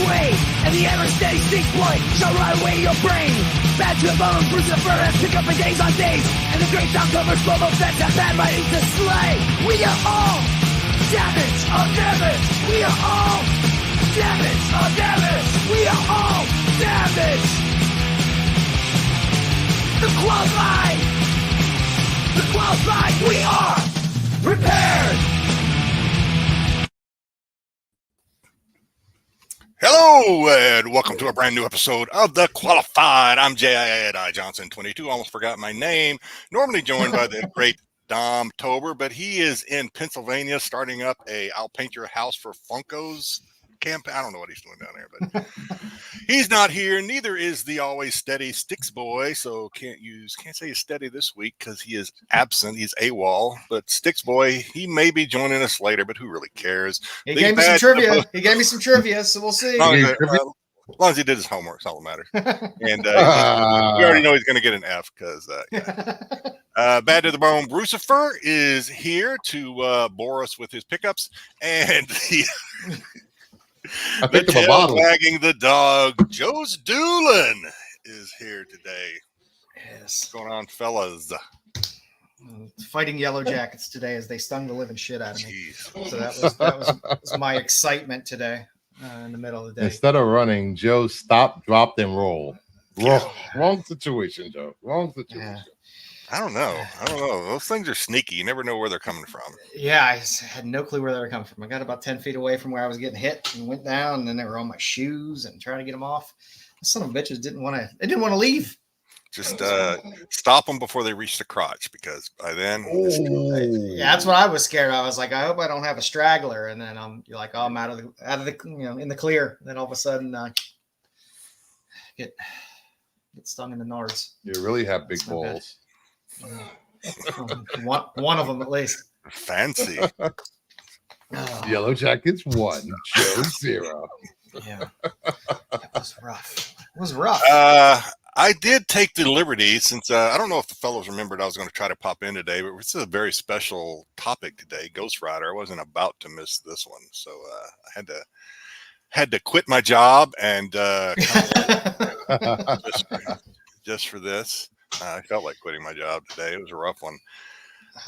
away, and the ever-steady Styxboy shall rot away your brain. Bad to the bone, Lucifer has pick up for days on days, and the great sound covers Boba Fett's have bad writing to slay. We are all damage of damage. We are all damage of damage. We are all damage. The qualified. The qualified. We are repaired. Hello and welcome to a brand new episode of The Qualified. I'm Jedi Johnson 22. Almost forgot my name. Normally joined by the great Dom Tober, but he is in Pennsylvania starting up a I'll paint your house for Funkos campaign. I don't know what he's doing down there, but he's not here. Neither is the always steady Styxboy. So can't say he's steady this week because he is absent. He's AWOL. But Styxboy, he may be joining us later, but who really cares? He gave me some trivia. So we'll see. As long as he did his homework, that's all that matters. And we already know he's going to get an F because, Bad to the Bone Brucifer is here to bore us with his pickups. And the tail wagging the dog, joesduelin is here today. Yes. What's going on, fellas? Fighting Yellow Jackets today as they stung the living shit out of me. Jeez. So that was my excitement today in the middle of the day. Instead of running, Joe stopped, dropped, and roll. Wrong situation, Joe. Wrong situation. Yeah. I don't know. Those things are sneaky. You never know where they're coming from. Yeah, I had no clue where they were coming from. I got about 10 feet away from where I was getting hit and went down, and then they were on my shoes and trying to get them off. The son of bitches didn't want to leave. Just stop them before they reach the crotch, because by then, yeah, that's what I was scared of. I was like, I hope I don't have a straggler, and then I'm out of the in the clear. And then all of a sudden, get stung in the nards. You really have big balls. One of them at least. Fancy. Yellow Jackets 1, Joe 0. Yeah, it was rough. It was rough. I did take the liberty, since I don't know if the fellows remembered I was going to try to pop in today, but this is a very special topic today, Ghost Rider. I wasn't about to miss this one, so I had to quit my job and just for this. I felt like quitting my job today. It was a rough one.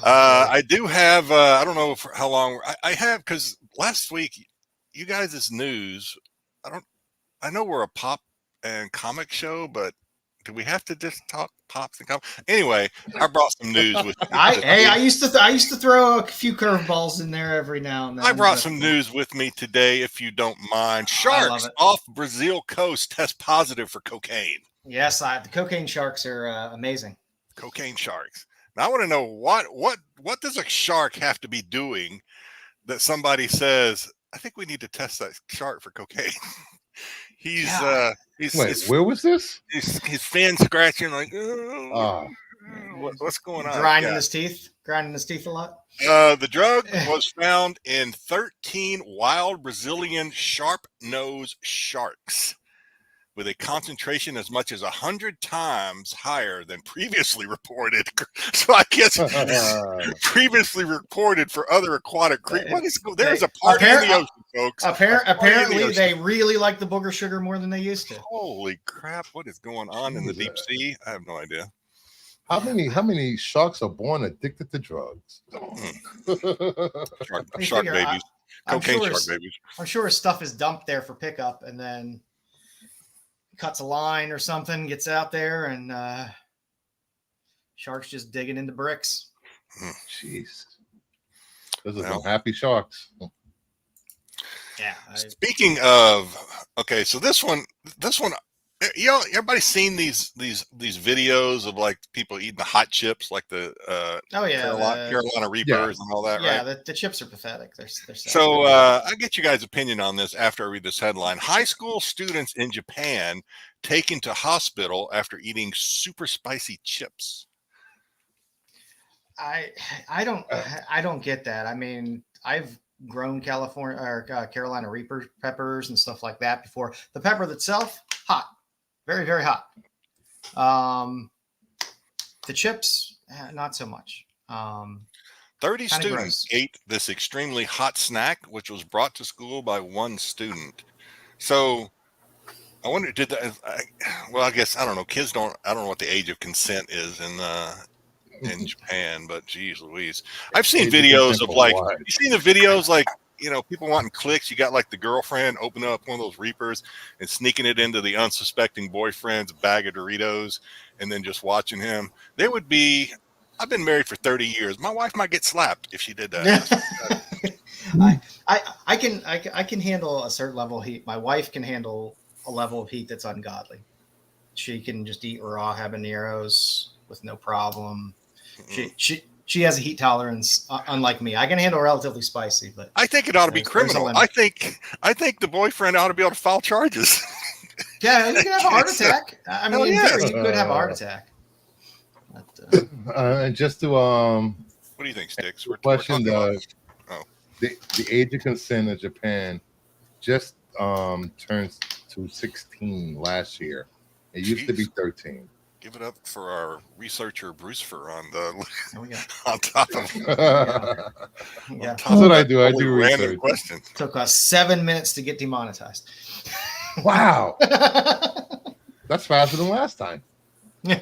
I do have, I don't know for how long I have, because last week, you guys' news, I know we're a pop and comic show, but do we have to just talk pops and comics? Anyway, I brought some news with me. I used to throw a few curveballs in there every now and then. I brought some news with me today, if you don't mind. Sharks off Brazil coast test positive for cocaine. Yes, the cocaine sharks are amazing. Cocaine sharks. Now I want to know what does a shark have to be doing that somebody says, I think we need to test that shark for cocaine. Where was this? His fin scratching like, what's going on? Grinding his teeth a lot. The drug was found in 13 wild Brazilian sharp-nosed sharks, with a concentration as much as 100 times higher than previously reported. So I guess previously reported for other aquatic creatures. There's a party in the ocean, folks. Apparently, they really like the booger sugar more than they used to. Holy crap! What is going on in the deep sea? I have no idea. How many sharks are born addicted to drugs? Shark babies, cocaine shark babies. I'm sure stuff is dumped there for pickup, and then cuts a line or something, gets out there, and sharks just digging into bricks. Jeez. Those are some happy sharks. Yeah. Speaking of, okay, so this one, everybody's seen these videos of like people eating the hot chips, like the Carolina Reapers and all that, right? Yeah, the chips are pathetic. They're so I get you guys' opinion on this after I read this headline. High school students in Japan taken to hospital after eating super spicy chips. I don't get that. I mean, I've grown Carolina Reaper peppers and stuff like that before. The pepper itself, hot. Very, very hot. The chips, not so much. 30 students ate this extremely hot snack, which was brought to school by one student. So I wonder, well, I guess I don't know. Kids don't. I don't know what the age of consent is in Japan, but geez Louise, I've seen videos of like. You seen the videos like people wanting clicks. You got like the girlfriend opening up one of those Reapers and sneaking it into the unsuspecting boyfriend's bag of Doritos, and then just watching him. There would be. I've been married for 30 years. My wife might get slapped if she did that. I can handle a certain level of heat. My wife can handle a level of heat that's ungodly. She can just eat raw habaneros with no problem. She has a heat tolerance unlike me. I can handle relatively spicy, but I think it ought to be criminal. I think the boyfriend ought to be able to file charges. Yeah, you can have a heart attack. I mean, in theory, you could have a heart attack. But, and just to what do you think, Styx? Question the age of consent in Japan just turns to 16 last year. It used to be 13. Give it up for our researcher Brucefer on the yeah. on top of yeah. That's what I do. I do random research. questions. Took us 7 minutes to get demonetized. Wow, that's faster than last time. Yeah.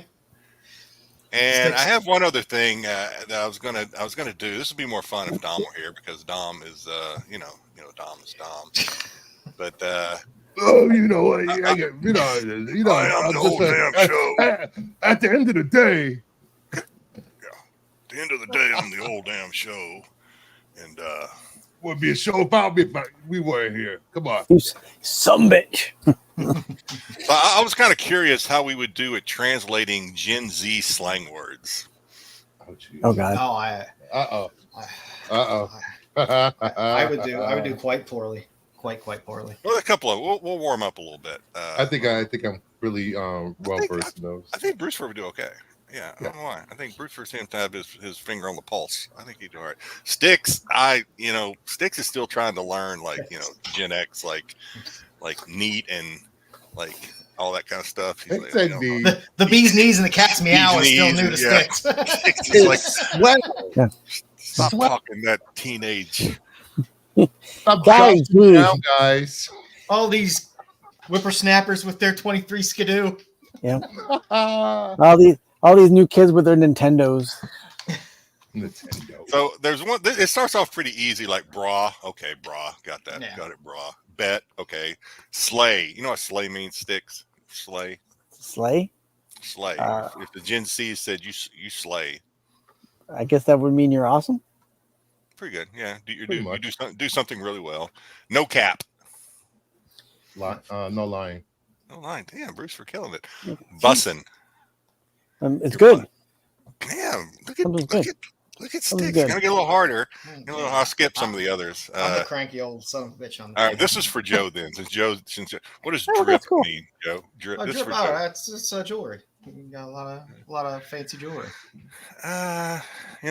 And I have one other thing that I was gonna do. This would be more fun if Dom were here because Dom is Dom is Dom. But oh, you know what? I am the whole damn show. At the end of the day, at the end of the day, I'm the old damn show, and would be a show about me, but we weren't here. Come on, some bitch. I was kind of curious how we would do at translating Gen Z slang words. Oh God. I would do quite poorly. Quite poorly. Well, a couple of we'll warm up a little bit. I think I'm really well versed in those. I think Bruce would do okay. Yeah, I don't know why. I think Bruce seems to have his finger on the pulse. I think he'd do all right. Styx, Styx is still trying to learn Gen X, like neat and like all that kind of stuff. He's like, the bee's knees and the cat's meow is still new to Styx. Styx is like, stop talking that teenage. Guys, all these whippersnappers with their 23 Skidoo. Yeah. all these new kids with their Nintendos. Nintendo. So there's one. It starts off pretty easy, like bra. Okay, bra. Got that. Yeah. Got it. Bra. Bet. Okay. Slay. You know what slay means? Styx. Slay. Slay. Slay. If the Gen Z said you slay, I guess that would mean you're awesome. Pretty good. Yeah. Do something really well. No cap. No lying. No lying. Damn, Bruce for killing it. Bussin'. It's good. Damn. Look at Styx. It's gonna get a little harder. I'll skip some of the others. I'm a cranky old son of a bitch on that. All right, this is for Joe then. What does drip mean, Joe? Drip. Drip. It's jewelry. You got a lot of fancy jewelry.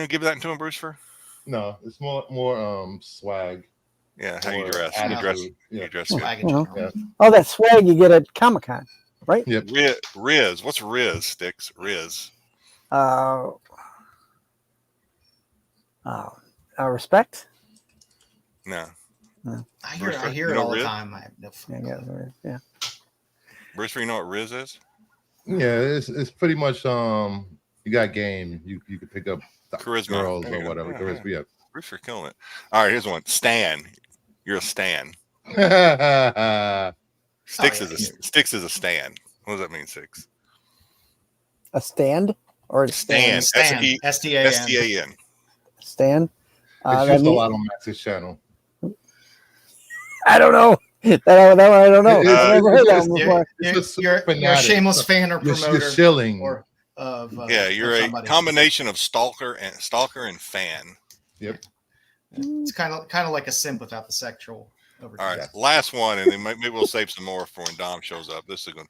Give that to him, Bruce for. No, it's more swag. Yeah, how you dress. You dress good. Yeah. Oh, that swag you get at Comic-Con, right? Yep. Riz. What's Riz, Styx? Riz. Respect? No. I hear it all the time. I have no fucking yeah. Bruce, you know what Riz is? Yeah, it's pretty much you got game. You can pick up charisma girls or whatever. Yeah, charisma, yeah. Bruce for killing it. All right, here's one. Stan. You're a Stan. Styx is a Stan. What does that mean, Styx? A stand or a Stan? S-T-A-N. Stan. It's just a lot on Max's channel. I don't know. That one I don't know. I've never heard that one before. You're a shameless fan or promoter. You're shilling. You're a combination of stalker and fan. Yep. It's kind of like a simp without the sexual overtone. All right, last one, and then maybe we'll save some more for when Dom shows up. This is going.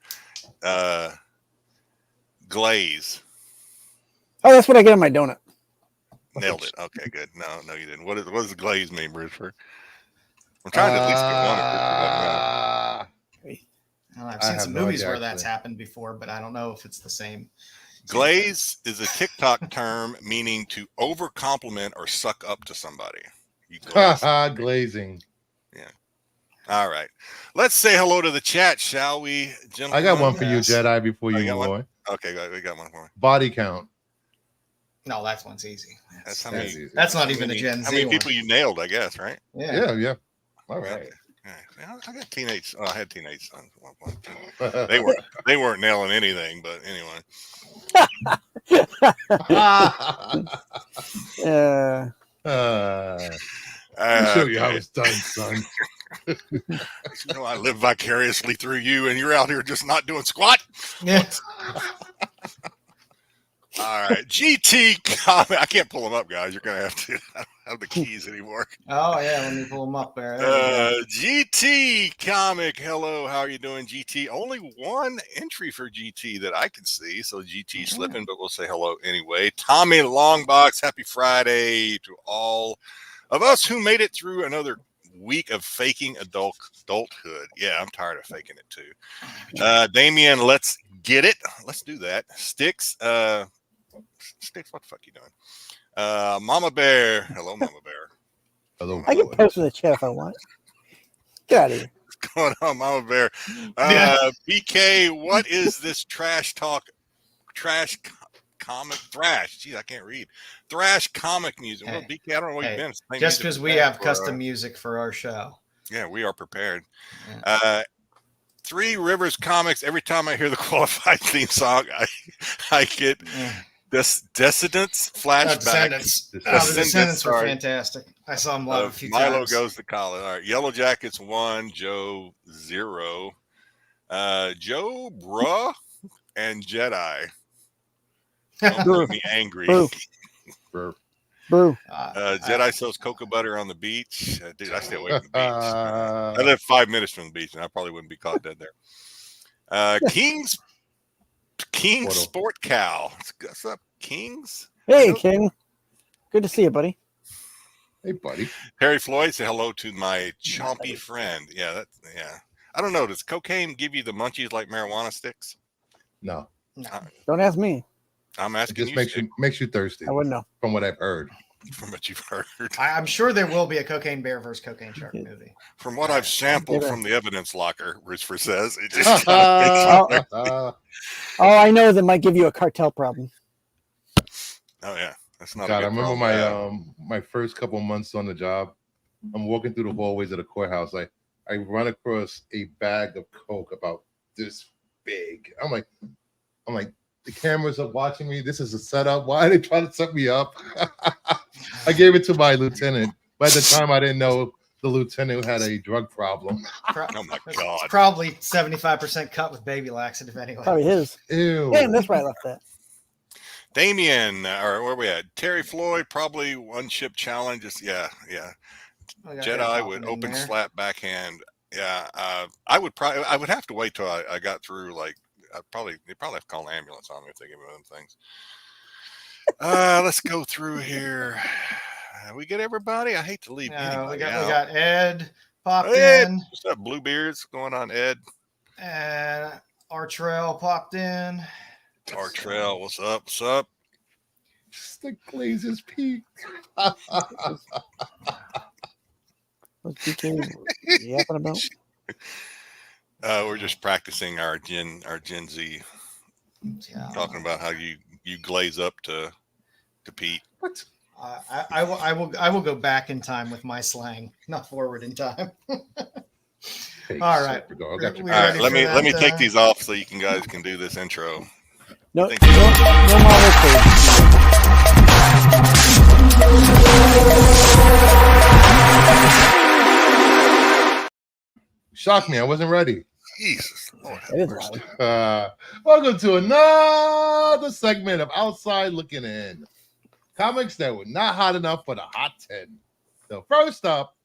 Glaze. Oh, that's what I get on my donut. Nailed it. Okay, good. No, you didn't. What does glaze mean, Bruce? I'm trying to at least get one. I've seen some movies where that's happened before, but I don't know if it's the same. Glaze is a TikTok term meaning to over compliment or suck up to somebody. Glazing. Yeah. All right. Let's say hello to the chat, shall we, gentlemen? I got one for you, Yes. Jedi, before you got move one? on. Okay, we got one for me. Body count. No, that one's easy. That's how That's many. easy. That's not how even many- a Gen Z How many one. people you nailed? I guess, right? Yeah. Yeah. All right. Okay. Yeah, I got teenage. Oh, I had teenage sons at one point. They weren't nailing anything, but anyway. I'll show you how it's done, son. I live vicariously through you, and you're out here just not doing squat. Yeah. All right, GT comic. I can't pull them up, guys. You're gonna have to. I don't have the keys anymore. Oh yeah, let me pull them up there. There we go. GT comic. Hello, how are you doing, GT? Only one entry for GT that I can see, so GT slipping, but we'll say hello anyway. Tommy Longbox. Happy Friday to all of us who made it through another week of faking adulthood. Yeah, I'm tired of faking it too. Damien, let's get it. Let's do that. Styx. Styx, what the fuck you doing? Mama Bear. Hello, Mama Bear. Hello. I can post in the chat if I want. Get out of here. What's going on, Mama Bear? BK, what is this trash talk? Comic thrash. Geez, I can't read. Thrash comic music. Well, BK, I don't know where you've been. Just because we have custom music for our show. Yeah, we are prepared. Yeah. Three Rivers Comics. Every time I hear the qualified theme song, I get Descendants flashback. Descendants. The Descendants were fantastic. I saw them live a few Milo times. Goes to College. All right, Yellow Jackets 1, Joe 0, Joe Bruh, and Jedi. Don't make me angry. Brew. Jedi sells cocoa butter on the beach. Dude, I stay away from the beach. I live 5 minutes from the beach, and I probably wouldn't be caught dead there. King's Sport Cow. What's up, Kings? Hey, King. Good to see you, buddy. Hey, buddy. Harry Floyd, say hello to my chompy friend. Yeah. I don't know. Does cocaine give you the munchies like marijuana sticks? No. Don't ask me. I'm It asking just makes you thirsty. I wouldn't know. From what I've heard. From what you've heard. I'm sure there will be a Cocaine Bear versus Cocaine Shark movie. From what I've sampled from the evidence locker, Richford says, it just Oh, I know that might give you a cartel problem. Oh yeah, that's not. God, a I good remember problem. my first couple months on the job. I'm walking through the hallways of the courthouse. I run across a bag of coke about this big. I'm like, the cameras are watching me. This is a setup. Why are they trying to set me up? I gave it to my lieutenant. By the time I didn't know the lieutenant had a drug problem. Oh my God. It's probably 75% cut with baby laxative anyway. Probably his. Ew. Damn, that's where I left that. Damien, or where we at? Terry Floyd, probably one chip challenge. Yeah. Jedi would open slap backhand. Yeah, I would have to wait till I got through. Like, they probably have to call an ambulance on me if they give me them things. Let's go through here. We get everybody. I hate to leave. We anybody got Ed popped Ed, in. what's up, Bluebeards? What's going on, Ed? And Artrell popped in. Artrell, what's up? What's up? Just the glazes peak. What's BK yapping about? We're just practicing our Gen Z. Yeah. Talking about how you glaze up to Pete. What? I will go back in time with my slang, not forward in time. Hey, All right. All right, All right, let me take these off so you guys can do this intro. No, Thank no, you. no more Shocked me. I wasn't ready. Jesus Lord. It is loud. Welcome to another segment of Outside Looking In. Comics that were not hot enough for the Hot 10. So first up,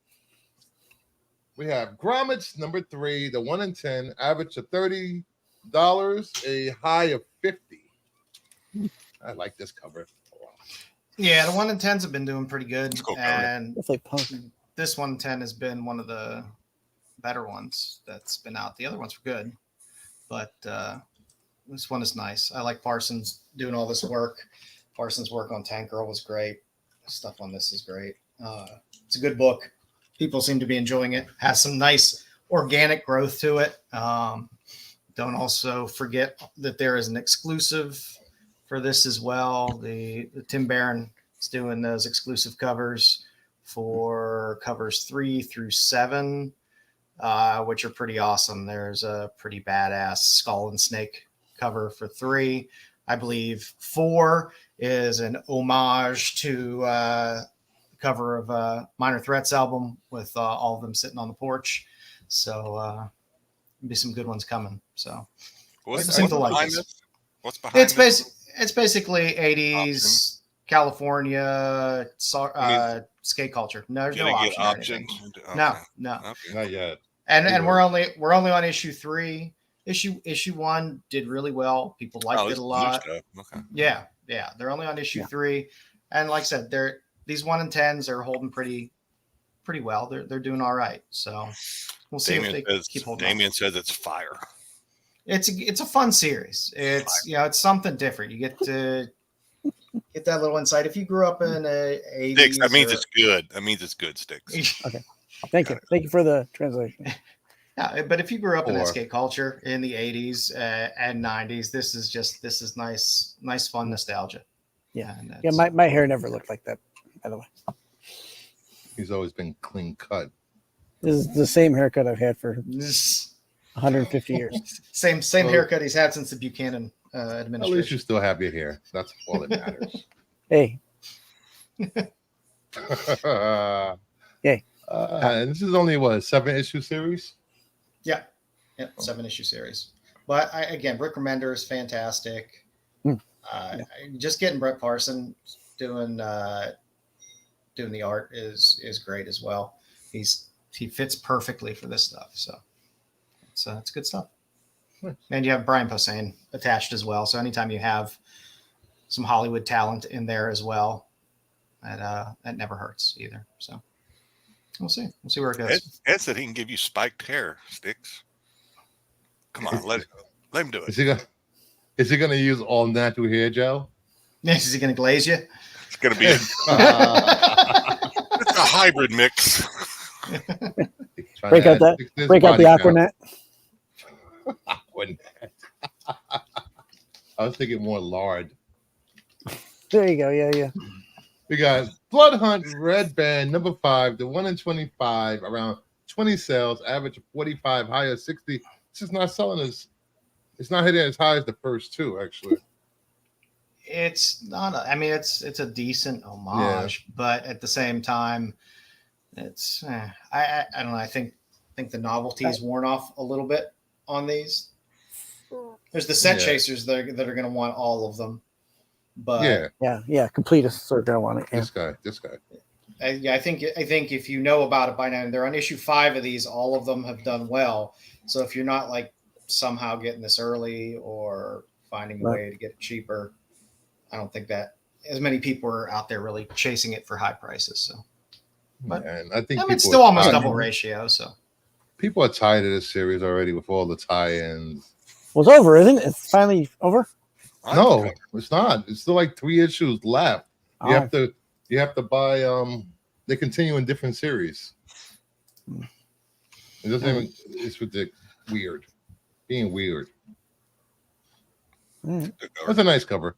we have Grommets number 3, the 1 in 10, average of $30, a high of 50. I like this cover. Yeah, the 1 in 10s have been doing pretty good. Let's go, And It's like punk. this 1 in 10 has been one of the better ones that's been out. The other ones were good, but this one is nice. I like Parsons doing all this work. Parsons' work on Tank Girl was great. Stuff on this is great. It's a good book. People seem to be enjoying it. Has some nice organic growth to it. Don't also forget that there is an exclusive for this as well. The Tim Barron is doing those exclusive covers for covers 3 through 7, which are pretty awesome. There's a pretty badass Skull and Snake cover for 3. I believe 4 is an homage to cover of a Minor Threats album with all of them sitting on the porch. So be some good ones coming. So What's seem to like behind this. this? What's behind this? It's basically 80s California skate culture. No, there's no option. Options? Okay. No. Okay. Not yet. And we're only on issue 3. Issue 1 did really well. People liked it a lot. Okay. Yeah. They're only on issue 3, and like I said, these 1 and 10s are holding pretty well. They're doing all right. So we'll see if they keep holding. Damien says it's fire. It's a fun series. It's it's something different. You get to get that little insight. If you grew up in a 80s, Styx, that means it's good. That means it's good, Styx. Okay. Thank you for the translation. Yeah, but if you grew up in that skate culture in the 80s and 90s, this is nice fun nostalgia. Yeah. My hair never looked like that, by the way. He's always been clean cut. This is the same haircut I've had for 150 years. Same haircut he's had since the Buchanan administration. At least you still have your hair. That's all that matters. Hey. Yay. And this is only a 7-issue series? Yeah, 7-issue series. But again, Rick Remender is fantastic. Just getting Brett Parson doing the art is great as well. He fits perfectly for this stuff. So it's good stuff. Nice. And you have Brian Posehn attached as well. So anytime you have some Hollywood talent in there as well, that never hurts either. So we'll see where it goes. Ed said he can give you spiked hair, Styx. Come on, let him do it. Is he gonna use all natural hair gel? Yes, is he gonna glaze you? It's gonna be it's a hybrid mix. Break out the Aquanet. Aquanet. I was thinking more lard. There you go. Yeah. We got Blood Hunt Red Band number 5, the 1 in 25, around 20 sales, average of 45, high of 60. It's just not selling as. It's not hitting as high as the first 2, actually. It's not. It's a decent homage, but at the same time, it's. I don't know. I think the novelty's worn off a little bit on these. There's the set chasers that are going to want all of them, but yeah. Completists are going to want it. Yeah. This guy. I think if you know about it by now, they're on issue 5 of these. All of them have done well. So if you're not like somehow getting this early or finding a way to get it cheaper, I don't think that as many people are out there really chasing it for high prices. So, but I think it's still almost double ratio. So people are tired of this series already with all the tie-ins. Well, it's over, isn't it? It's finally over. No, it's not. It's still like 3 issues left. You have to buy. They continue in different series. It doesn't even. It's ridiculous. Weird. Being weird. That's a nice cover.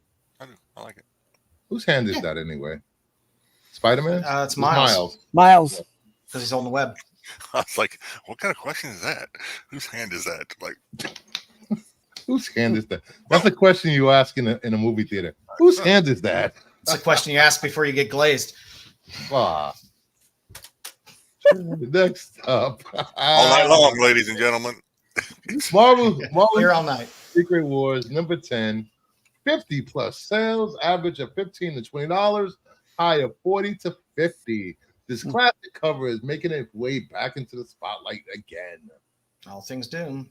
I like it. Whose hand is that anyway? Spider-Man? It's Miles. Miles. Because he's on the web. I was like, what kind of question is that? Whose hand is that? Like, whose hand is that? That's a question you ask in a movie theater. Whose hand is that? It's a question you ask before you get glazed. Next up. all night long, ladies and gentlemen. Marvel Here all night. Secret Wars number 10. 50 plus sales, average of $15 to $20, high of 40 to 50. This classic cover is making its way back into the spotlight again. All things doom.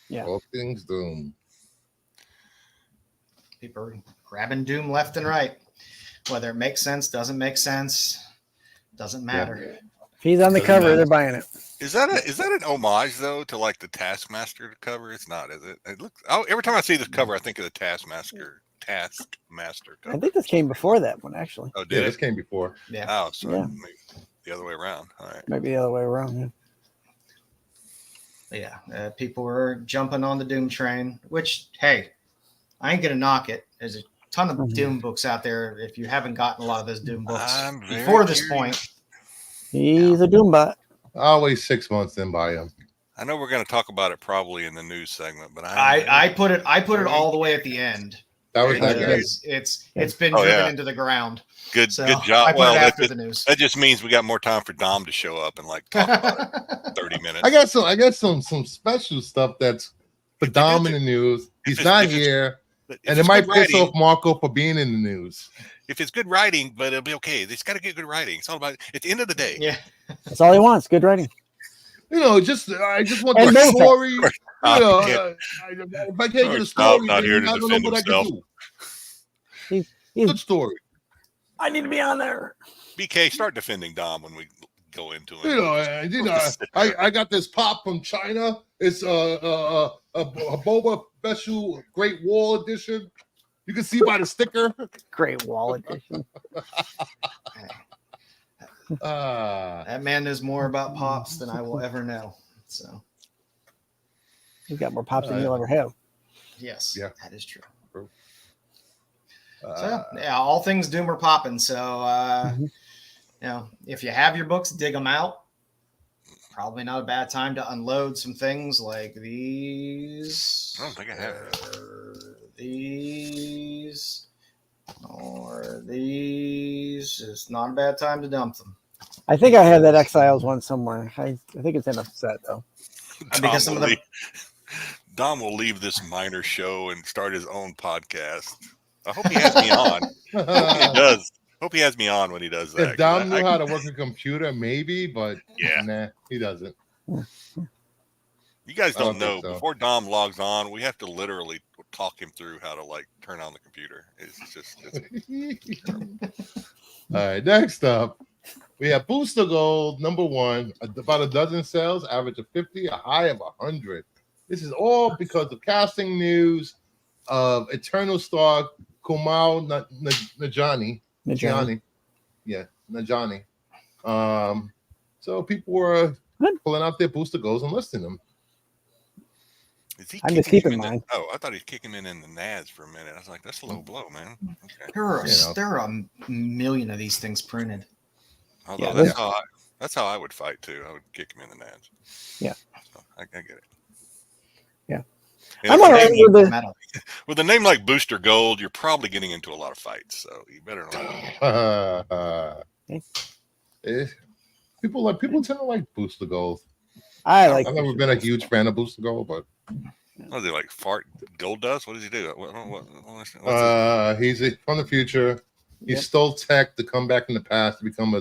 Yeah. All things doom. People are grabbing doom left and right. Whether it makes sense, doesn't make sense, doesn't matter. If he's on the cover, they're buying it. Is that an homage though to like the Taskmaster cover? It's not, is it? It looks. Every time I see this cover, I think of the Taskmaster cover. I think this came before that one, actually. Oh, did it? This came before. Yeah. Oh, so maybe the other way around. All right. Maybe the other way around. Yeah. Yeah, people were jumping on the Doom train, which, hey, I ain't gonna knock it. There's a ton of Doom books out there. If you haven't gotten a lot of those Doom books I'm very before this curious. point, He's a Doombot. I'll wait 6 months then buy them. I know we're going to talk about it probably in the news segment, but I put it all the way at the end. That was not good. Because it's been driven into the ground. Good So job. I put it after the news. That just means we got more time for Dom to show up and like talk about it. 30 minutes. I got some special stuff that's for Dom in the news. He's not here, and it might piss off Marco for being in the news. If it's good writing, but it'll be okay. It's got to get good writing. It's all about at the end of the day. Yeah, that's all he wants. Good writing. You know, I just want the story. You know, if I can't get a story, not here to I don't know defend what himself. I can do. Good story. I need to be on there. BK, start defending Dom when we go into it. I got this pop from China. It's a Boba special Great Wall edition. You can see by the sticker. Great Wall edition. That man knows more about pops than I will ever know. So he's got more pops than you'll ever have. Yes, yeah, that is true. So yeah, all things Doom are popping. So you know, if you have your books, dig them out. Probably not a bad time to unload some things like these. I don't think I have these or these. It's not a bad time to dump them. I think I have that Exiles one somewhere. I think it's in a set though. Because some of them. Dom will leave this minor show and start his own podcast. I hope he has me on. I hope he does. Hope he has me on when he does that. If Dom knew how to work a computer, maybe, but yeah, nah, he doesn't. You guys don't know. So. Before Dom logs on, we have to literally talk him through how to like turn on the computer. It's All right, next up, we have Booster Gold, #1, about a dozen sales, average of 50, a high of 100. This is all because of casting news of Eternal Star Kumail Nanjiani. Yeah, Nanjiani. So people were pulling out their Booster Golds and listing them. I'm just keeping mine. I thought he's kicking in the NADs for a minute. I was like, that's a low blow, man. Okay. There are a million of these things printed. Although that's how I would fight too. I would kick him in the NADs. Yeah, so I get it. Yeah, and I'm alright with a name like Booster Gold. You're probably getting into a lot of fights, so you better not. People tend to like Booster Gold. I've never been a huge fan of Booster Gold, but what is he like? Fart gold dust? What does he do? He's from the future. He stole tech to come back in the past to become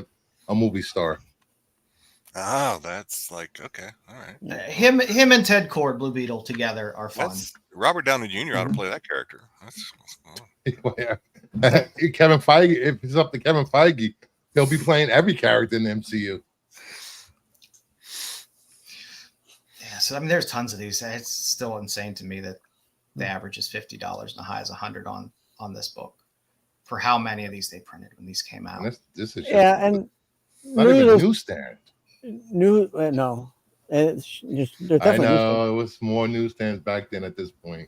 a movie star. Oh, that's like okay, all right. Him and Ted Kord, Blue Beetle, together are fun. Robert Downey Jr. ought to play that character. Kevin Feige, if it's up to Kevin Feige, he'll be playing every character in the MCU. Yeah, so I mean, there's tons of these. It's still insane to me that the average is $50 and the high is 100 on this book for how many of these they printed when these came out. And this is and not even a newsstand. No, it's just. I know it was more newsstands back then. At this point,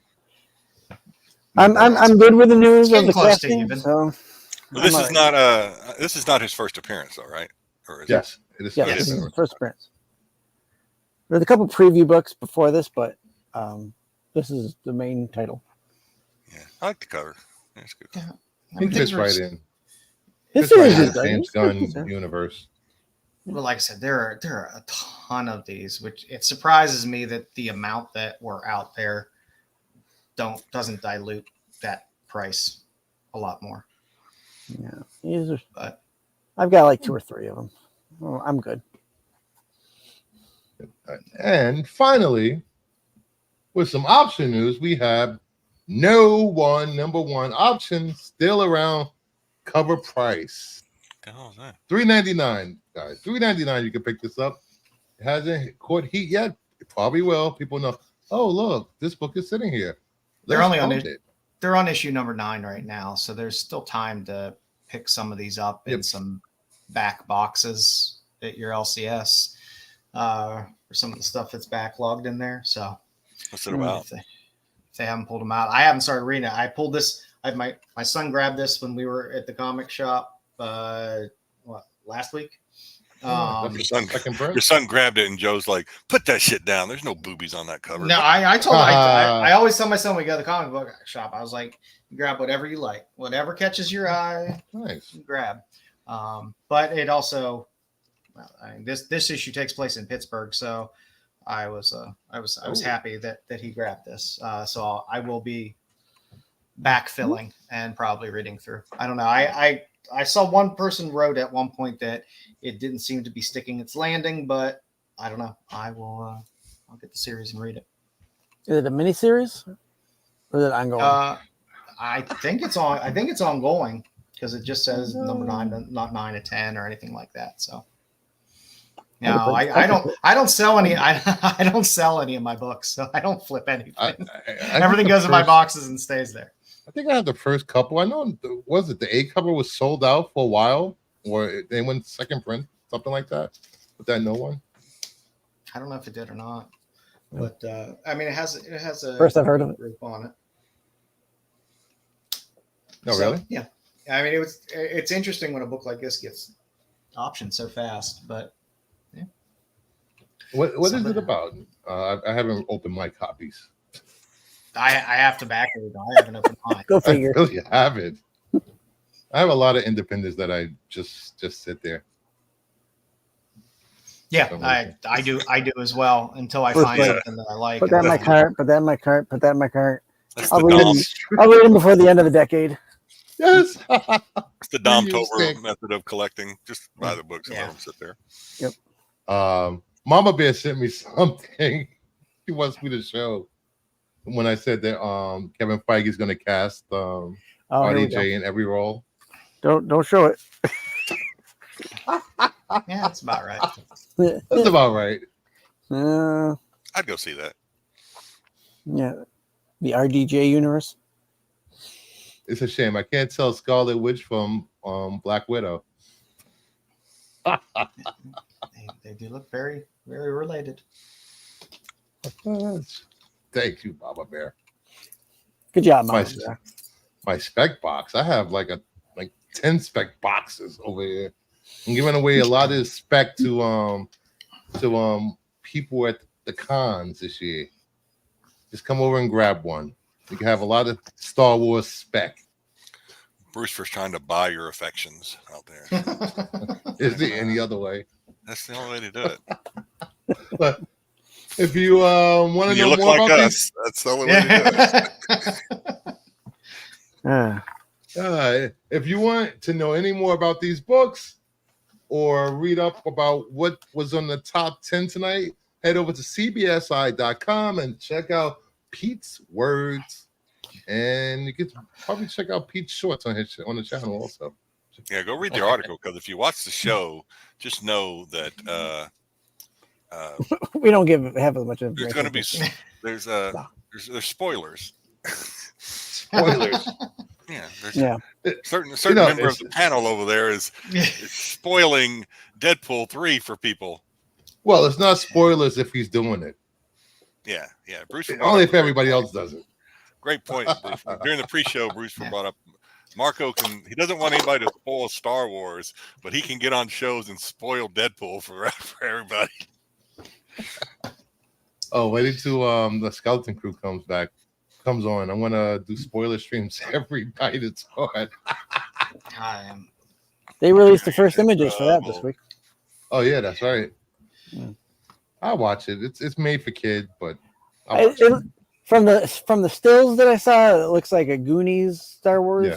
I'm good with the news of the casting. So this is not his first appearance, though, right? Or is yes, it is. Yeah, this is his first appearance. There's a couple preview books before this, but this is the main title. Yeah, I like the cover. That's good. Yeah. He fits right in. This is James Gunn universe. Well, like I said, there are a ton of these, which it surprises me that the amount that were out there doesn't dilute that price a lot more. Yeah, but I've got like 2 or 3 of them. Oh, I'm good. And finally, with some option news, we have #1 option still around, cover price. What the hell is that? $3.99, guys. $3.99. You can pick this up. It hasn't caught heat yet. It probably will. People know. Oh, look, this book is sitting here. They're on issue number 9 right now, so there's still time to pick some of these up in some back boxes at your LCS. for some of the stuff that's backlogged in there. So What's it about? if they haven't pulled them out, I haven't started reading it. I pulled this. My son grabbed this when we were at the comic shop. Last week? Your son grabbed it, and Joe's like, "Put that shit down. There's no boobies on that cover." No, I told I always tell my son when we go to the comic book shop, I was like, you grab whatever you like, whatever catches your eye, Nice. you grab. But it also, this issue takes place in Pittsburgh, so I was happy that he grabbed this. So I will be backfilling and probably reading through. I don't know. I saw one person wrote at one point that it didn't seem to be sticking its landing, but I don't know. I'll get the series and read it. Is it a miniseries or is it ongoing? I think it's ongoing because it just says number 9, not 9 to 10 or anything like that. So no, I don't sell any. I don't sell any of my books, so I don't flip anything. Everything goes in my boxes and stays there. I think I have the first couple. I know, was it the A cover was sold out for a while, or they went second print, something like that. But that no one. I don't know if it did or not, but I mean, it has a First I've heard of it. group on it. No, So, really? Yeah. I mean, it's interesting when a book like this gets optioned so fast, but yeah. What is it about? I haven't opened my copies. I have to back it. I haven't opened mine. Go figure. I really haven't. I have a lot of independents that I just sit there. Yeah, I do as well until I find something that I like. Put that in my cart. Put that in my cart. Put that in my cart. That's I'll the read them before the end of the decade. Yes. It's the Dom Tober method of collecting. Just buy the books and let them sit there. Yep. Mama Bear sent me something. She wants me to show. When I said that Kevin Feige is going to cast RDJ in every role. Don't show it. Yeah, that's about right. That's about right. I'd go see that. Yeah, the RDJ universe. It's a shame I can't tell Scarlet Witch from Black Widow. They do look very, very related. Thank you, Mama Bear. Good job, Mama. My spec box. I have like 10 spec boxes over here. I'm giving away a lot of spec to people at the cons this year. Just come over and grab one. You can have a lot of Star Wars spec. Bruce was trying to buy your affections out there. Is there any other way? That's the only way to do it. But if you want to know look more like about us, that's the only way to do it. If you want to know any more about these books or read up about what was on the top 10 tonight, head over to CBSI.com and check out Pete's Words. And you can probably check out Pete's Shorts on the channel also. Yeah, go read the article, because if you watch the show, just know that we don't have as much information. there's going to be there's spoilers. Spoilers. Yeah, certain member of the panel over there is spoiling Deadpool 3 for people. Well, it's not spoilers if he's doing it. Yeah. Bruce only if everybody else does it. Great point, Bruce. During the pre-show, Bruce brought up Marco he doesn't want anybody to spoil Star Wars, but he can get on shows and spoil Deadpool for everybody. Oh, wait until the Skeleton Crew comes on. I'm gonna do spoiler streams every night it's on. They released the first images for that this week. Oh yeah, that's right. I'll watch it. It's made for kids, but from the stills that I saw, it looks like a Goonies Star Wars. Yeah.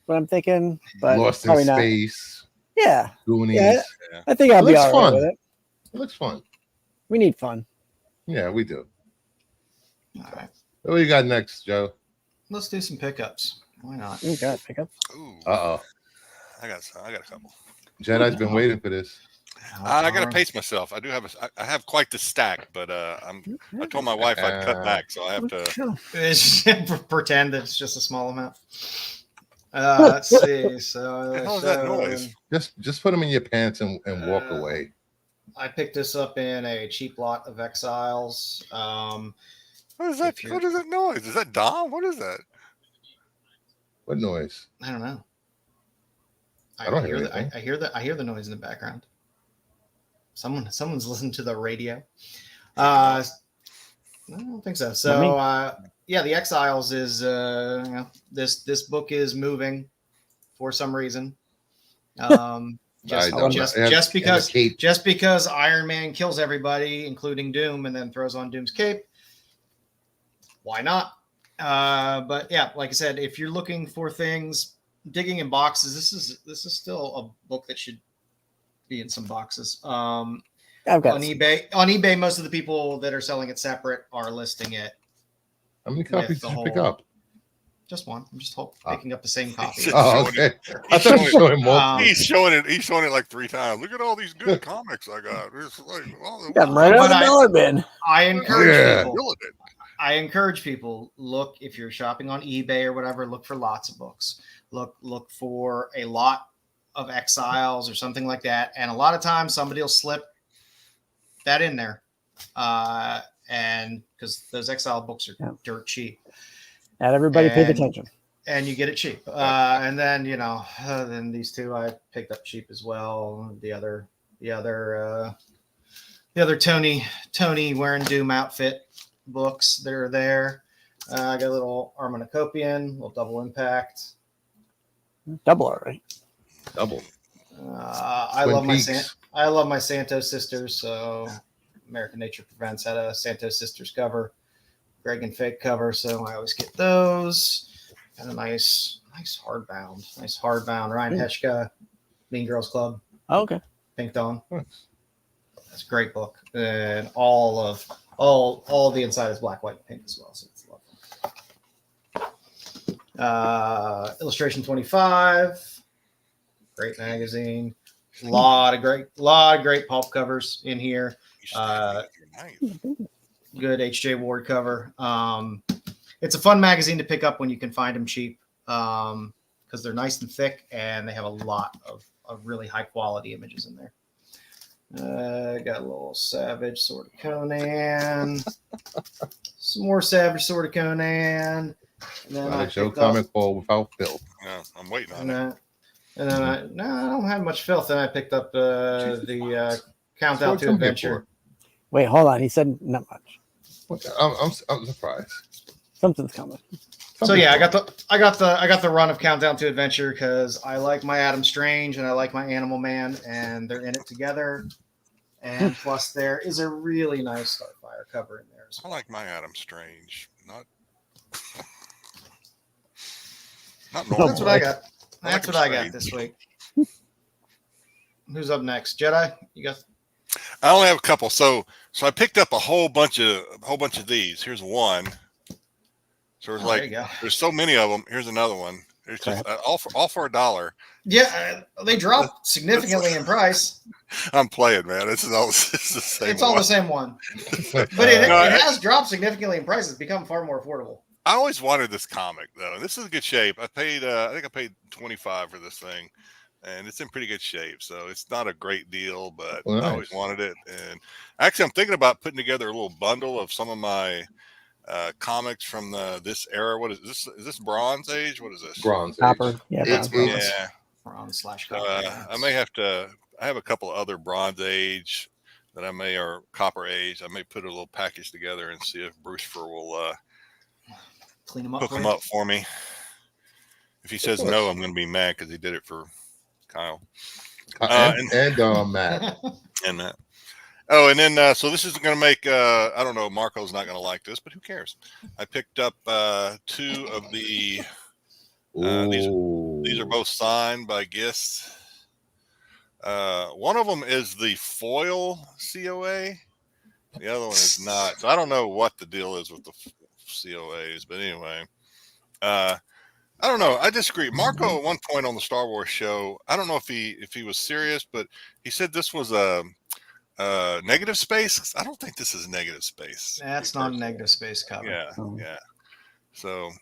What I'm thinking, but Lost in Space. Not. Yeah, Goonies. Yeah, I think I'll be all right with it. It looks fun. We need fun. Yeah, we do. All right. What do you got next, Joe? Let's do some pickups. Why not? You got pickups. Uh-oh. I got a couple. Jedi's been waiting for this. I got to pace myself. I have quite the stack, but I told my wife I'd cut back, so I have to pretend that it's just a small amount. Let's see. So what the hell is that noise? Just put them in your pants and walk away. I picked this up in a cheap lot of Exiles. What is that? What is that noise? Is that Dom? What is that? What noise? I don't know. I don't hear anything. I hear the noise in the background. Someone's listening to the radio. I don't think so. So yeah, the Exiles is this book is moving for some reason. Just because Iron Man kills everybody, including Doom, and then throws on Doom's cape. Why not? But yeah, like I said, if you're looking for things, digging in boxes, this is still a book that should be in some boxes. I've got on eBay. On eBay, most of the people that are selling it separate are listing it. How many copies did you pick up? Just one. I'm just picking up the same copy. Okay. I thought you were showing more. He's showing it like 3 times. Look at all these good comics I got. It's like, got right out of the dollar bin. I encourage people. Look, if you're shopping on eBay or whatever, look for lots of books. Look for a lot of Exiles or something like that. And a lot of times somebody will slip that in there. And because those Exile books are dirt cheap. Not everybody paid attention. And you get it cheap. And then, then these two I picked up cheap as well. The other Tony wearing Doom outfit books that are there. I got a little Armonicopian, little double impact. Double, all right. Double. I love my Santos sisters. So American Nature Prevents had a Santos sisters cover. Greg and Fake cover, so I always get those. And a nice hardbound. Ryan Heshka, Mean Girls Club. Oh, okay. Pink Dawn. That's a great book, and all the inside is black, white, and pink as well. So it's lovely. Illustration 25. Great magazine. Lot of great pulp covers in here. Good H.J. Ward cover. It's a fun magazine to pick up when you can find them cheap because they're nice and thick and they have a lot of really high quality images in there. Got a little Savage Sword of Conan. Some more Savage Sword of Conan. And then I show comic ball without filth. Yeah, I'm waiting on it. And then I don't have much filth. And I picked up the Countdown to Adventure. Wait, hold on. He said not much. I'm surprised. Something's coming. So yeah, I got the run of Countdown to Adventure because I like my Adam Strange and I like my Animal Man, and they're in it together. And plus, there is a really nice Starfire cover in there. I like my Adam Strange. Not normal. That's what I got. That's what I got this week. Who's up next? Jedi? You got? I only have a couple. So I picked up a whole bunch of these. Here's one. So it's there's so many of them. Here's another one. There's just all for $1. Yeah, they dropped significantly in price. I'm playing, man. It's the same. It's all the same one, but it has dropped significantly in price. It's become far more affordable. I always wanted this comic though. This is in good shape. I think I paid $25 for this thing. And it's in pretty good shape, so it's not a great deal, but nice. I always wanted it. And actually, I'm thinking about putting together a little bundle of some of my comics from this era. What is this? Is this Bronze Age? What is this? Bronze Copper. Age. Yeah, yeah. Bronze/Copper. I may have to. I have a couple of other Bronze Age that or Copper Age. I may put a little package together and see if Brewster will clean them up, hook them up for me. If he says no, I'm going to be mad because he did it for Kyle and Matt and Matt. Oh, and then so this is going to make I don't know. Marco's not going to like this, but who cares? I picked up 2 of the. These are both signed by Ghist. One of them is the foil COA. The other one is not. So I don't know what the deal is with the COAs, but anyway. I don't know. I disagree. Marco at one point on the Star Wars show, I don't know if he was serious, but he said this was a negative space. I don't think this is negative space. That's not a negative space cover. Yeah, yeah. So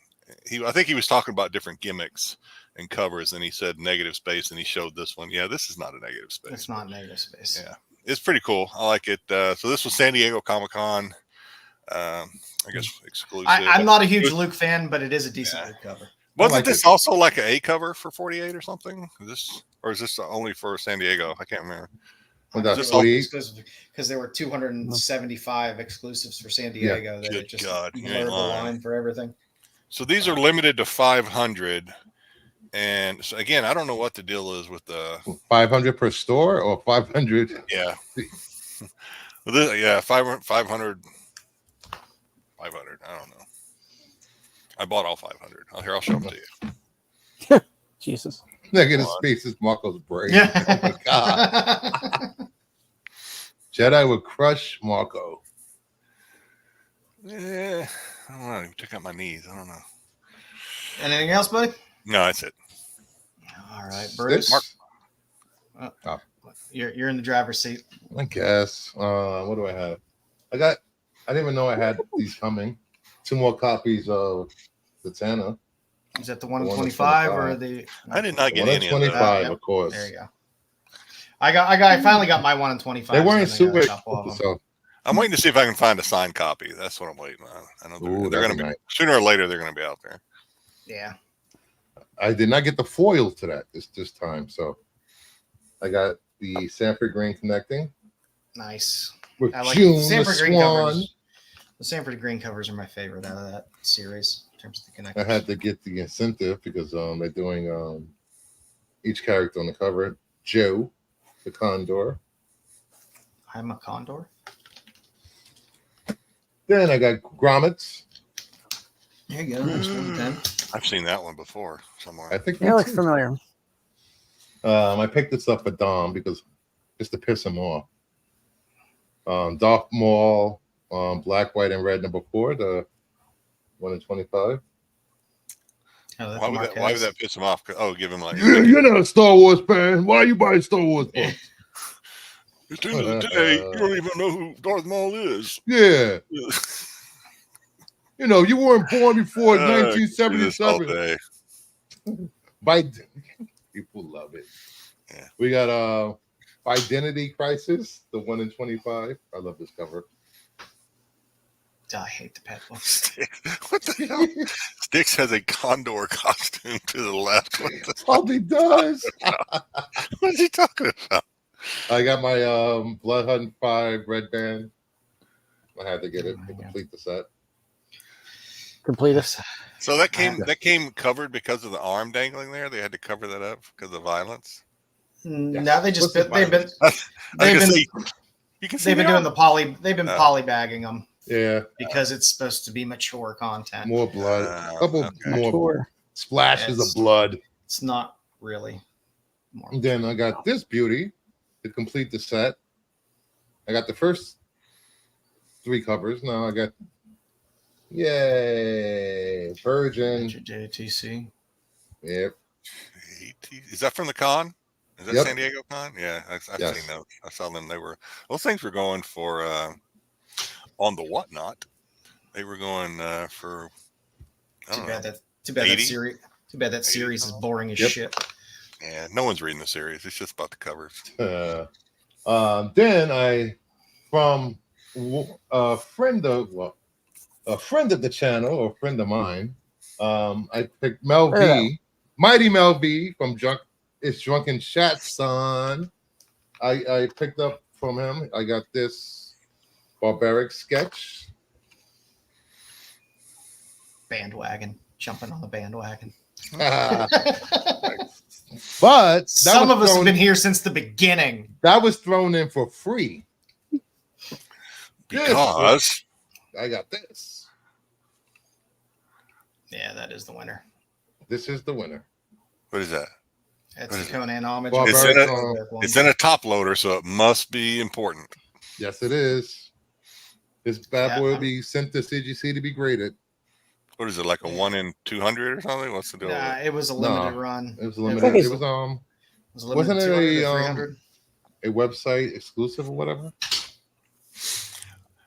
I think he was talking about different gimmicks and covers, and he said negative space, and he showed this one. Yeah, this is not a negative space. It's not negative space. Yeah, it's pretty cool. I like it. So this was San Diego Comic-Con. I guess exclusive. I'm not a huge Luke fan, but it is a decent Luke cover. Wasn't this also like an A cover for 48 or something? Is this only for San Diego? I can't remember. Because there were 275 exclusives for San Diego that it just blurred the line for everything. So these are limited to 500. And so again, I don't know what the deal is with the 500 per store or 500. Yeah. 500. 500. I don't know. I bought all 500. I'll show them to you. Jesus. Negative space is Marco's brain. Yeah. Oh my God. Jedi would crush Marco. Yeah. I don't know. Check out my knees. I don't know. Anything else, buddy? No, that's it. All right, Bruce. You're in the driver's seat. I guess. What do I have? I didn't even know I had these coming. 2 more copies of the Tana. Is that the 1 in 25 or the? I did not get any 25, of course. There you go. I finally got my 1 in 25. They weren't super. So I'm waiting to see if I can find a signed copy. That's what I'm waiting on. I know they're going to be sooner or later. They're going to be out there. Yeah. I did not get the foil to that this time, so I got the Sanford Green connecting. Nice. With I like June, the Sanford Green Swan. covers. The Sanford Green covers are my favorite out of that series in terms of the connectors. I had to get the incentive because they're doing each character on the cover. Joe, the Condor. I'm a Condor. Then I got grommets. There you go. There's 110. I've seen that one before somewhere. I think it looks familiar. I picked this up for Dom because just to piss him off. Darth Maul, black, white, and red #4, the 1 in 25. Why would that piss him off? Oh, give him like you're not a Star Wars fan. Why are you buying Star Wars books? At the end of the day, you don't even know who Darth Maul is. Yeah. You know, you weren't born before 1977. People love it. Yeah. We got Identity Crisis, the 1 in 25. I love this cover. I hate the pet books. What the hell? Styx has a condor costume to the left. Oh, he does. What is he talking about? I got my Blood Hunt 5 red band. I had to get it to complete the set. Complete us. So that came covered because of the arm dangling there. They had to cover that up because of violence. No, they've been doing the poly. They've been polybagging them. Yeah, because it's supposed to be mature content. More blood, a couple more splashes of blood. It's not really. More. Then I got this beauty to complete the set. I got the first 3 covers. Now I got Virgin JTC. Yep. Is that from the con? Is that San Diego con? Yeah, I've seen those. I saw them. Those things were going for on the whatnot. They were going for. Too bad that series is boring as shit. Yeah, no one's reading the series. It's just about the covers. Then from a friend of the channel, or a friend of mine, I picked Mel V, Mighty Mel V from Drunken Chat's son. I picked up from him. I got this barbaric sketch. Bandwagon. Jumping on the bandwagon. But some of us have been here since the beginning. That was thrown in for free. Because I got this. Yeah, that is the winner. This is the winner. What is that? It's the Conan homage. It's in a top loader, so it must be important. Yes, it is. This bad boy will be sent to CGC to be graded. What is it, like a 1 in 200 or something? What's the deal? Nah, it was a limited run. It was limited. It was wasn't it a website exclusive or whatever?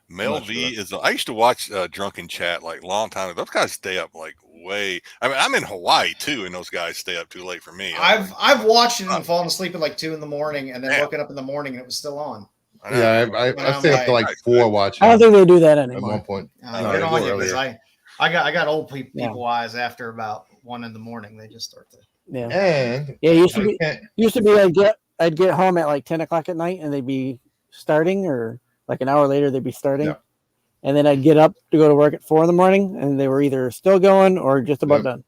Mel V is. I used to watch Drunken Chat like a long time ago. Those guys stay up like way. I mean, I'm in Hawaii too, and those guys stay up too late for me. I've watched it and fallen asleep at like 2 in the morning, and then woken up in the morning and it was still on. I know. Yeah, I stay up to like 4 watching. I don't think they do that at one anymore. point. Good on you, because I got old people Yeah. eyes after about 1 a.m. They just start to. Yeah. And Yeah, it used to be I'd get home at like 10 o'clock at night and they'd be starting, or like an hour later they'd be starting. Yeah. And then I'd get up to go to work at 4 a.m. and they were either still going or just about done.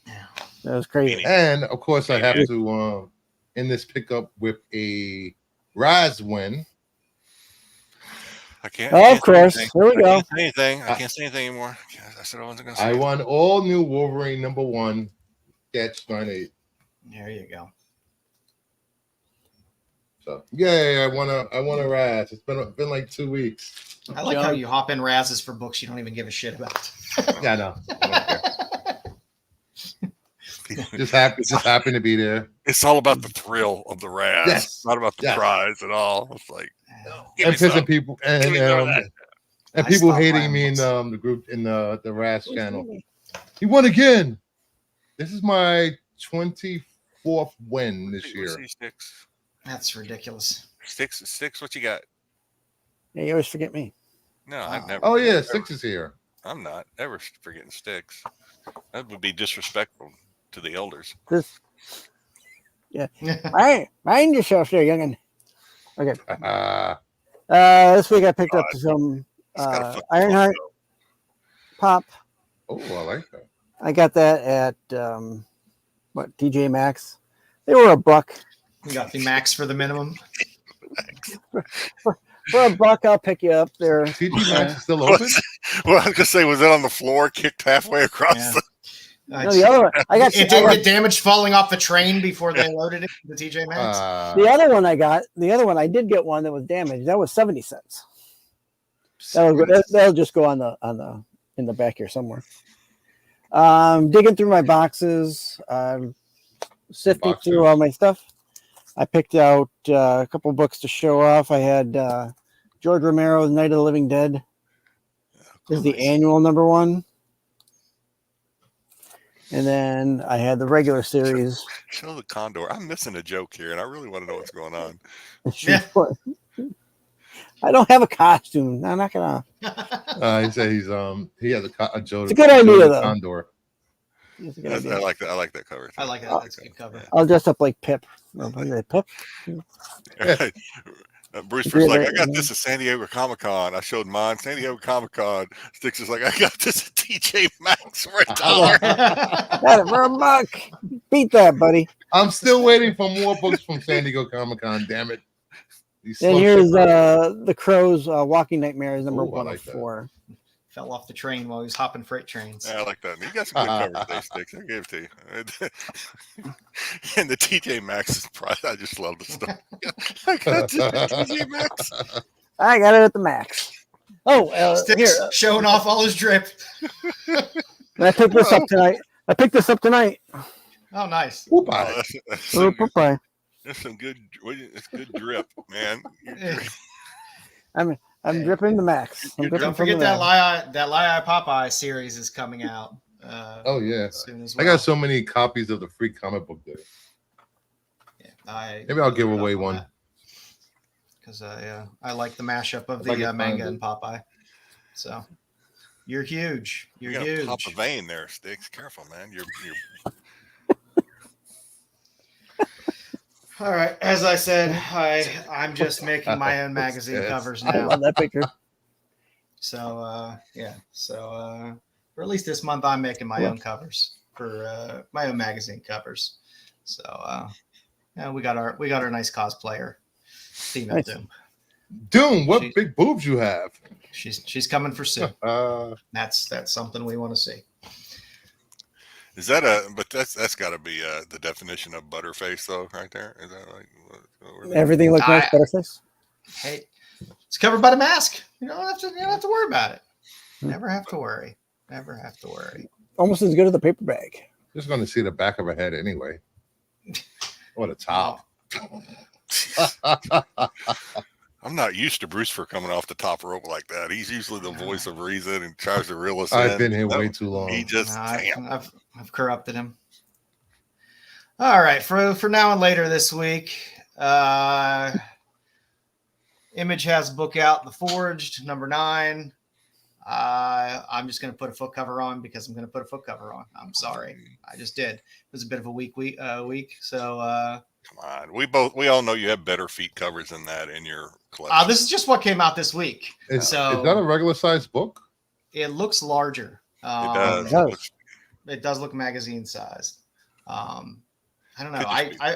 Yeah. That was crazy. And of course I have to end this pickup with a Raz win. I can't. Of course. Here we go. I can't say anything. I can't say anything anymore. I said I wasn't going to say I won all new Wolverine #1 sketch 98. There you go. So yeah, I want a Raz. It's been like 2 weeks. I like how you hop in Razes for books you don't even give a shit about. Yeah, no. Just happen to be there. It's all about the thrill of the Raz. Yes. It's not about the prize at all. It's like And pissing people and people hating me in the group in the Raz channel. He won again. This is my 24th win this year. Styx. That's ridiculous. Styx, what you got? Yeah, you always forget me. No, I've never. Oh yeah, Styx is here. I'm not ever forgetting Styx. That would be disrespectful to the elders. Yeah. All right, mind yourself there, youngin. Okay. This week I picked up some Ironheart Pop. Oh, I like that. I got that at TJ Maxx. They were $1. You got the max for the minimum. For $1, I'll pick you up there. TJ Maxx is still open? Well, I was gonna say, was it on the floor, kicked halfway across the? No, the other one. It didn't get damaged falling off the train before they loaded it. The TJ Maxx. The other one I did get one that was damaged. That was 70 cents. That'll just go in the back here somewhere. Digging through my boxes, sifting through all my stuff. I picked out a couple books to show off. I had George Romero's Night of the Living Dead. This is the annual #1. And then I had the regular series. Show the Condor. I'm missing a joke here, and I really want to know what's going on. Yeah. I don't have a costume. I'm not gonna. He said he has a Joe. It's a good idea though. Condor. I like that. I like that cover. I like that. That's a good cover. I'll dress up like Pip. Pip. Bruce was like, I got this at San Diego Comic-Con. I showed mine. San Diego Comic-Con. Styx is like, I got this at TJ Maxx for $1. Got it for $1. Beat that, buddy. I'm still waiting for more books from San Diego Comic-Con. Damn it. And here's the Crow's Walking Nightmares #104. Fell off the train while he was hopping freight trains. Yeah, I like that. You got some good covers today, Styx. I gave it to you. And the TJ Maxx is probably, I just love the stuff. I got this at TJ Maxx. I got it at the Max. Oh, here. Showing off all his drip. I picked this up tonight. Oh, nice. Bye. That's some good. It's good drip, man. I'm dripping the Max. Don't forget that Lie Popeye series is coming out. Oh yeah, soon as well. I got so many copies of the free comic book day. Yeah, maybe I'll give away one because I like the mashup of the manga and Popeye. So you're huge. You're huge. Pop a vein there, Styx. Careful, man. You're All right. As I said, I'm just making my own magazine covers now. I love that picture. So for at least this month, I'm making my own covers for my own magazine covers. So we got our nice cosplayer, female Nice. Doom. Doom, what big boobs you have? She's coming for soon. That's something we want to see. Is that but that's got to be the definition of butterface, though, right there. Is that like Everything looks nice, Butterface? Hey, it's covered by the mask. You don't have to worry about it. Never have to worry. Never have to worry. Almost as good as the paper bag. Just going to see the back of her head anyway. What a top. I'm not used to Bruce for coming off the top rope like that. He's usually the voice of reason and tries to reel us in. I've been here way too long. He just I've corrupted him. All right, for now and later this week, Image has a book out, The Forged, number 9. I'm just going to put a foot cover on because I'm going to put a foot cover on. I'm sorry. I just did. It was a bit of a weak week. So come on. We all know you have better feet covers than that in your collection. this is just what came out this week. Is So that a regular size book? it looks larger. It does. It does. It does look magazine sized. I don't know. Could just be.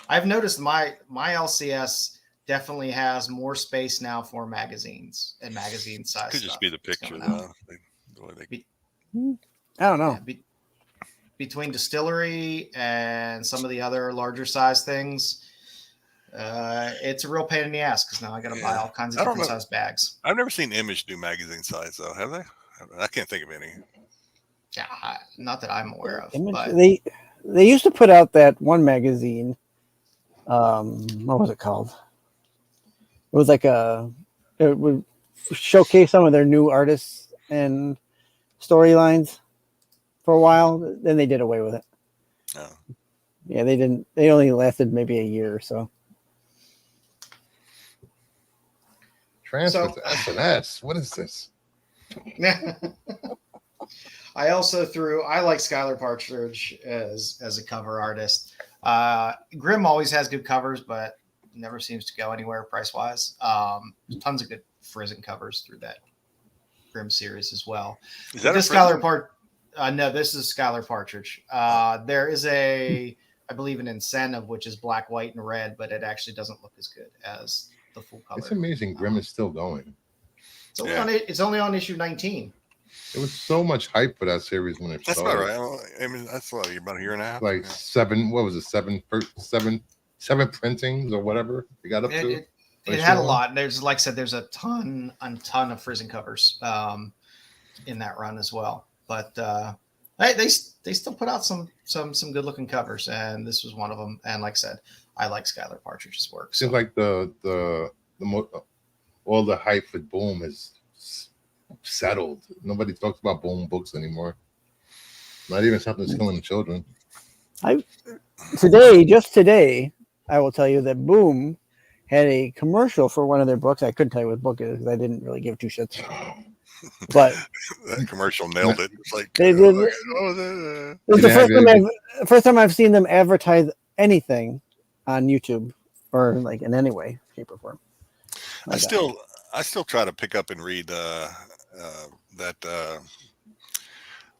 I've noticed my LCS definitely has more space now for magazines and magazine size. Could just be the picture, going though. I don't know. Yeah, between Distillery and some of the other larger size things, it's a real pain in the ass because now I got to buy all kinds of I don't different know. size bags. I've never seen Image do magazine size, though. Have they? I can't think of any. Yeah, not that I'm aware of. But They used to put out that one magazine. What was it called? It was like it would showcase some of their new artists and storylines for a while. Then they did away with it. Oh. Yeah, they didn't. They only lasted maybe a year or so. Transfer to SNS. What is this? I also I like Skylar Partridge as a cover artist. Grimm always has good covers, but never seems to go anywhere price wise. Tons of good Frizzen covers through that Grimm series as well. Is that this Skylar no, this is Skylar Partridge. There is I believe an incentive which is black, white, and red, but it actually doesn't look as good as the full color. It's amazing. Grimm is still going. It's only on issue 19. There was so much hype for that series when it That's started. about right. I mean, that's about a year and a half. Like 7. What was it? 7 printings or whatever you got up to. It had a lot. There's, like I said, there's a ton of Frizzen covers in that run as well. But they still put out some good looking covers, and this was one of them. And like I said, I like Skylar Partridge's work. So. Seems like all the hype for Boom is settled. Nobody talks about Boom books anymore. Not even something that's killing the children. Just today, I will tell you that Boom had a commercial for one of their books. I couldn't tell you what book it is because I didn't really give two shits. But that commercial nailed it. It's like they did. It was the first time I've seen them advertise anything on YouTube or like in any way, shape, or form. I still try to pick up and read that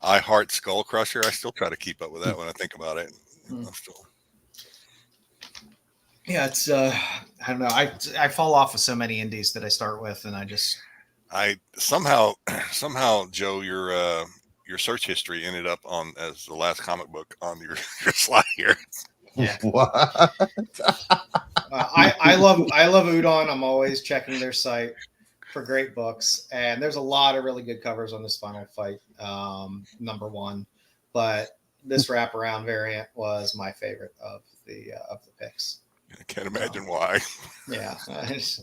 I Heart Skull Crusher. I still try to keep up with that when I think about it. Yeah, it's I don't know. I fall off of so many indies that I start with, and I somehow Joe, your search history ended up on as the last comic book on your slide here. Yeah. What? I love Udon. I'm always checking their site for great books, and there's a lot of really good covers on this Final Fight number 1. But this wraparound variant was my favorite of the picks. I can't imagine why. Yeah, it's.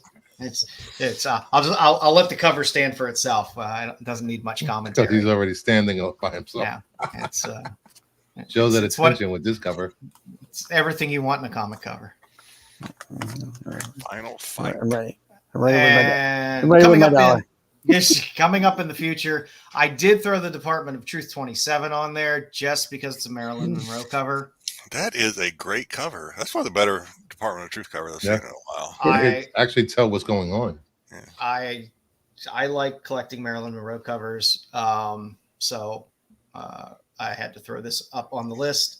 I'll let the cover stand for itself. It doesn't need much commentary. Because he's already standing up by himself. Yeah, it's. Shows that attention with this cover. It's everything you want in a comic cover. Final Fight. I'm ready. I'm ready with my dollar. Coming up in the future, I did throw the Department of Truth 27 on there just because it's a Marilyn Monroe cover. That is a great cover. That's one of the better Department of Truth covers I've seen in a while. I actually tell what's going on. Yeah. I like collecting Marilyn Monroe covers, so I had to throw this up on the list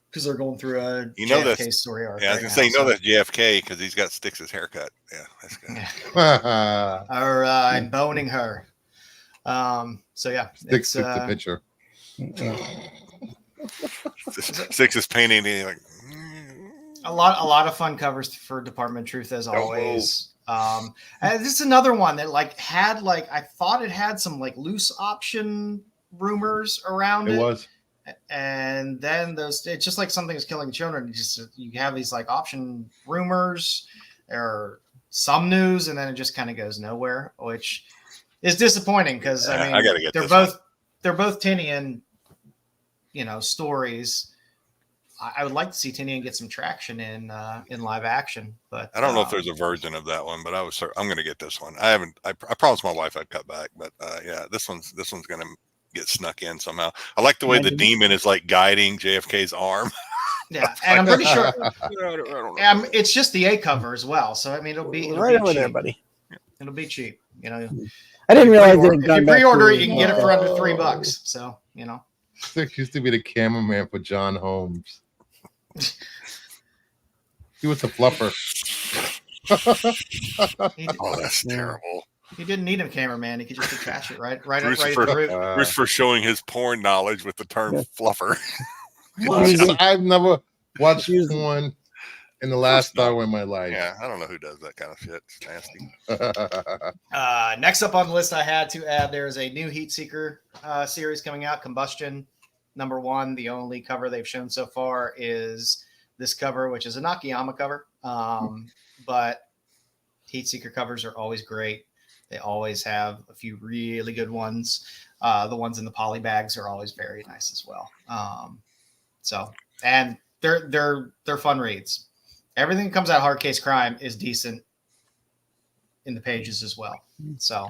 because they're going through a JFK story arc. Yeah, I was gonna say that's JFK because he's got Styx's haircut. Yeah, that's good. Yeah. Or I'm boning her. So yeah, Styx took the picture. Styx is painting like a lot of fun covers for Department of Truth as always. And this is another one that had I thought it had some loose option rumors around it. It was. And then it's just like something is killing children. You have these option rumors or some news, and then it just kind of goes nowhere, which is disappointing because I gotta get they're both Tinian, stories. I would like to see Tinian get some traction in live action, but I don't know if there's a version of that one, but I'm going to get this one. I promised my wife I'd cut back, but yeah, this one's going to get snuck in somehow. I like the way the demon is like guiding JFK's arm. Yeah, and I'm pretty sure I don't know. it's just the A cover as well. So I mean, it'll be right over cheap. there, buddy. It'll be cheap. You know, I didn't realize if you pre-order it, you can get it for under $3. So you know, Styx used to be the cameraman for John Holmes. He was a fluffer. Oh, that's terrible. He didn't need a cameraman. He could just attach it right at Bruce the root. Bruce for showing his porn knowledge with the term fluffer. I've never watched porn in the last hour in my life. Yeah, I don't know who does that kind of shit. It's nasty. Next up on the list I had to add, there is a new Heat Seeker series coming out, Combustion #1. The only cover they've shown so far is this cover, which is a Nakayama cover. But Heat Seeker covers are always great. They always have a few really good ones. The ones in the poly bags are always very nice as well. And they're fun reads. Everything that comes out of Hard Case Crime is decent in the pages as well. So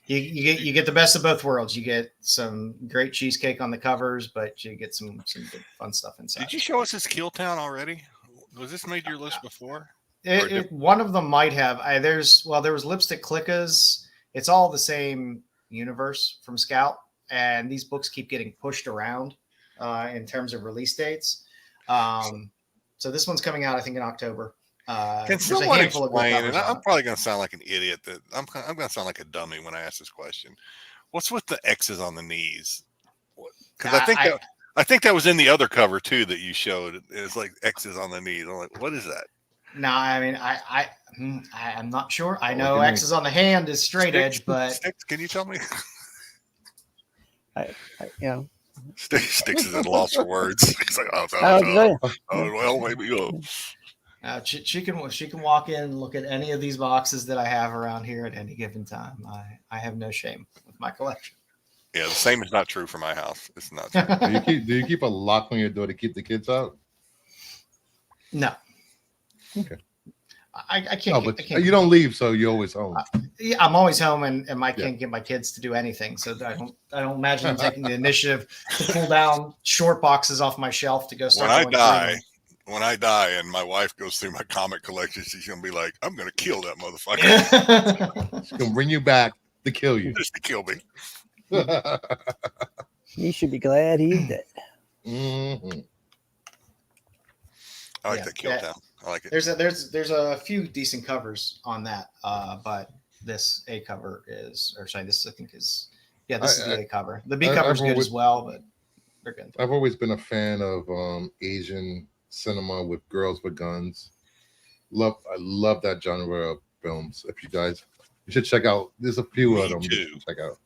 you get the best of both worlds. You get some great cheesecake on the covers, but you get some good fun stuff inside. Did you show us this Kill Town already? Was this made your list before? One of them might have. There was Lipstick Clickas. It's all the same universe from Scout, and these books keep getting pushed around in terms of release dates. So this one's coming out, I think, in October. Can someone explain? And I'm probably going to sound like an idiot. That I'm going to sound like a dummy when I ask this question. What's with the X's on the knees? Because I think that was in the other cover too that you showed. It's like X's on the knees. I'm like, what is that? No, I mean, I'm not sure. I know X's on the hand is straight edge, but Styx, can you tell me? Styx is at a loss for words. He's like, well, maybe go. She can walk in and look at any of these boxes that I have around here at any given time. I have no shame with my collection. Yeah, the same is not true for my house. It's not true. Do you keep a lock on your door to keep the kids out? No. Okay. I can't. No, but you don't leave, so you're always home. Yeah, I'm always home, and I can't get my kids to do anything. So I don't imagine them taking the initiative to pull down short boxes off my shelf to go start. When I die, and my wife goes through my comic collection, she's gonna be like, "I'm gonna kill that motherfucker." She's gonna bring you back to kill you, just to kill me. You should be glad he's dead. Mm-hmm. I like that Kill Town. I like it. There's a few decent covers on that, but this A cover this I think is this is the A cover. The B cover is good as well, but they're good. I've always been a fan of Asian cinema with girls with guns. I love that genre of films. If you should check out. There's a few of them. Too. Check out.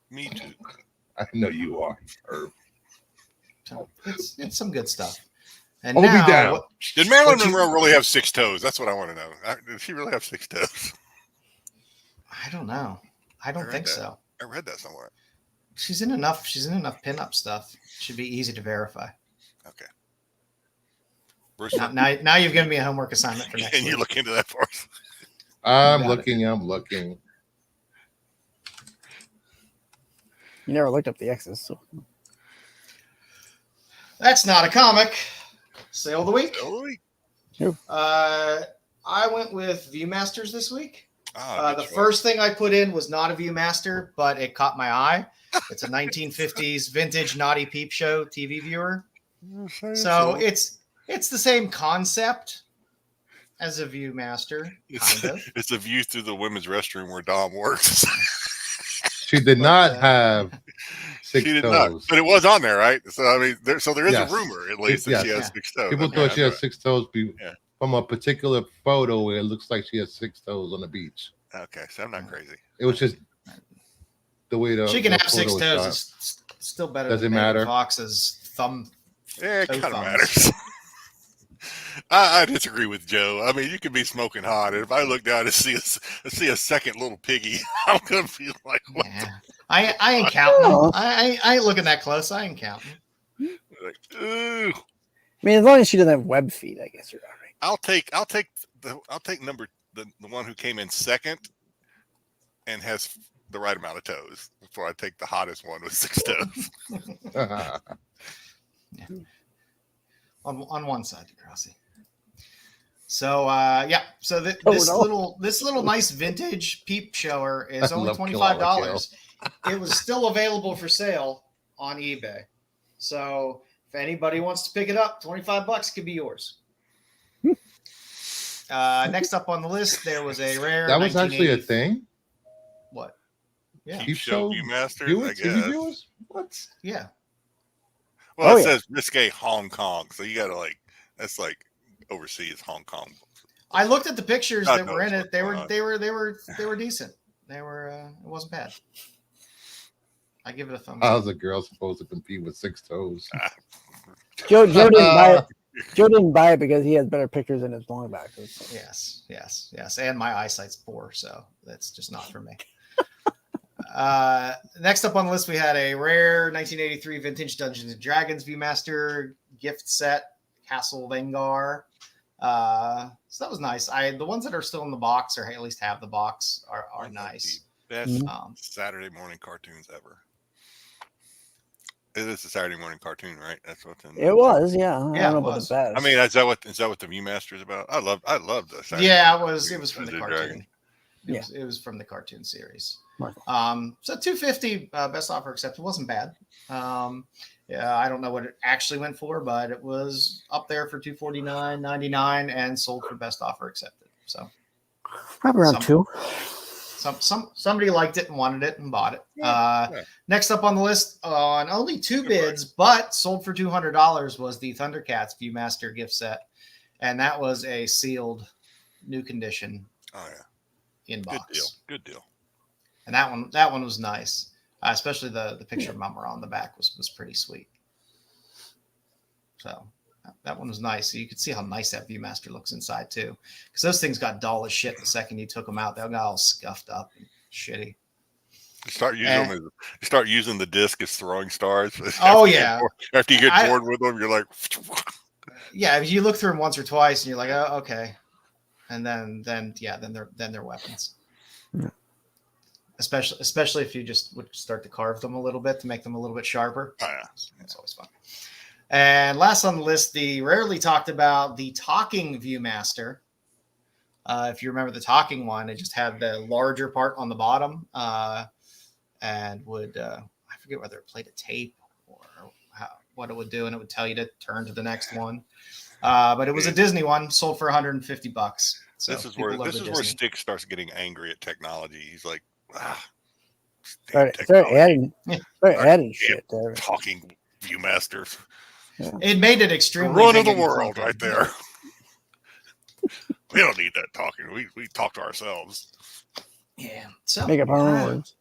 Me too. I know you are, Herb. So it's some good stuff. And Hold me down. Did Marilyn Monroe really have 6 toes? That's what I want to know. Did she really have 6 toes? I don't know. I don't think so. I read that somewhere. She's in enough pinup stuff. Should be easy to verify. Okay. Now you've given me a homework assignment for next week. Can you look into that for us? I'm looking. You never looked up the X's, so that's not a comic. Sale of the week. Yep. I went with Viewmasters this week. The choice. First thing I put in was not a Viewmaster, but it caught my eye. It's a 1950s vintage Naughty Peep Show TV viewer. So it's the same concept as a Viewmaster, kind of. It's a view through the women's restroom where Dom works. She did not have 6 toes. Not, but it was on there, right? So I mean, there is a rumor at least that she has 6 toes. People thought she had 6 toes from a particular photo where it looks like she has 6 toes on the beach. Okay, so I'm not crazy. It was just the way she can have 6 toes. It's still better. Does than it matter? Fox's thumb. Yeah, it kind of matters. I disagree with Joe. I mean, you could be smoking hot, and if I look down and see a second little piggy, I'm gonna feel like, what? Yeah. I ain't counting them. I ain't looking that close. I ain't counting. Like, ooh. mean, as long as she doesn't have web feet, I guess you're all right. I'll take number the one who came in second and has the right amount of toes before I take the hottest one with 6 toes. On one side, Degrassi. So so this little nice vintage peep shower is only $25. It was still available for sale on eBay. So if anybody wants to pick it up, $25 could be yours. Next up on the list, there was a rare. That was actually a thing. What? Yeah. Peep show Viewmasters, I guess. TV viewers? What? Yeah. Well, it says risque Hong Kong, so you gotta that's like overseas Hong Kong. I looked at the pictures that were in it. They were decent. They were it wasn't bad. I give it a thumbs up. How's a girl supposed to compete with 6 toes? Joe didn't buy it. Joe didn't buy it because he has better pictures in his long boxes. So. Yes. And my eyesight's poor, so that's just not for me. Next up on the list, we had a rare 1983 vintage Dungeons and Dragons Viewmaster gift set, Castle Vengar. So that was nice. The ones that are still in the box, or at least have the box, are nice. Best Saturday morning cartoons ever. It is a Saturday morning cartoon, right? That's what's in. It was, yeah. I don't know about the best. I mean, is that what the Viewmaster is about? I love the Saturday. Yeah, it was from the cartoon. Yeah, it was from the cartoon series. Right. So $250 best offer accepted wasn't bad. Yeah, I don't know what it actually went for, but it was up there for $249.99 and sold for best offer accepted. So probably around 2. Somebody liked it and wanted it and bought it. Next up on the list, on only 2 bids, but sold for $200, was the Thundercats Viewmaster gift set, and that was a sealed, new condition. Oh yeah, in box. Good deal. And that one was nice, especially the picture of Mama on the back was pretty sweet. So that one was nice. So you could see how nice that Viewmaster looks inside too, because those things got dull as shit the second you took them out. They got all scuffed up and shitty. You start using the disc as throwing stars. Oh yeah. After you get bored with them, you're like, yeah. If you look through them once or twice, and you're like, oh, okay, and then they're weapons. Yeah. Especially if you just would start to carve them a little bit to make them a little bit sharper. Oh, yeah. It's always fun. And last on the list, the rarely talked about, the talking Viewmaster. If you remember the talking one, it just had the larger part on the bottom, and would I forget whether it played a tape or what it would do, and it would tell you to turn to the next one. But it was a Disney one, sold for $150. So this is where Styx starts getting angry at technology. He's like, start adding shit there. Talking Viewmasters. Yeah. It made it extremely run of the world right there. We don't need that talking. We talk to ourselves. Yeah. So make up our own words.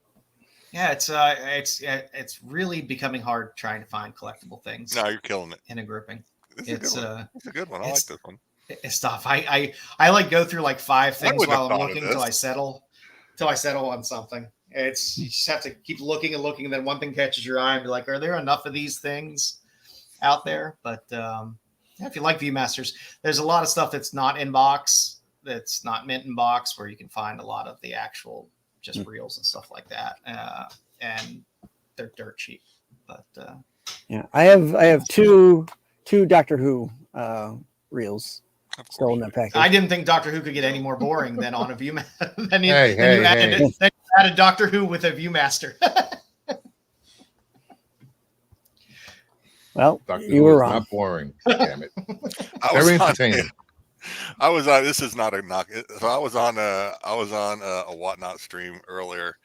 Yeah, it's really becoming hard trying to find collectible things. No, you're killing it in a grouping. It's a good one. I like this one. It's tough. I like go through like 5 things while I'm looking until I settle on something. You just have to keep looking and looking, and then one thing catches your eye and be like, are there enough of these things out there? But if you like Viewmasters, there's a lot of stuff that's not in box, that's not mint in box, where you can find a lot of the actual just reels and stuff like that, and they're dirt cheap. But yeah, I have two Doctor Who reels still in that package. I didn't think Doctor Who could get any more boring than on a Viewmaster. Then you added Doctor Who with a Viewmaster. Well, Doctor you were wrong. Not boring. Damn it. Very entertaining. I was on. This is not a knock. So I was on a Whatnot stream earlier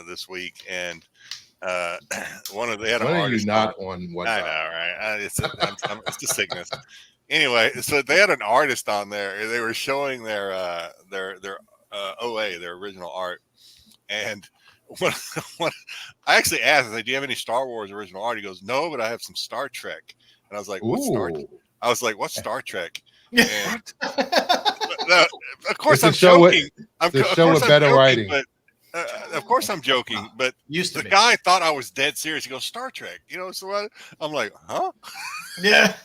this week, and they had an artist. Not on Whatnot? I know, right? It's a sickness. Anyway, so they had an artist on there. They were showing their OA, their original art, and when I actually asked, I said, "Do you have any Star Wars original art?" He goes, "No, but I have some Star Trek." And I was like, "What's Star Trek?" And, of course, I'm joking. Show with better writing. But, of course, I'm joking. But the guy thought I was dead serious. He goes, "Star Trek," So I'm like, "Huh?" Yeah.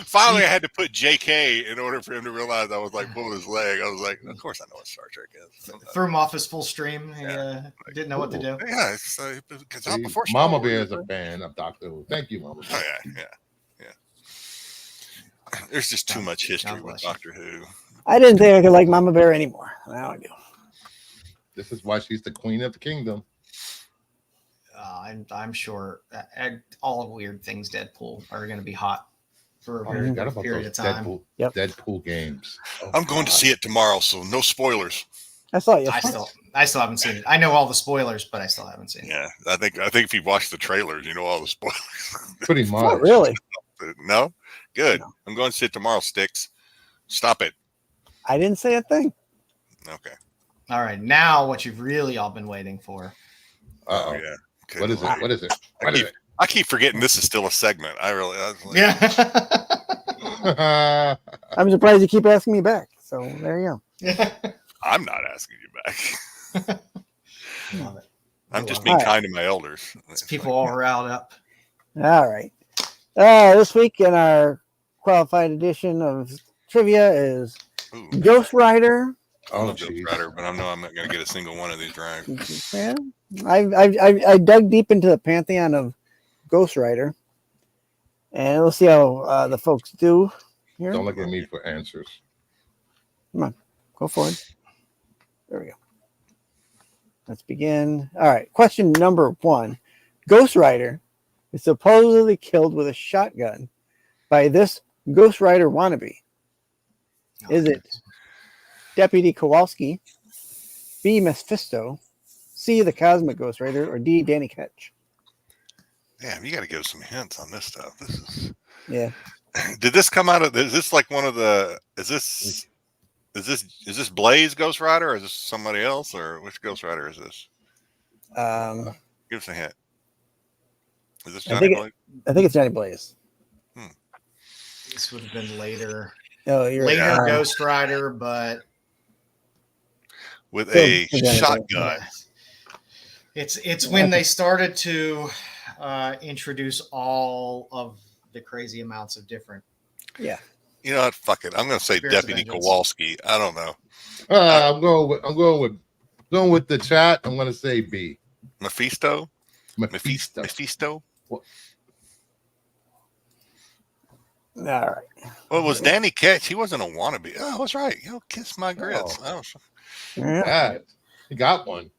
Finally, I had to put JK in order for him to realize I was like pulling his leg. I was like, of course I know what Star Trek is. Threw him off his full stream. He didn't know what to do. Yeah, it's because before Mama Bear is a fan of Doctor Who. Thank you, Mama Bear. Oh, yeah. There's just too much history with Doctor Who. I didn't think I could like Mama Bear anymore. Now I do. This is why she's the queen of the kingdom. I'm sure all weird things Deadpool are going to be hot for a very Forgot brief about period those of time. Deadpool games. Oh, I'm going to see it tomorrow, so no spoilers. I saw it. I still haven't seen it. I know all the spoilers, but I still haven't seen it. Yeah, I think if you watch the trailers, you know all the spoilers. Pretty much. Oh, really? No? Good. No. I'm going to see it tomorrow, Styx. Stop it. I didn't say a thing. Okay. All right, now what you've really all been waiting for. Oh, yeah. Good What is Lord. it? What is it? I What is keep, I keep forgetting this is still a segment. I was like, Yeah. it? I'm surprised you keep asking me back. So there you I'm not asking you back. Love it. I'm just Love being it. kind to my elders. It's people all riled up. go. All right. This week in our qualified edition of trivia is Ooh, Ghost Rider. I love geez. Ghost Rider, but I know I'm not going to get a single one of these right. Yeah. I dug deep into the pantheon of Ghost Rider, and we'll see how the folks do here. Don't look at me for answers. Go for it. There we go. Let's begin. All right. Question number 1. Ghost Rider is supposedly killed with a shotgun by this Ghost Rider wannabe. Is it Deputy Kowalski, B. Mephisto, C. the Cosmic Ghost Rider, or D. Danny Ketch? Damn, you got to give some hints on this stuff. This is. Yeah. Did this come out of? Is this like one of the? Is this Blaze Ghost Rider, or is this somebody else, or which Ghost Rider is this? Give us a hint. Is this Johnny Blaze? I think it's Johnny Blaze. This would have been later. Oh, you're Later right. Ghost Rider, but With So- a so Johnny shotgun. it's when they started to introduce all of the crazy amounts of different. Yeah. You know what? Fuck it. I'm going to say Spirits of Deputy Vengeance. Kowalski. I don't know. I'm going with the chat. I'm going to say B. Mephisto. Mephisto. Mephisto. All right. Well, it was Danny Ketch. He wasn't a wannabe. Oh, that's right. Yo, kiss my grits. Oh. Yeah. That. He got one.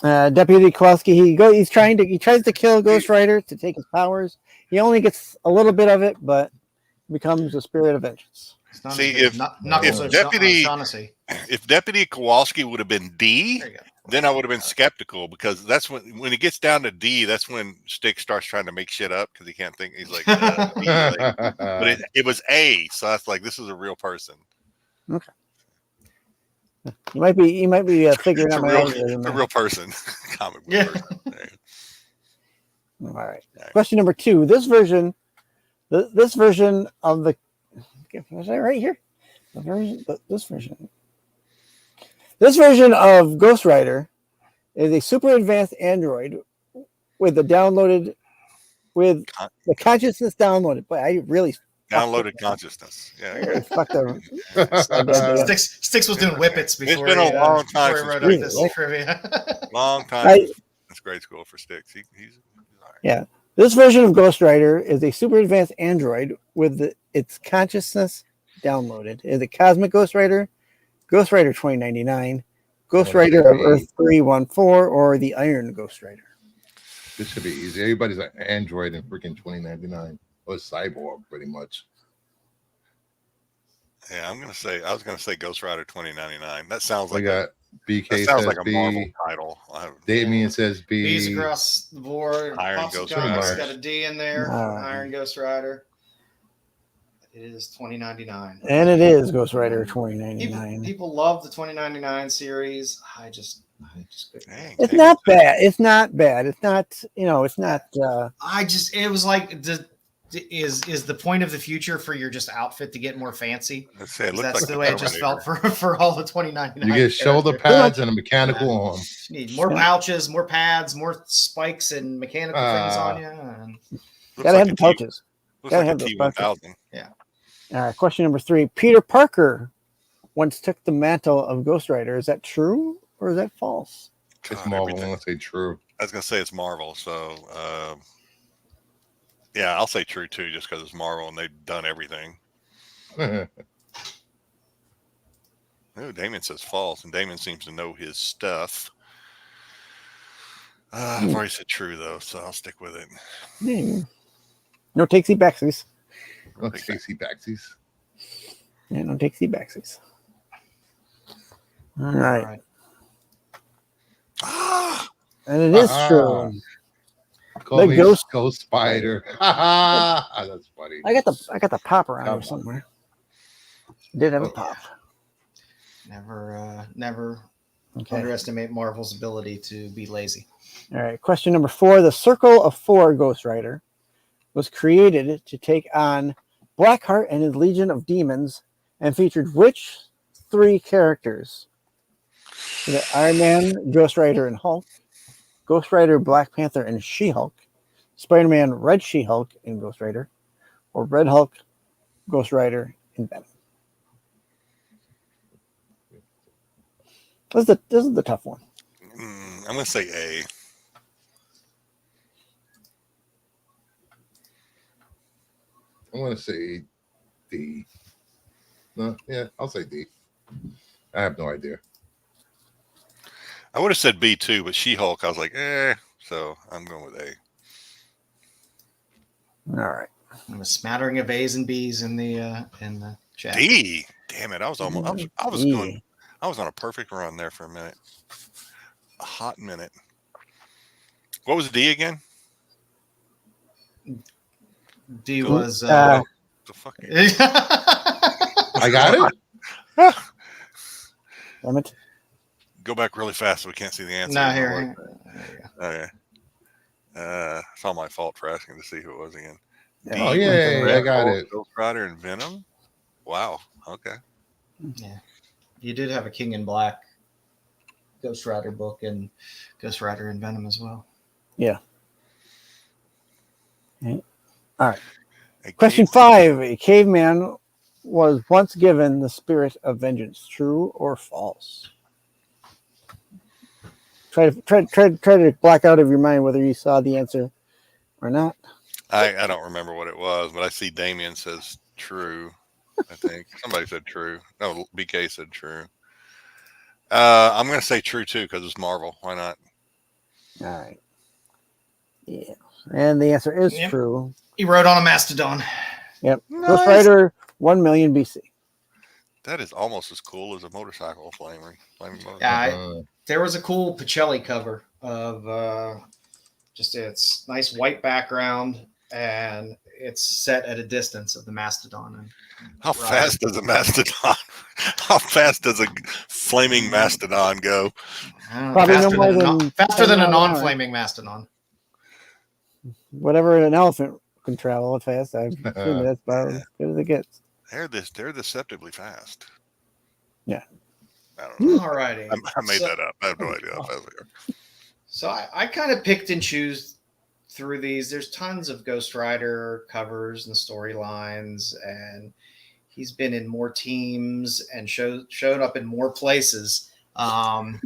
Deputy Kowalski, he tries to kill Ghost Rider to take his powers. He only gets a little bit of it, but becomes a spirit of vengeance. It's not See, as good as Knuckles if or Deputy- Shaughnessy. If Deputy Kowalski would have been D, There you go. then I would have been skeptical, because that's when he gets down to D, that's when Styx starts trying to make shit up because he can't think. He's like, D, like- but it was A, so that's like, this is a real person. You might be figuring It's out a my real, algorithm a there. real person. Comic book Yeah. person. There you All right. All right. Question number 2. This version of the was that right here? This version of Ghost Rider is a super advanced android with the consciousness downloaded. But I really Downloaded consciousness. Yeah. fucked up. Sticks was doing whippets before. been a long time before he since wrote we- up this trivia. Long time. I- That's grade school for Styx. He's all right. Yeah. This version of Ghost Rider is a super advanced android with its consciousness downloaded. Is it Cosmic Ghost Rider, Ghost Rider 2099, Ghost Rider of Earth 314, or the Iron Ghost Rider? This should be easy. Everybody's an android in freaking 2099 or cyborg, pretty much. Yeah, I was gonna say Ghost Rider 2099. That sounds We like got BK that sounds says like a Marvel B. title. Damien says B. B's across the board. Iron Pops Ghost John's Rider. got a D in there. All right. Iron Ghost Rider. It is 2099. And it is Ghost Rider 2099. People love the 2099 series. I just couldn't. Dang, It's dang. not bad. It's not bad. It's not, it's not. It was like, is the point of the future for your just outfit to get more fancy? Let's say it looked That's like the way it just felt for all the 2099. You get shoulder characters. pads and a mechanical arm. You need more pouches, more pads, more spikes and mechanical things on you. And Looks Gotta have like the a T- pouches. Looks Gotta like a have those T1000. All right, question number 3. Peter Parker once took the mantle of Ghost Rider. Is that true or is that false? It's God, Marvel. I'm everything. gonna say true. I was gonna say it's Marvel, so yeah, I'll say true too, just because it's Marvel and they've done everything. Oh, Damien says false, and Damien seems to know his stuff. I've already said true though, so I'll stick with it. No takesy backsies. No Casey Backsies. Yeah, no takesy backsies. All right. Ah, And it is true. Call The me Ghost Spider. That's funny. I got the pop around here somewhere. Did have a pop. Never Okay. underestimate Marvel's ability to be lazy. All right. Question number 4. The Circle of 4 Ghost Rider was created to take on Blackheart and his Legion of Demons and featured which 3 characters? The Iron Man, Ghost Rider, and Hulk, Ghost Rider, Black Panther, and She-Hulk, Spider-Man, Red She-Hulk, and Ghost Rider, or Red Hulk, Ghost Rider, and Venom. This is the tough one. I'm gonna say A. I'm gonna say D. No, yeah, I'll say D. I have no idea. I would have said B too, but She-Hulk, I was like, so I'm going with A. All right. I'm a smattering of A's and B's in the chat. D. Damn it! I was almost. I was D. going. I was on a perfect run there for a minute. A hot minute. What was D again? D was. The fuck. I got it. Damn it. Go back really fast so we can't see the answer. No, here. Okay. It's all my fault for asking to see who it was again. Oh, yeah, I got it. Ghost Rider and Venom. Wow. Okay. Yeah, you did have a King in Black Ghost Rider book and Ghost Rider and Venom as well. Yeah. All right. Question 5. A caveman was once given the spirit of vengeance. True or false? Try to black out of your mind whether you saw the answer or not. I don't remember what it was, but I see Damien says true. I think somebody said true. No, BK said true. I'm going to say true too because it's Marvel. Why not? All right. Yeah. And the answer is true. He rode on a mastodon. Yep. Nice. Ghost Rider 1 million BC. That is almost as cool as a motorcycle flaming motorcycle. Yeah, there was a cool Pacelli cover of just its nice white background, and it's set at a distance of the mastodon. How fast does a mastodon? How fast does a flaming mastodon go? Probably no more than faster than a non-flaming mastodon. Whatever an elephant can travel fast, I assume that's about as good as it gets. They're deceptively fast. Yeah. I don't know. All righty. I made that up. I have no idea how fast they are. So I kind of picked and choose through these. There's tons of Ghost Rider covers and storylines, and he's been in more teams and showed up in more places.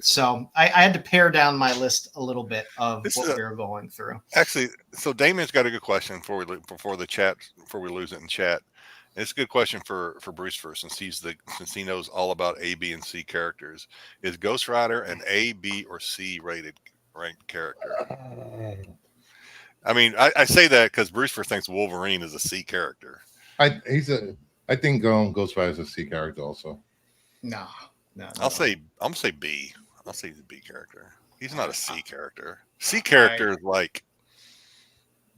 So I had to pare down my list a little bit of what we were going through. Actually, so Damien's got a good question before we lose it in chat. It's a good question for Bruce first, since he knows all about A, B, and C characters. Is Ghost Rider an A, B, or C ranked character? I mean, I say that because Bruce first thinks Wolverine is a C character. I think Ghost Rider is a C character also. No. I'm gonna say B. I'll say he's a B character. He's not a C character. C character is like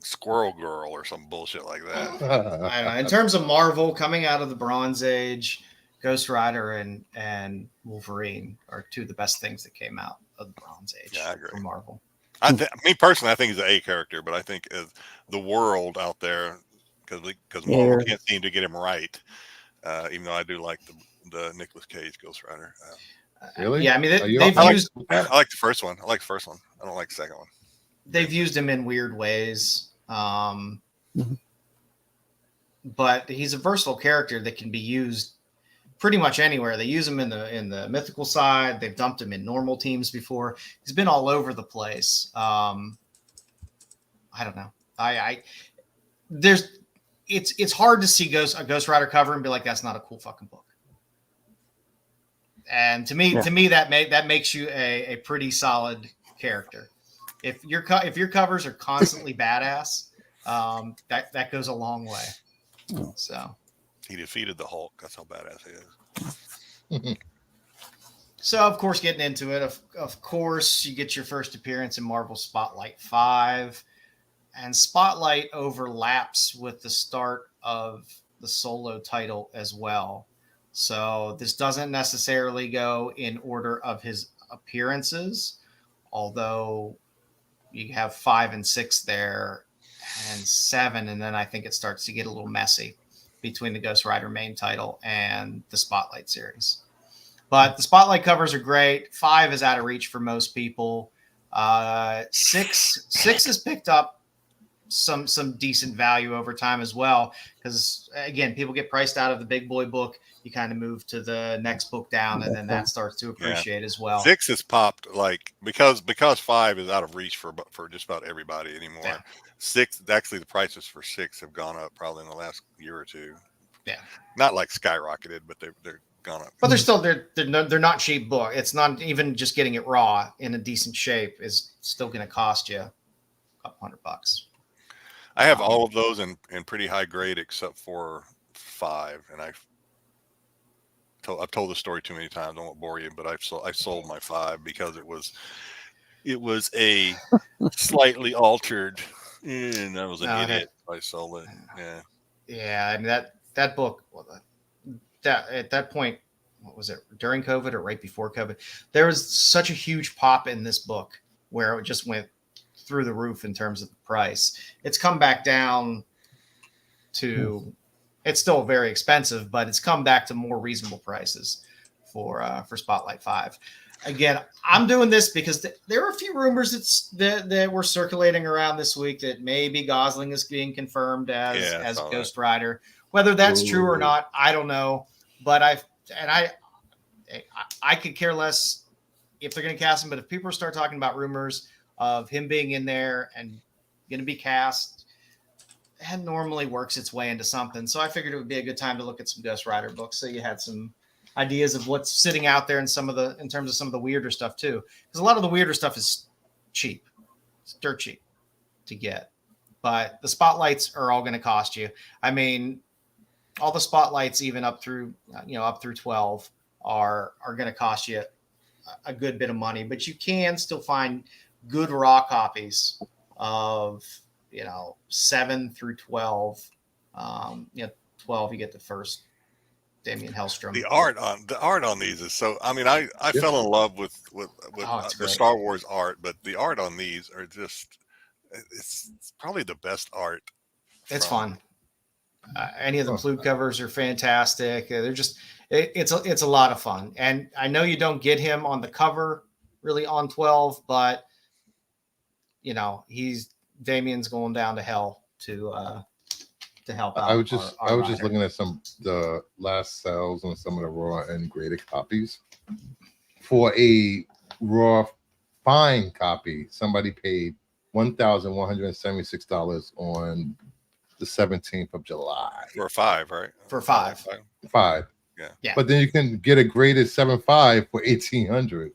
Squirrel Girl or some bullshit like that. I don't know. In terms of Marvel coming out of the Bronze Age, Ghost Rider and Wolverine are two of the best things that came out of the Bronze Age. Yeah, I agree. For Marvel. Me personally, I think he's an A character, but I think as the world out there, because Marvel can't seem to get him right. Even though I do like the Nicolas Cage Ghost Rider. Really? Yeah, I mean I like the first one. I like the first one. I don't like the second one. They've used him in weird ways. but he's a versatile character that can be used pretty much anywhere. They use him in the mythical side. They've dumped him in normal teams before. He's been all over the place. I don't know. It's hard to see a Ghost Rider cover and be like, that's not a cool fucking book. And to me, that makes you a pretty solid character. If your covers are constantly badass, that goes a long way. So he defeated the Hulk. That's how badass he is. So of course, getting into it, of course, you get your first appearance in Marvel Spotlight 5, and Spotlight overlaps with the start of the solo title as well. So this doesn't necessarily go in order of his appearances, although you have 5 and 6 there and 7. And then I think it starts to get a little messy between the Ghost Rider main title and the Spotlight series. But the Spotlight covers are great. 5 is out of reach for most people. 6 has picked up some decent value over time as well, because again, people get priced out of the big boy book. You kind of move to the next book down, and then that starts to appreciate as well. 6 has popped because 5 is out of reach for just about everybody anymore. Yeah. 6, actually, the prices for 6 have gone up probably in the last year or two. Yeah, not like skyrocketed, but they're gone up. But they're not cheap book. It's not even just getting it raw in a decent shape is still going to cost you a couple $100. I have all of those in pretty high grade except for 5, and I've told the story too many times. I won't bore you, but I sold my 5 because it was a slightly altered, and I was an idiot. I sold it. Yeah, and that book. That at that point, what was it, during COVID or right before COVID? There was such a huge pop in this book where it just went through the roof in terms of the price. It's come back down to, it's still very expensive, but it's come back to more reasonable prices for Spotlight 5. Again, I'm doing this because there are a few rumors that were circulating around this week that maybe Gosling is being confirmed as Ghost Rider. Whether that's true or not, I don't know. But I could care less if they're going to cast him. But if people start talking about rumors of him being in there and going to be cast, that normally works its way into something. So I figured it would be a good time to look at some Ghost Rider books, so you had some ideas of what's sitting out there in terms of some of the weirder stuff too. Because a lot of the weirder stuff is cheap. It's dirt cheap to get. But the spotlights are all going to cost you. I mean, all the spotlights, even up through 12, are going to cost you a good bit of money. But you can still find good raw copies of 7 through 12. 12 you get the first Damian Hellstrom. The art on these is so. I mean, I fell in love with the Star Wars art, but the art on these are just. It's probably the best art. It's fun. Any of the flute covers are fantastic. They're just it's a lot of fun. And I know you don't get him on the cover really on 12, but Damian's going down to hell to help out. I was just looking at the last sales on some of the raw and graded copies. For a raw fine copy, somebody paid $1,176 on the 17th of July. For 5, right? For 5. 5. Yeah. But then you can get a graded 7.5 for $1,800.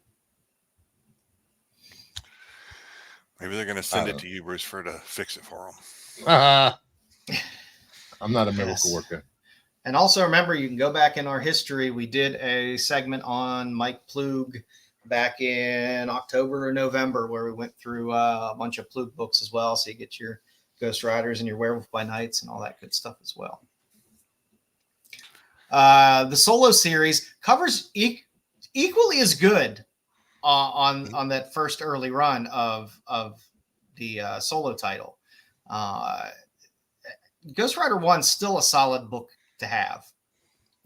Maybe they're going to send it to you, Bruce, to fix it for them. I'm not a miracle worker. And also remember, you can go back in our history. We did a segment on Mike Plug back in October or November where we went through a bunch of Plug books as well. So you get your Ghost Riders and your Werewolf by Nights and all that good stuff as well. The solo series covers equally as good on that first early run of the solo title. Ghost Rider 1's still a solid book to have.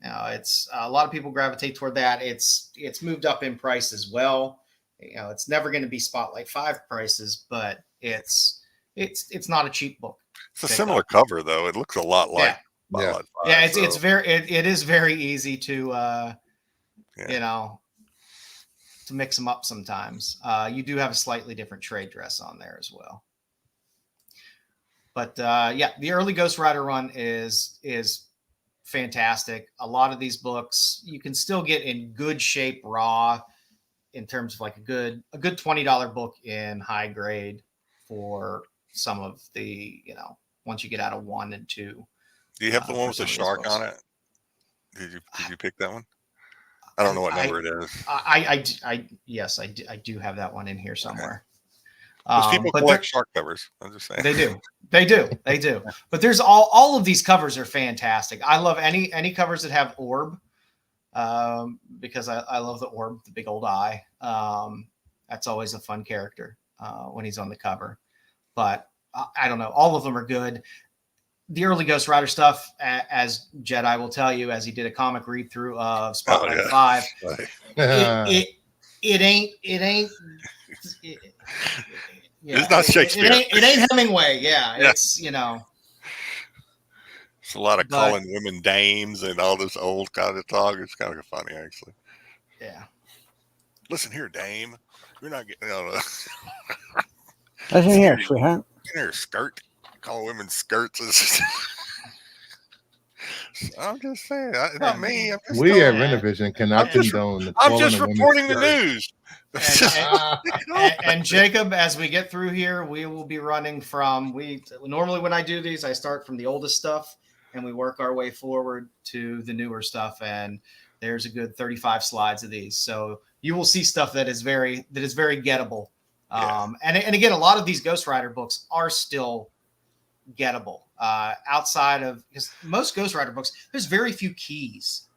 It's a lot of people gravitate toward that. It's moved up in price as well. It's never going to be Spotlight 5 prices, but it's not a cheap book. It's a similar cover though. It looks a lot like Spotlight 5, Yeah, so, it is very easy to yeah. you know, to mix them up sometimes. You do have a slightly different trade dress on there as well. But yeah, the early Ghost Rider run is fantastic. A lot of these books you can still get in good shape raw, in terms of like a good $20 book in high grade for some of the, once you get out of 1 and 2. Do you have the one with the shark on it? Did you pick that one? I don't know what number it is. Yes, I do have that one in here somewhere. Because people collect shark covers. I'm just saying. They do. But there's all of these covers are fantastic. I love any covers that have orb, because I love the orb, the big old eye. That's always a fun character when he's on the cover. But I don't know. All of them are good. The early Ghost Rider stuff, as Jedi will tell you, as he did a comic read through of Spotlight 5, it ain't. It's not Shakespeare. It ain't Hemingway. Yeah, it's It's a lot of calling women dames and all this old kind of talk. It's kind of funny, actually. Yeah. Listen here, dame. You're not getting Listen here, sweetheart. in her skirt. Call women skirts. I'm just saying, not me. We at Rennavision cannot condone. I'm just reporting the news. And Jacob, as we get through here, we will be running from normally when I do these, I start from the oldest stuff and we work our way forward to the newer stuff. And there's a good 35 slides of these. So you will see stuff that is very gettable. And again, a lot of these Ghost Rider books are still gettable. Outside of, because most Ghost Rider books, there's very few keys.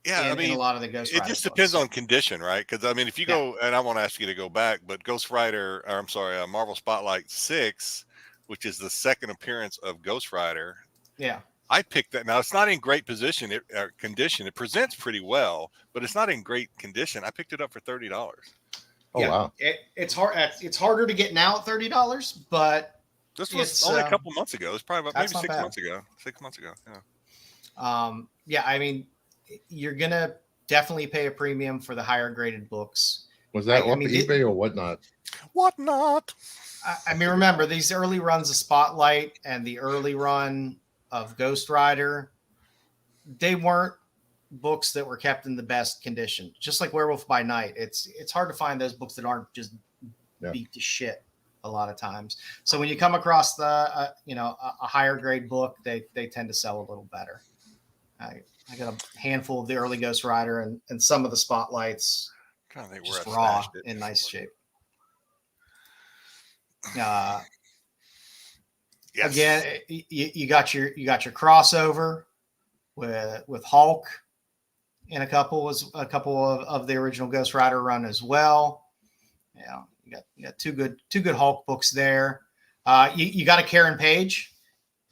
Yeah, in a lot of the Ghost Rider it just books. Depends on condition, right? Because I mean, if you go, and I won't ask you to go back, but Marvel Spotlight 6, which is the second appearance of Ghost Rider. Yeah, I picked that. Now it's not in great condition. It presents pretty well, but it's not in great condition. I picked it up for $30. Oh wow! It's hard. It's harder to get now at $30, but this was only a couple months ago. It's probably about maybe 6 months ago. 6 months ago. Yeah. Yeah. I mean, you're gonna definitely pay a premium for the higher graded books. Was that off eBay or whatnot? Whatnot. I mean, remember these early runs of Spotlight and the early run of Ghost Rider, they weren't books that were kept in the best condition. Just like Werewolf by Night, it's hard to find those books that aren't just beat to shit a lot of times. So when you come across the a higher grade book, they tend to sell a little better. I got a handful of the early Ghost Rider and some of the Spotlights just raw in nice shape. Yes. Again, you got your crossover with Hulk in a couple of the original Ghost Rider run as well. Yeah, you got two good Hulk books there. You got a Karen Page.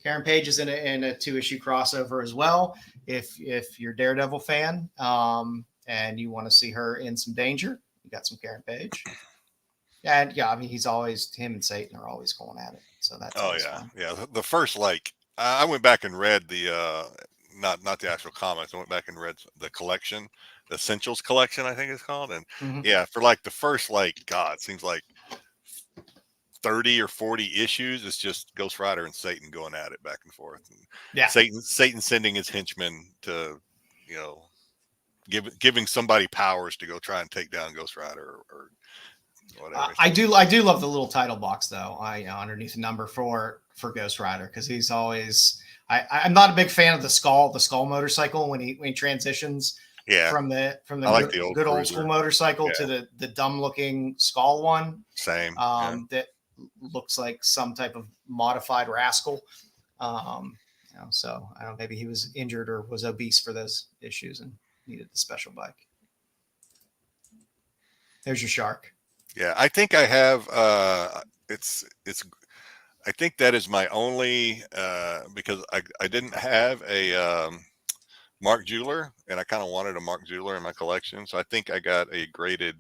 Karen Page is in a 2-issue crossover as well. If you're a Daredevil fan and you want to see her in some danger, you got some Karen Page. And yeah, I mean, him and Satan are always going at it. So that's fun. Yeah. The first, I went back and read the not the actual comics. I went back and read the collection, the Essentials collection, I think it's called. And for the first it seems like 30 or 40 issues, it's just Ghost Rider and Satan going at it back and forth. And Satan sending his henchmen to, giving somebody powers to go try and take down Ghost Rider or whatever. I do love the little title box though. Underneath the number for Ghost Rider, because he's always. I'm not a big fan of the skull motorcycle when he transitions. Yeah. From the like the good old school motorcycle to the dumb looking skull one. Same. That looks like some type of modified rascal. So I don't know, maybe he was injured or was obese for those issues and needed the special bike. There's your shark. Yeah, I think I have I think that is my only because I didn't have a Mark Jeweler, and I kind of wanted a Mark Jeweler in my collection. So I think I got a graded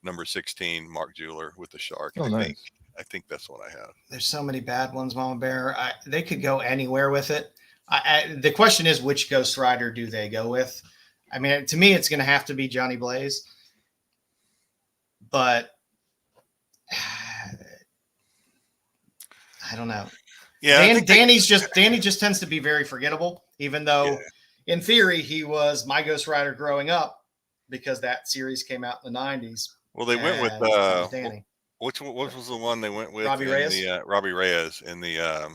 number 16 Mark Jeweler with the shark. Oh, nice. I think that's what I have. There's so many bad ones, Mama Bear. They could go anywhere with it. The question is, which Ghost Rider do they go with? I mean, to me, it's going to have to be Johnny Blaze. But I don't know. Yeah, Danny just tends to be very forgettable, even though in theory he was my Ghost Rider growing up because that series came out in the 90s. Well, they went with Danny. What was the one they went with? Robbie Reyes? Robbie Reyes in the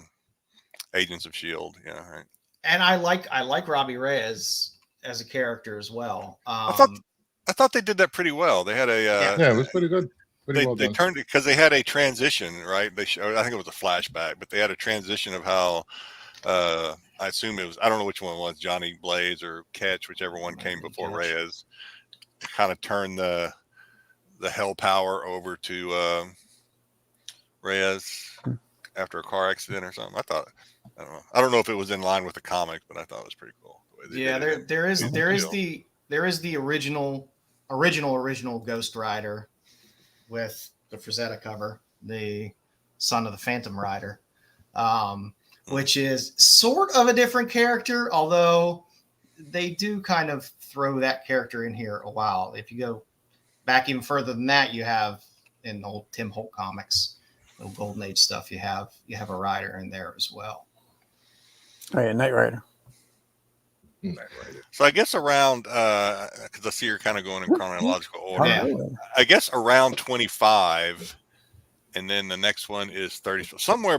Agents of Shield. Yeah, right. And I like Robbie Reyes as a character as well. I thought they did that pretty well. They had a it was pretty good. They turned it because they had a transition, right? I think it was a flashback, but they had a transition of how I assume it was, I don't know which one it was, Johnny Blaze or Ketch, whichever one came before Reyes, to kind of turn the hell power over to Reyes after a car accident or something. I don't know if it was in line with the comic, but I thought it was pretty cool. Yeah, there is the original Ghost Rider with the Frazetta cover, the son of the Phantom Rider, which is sort of a different character, although they do kind of throw that character in here a while. If you go back even further than that, you have in the old Tim Holt comics, the Golden Age stuff, you have a Rider in there as well. Oh yeah, Knight Rider. So I guess around because I see you're kind of going in chronological order. Yeah. I guess around 25, and then the next one is 30. Somewhere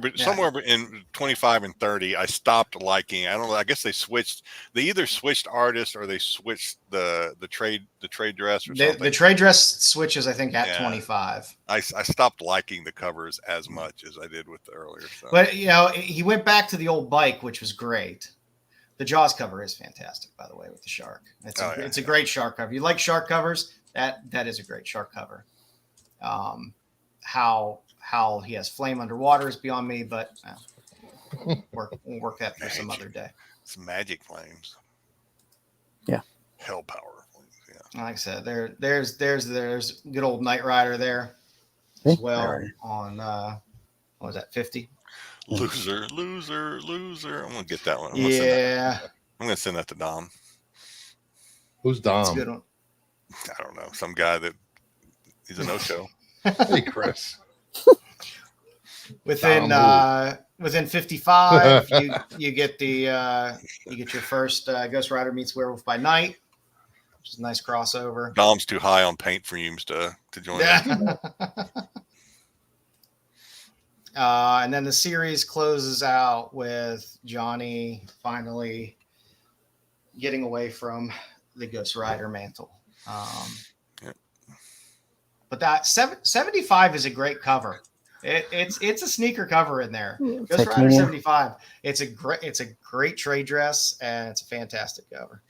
in 25 and 30, I stopped liking. I don't know. I guess they switched. They either switched artists or they switched the trade dress or something. The trade dress switches, I think, at 25. I stopped liking the covers as much as I did with the earlier stuff. But he went back to the old bike, which was great. The Jaws cover is fantastic, by the way, with the shark. It's a great shark cover. You like shark covers? That is a great shark cover. How he has flame underwater is beyond me, but we'll work that for some other day. It's magic flames. Yeah. Hell power. Yeah. Like I said, there's good old Knight Rider there as well on what was that, 50? Loser. I'm gonna get that one. I'm gonna send that to Dom. Who's Dom? That's a good one. I don't know. Some guy that he's a no-show. Hey, Chris. Within 55, you get your first Ghost Rider meets Werewolf by Night, which is a nice crossover. Dom's too high on paint fumes to join. Yeah. And then the series closes out with Johnny finally getting away from the Ghost Rider mantle. But that 75 is a great cover. It's a sneaker cover in there. Ghost Rider 75. It's a great trade dress, and it's a fantastic cover.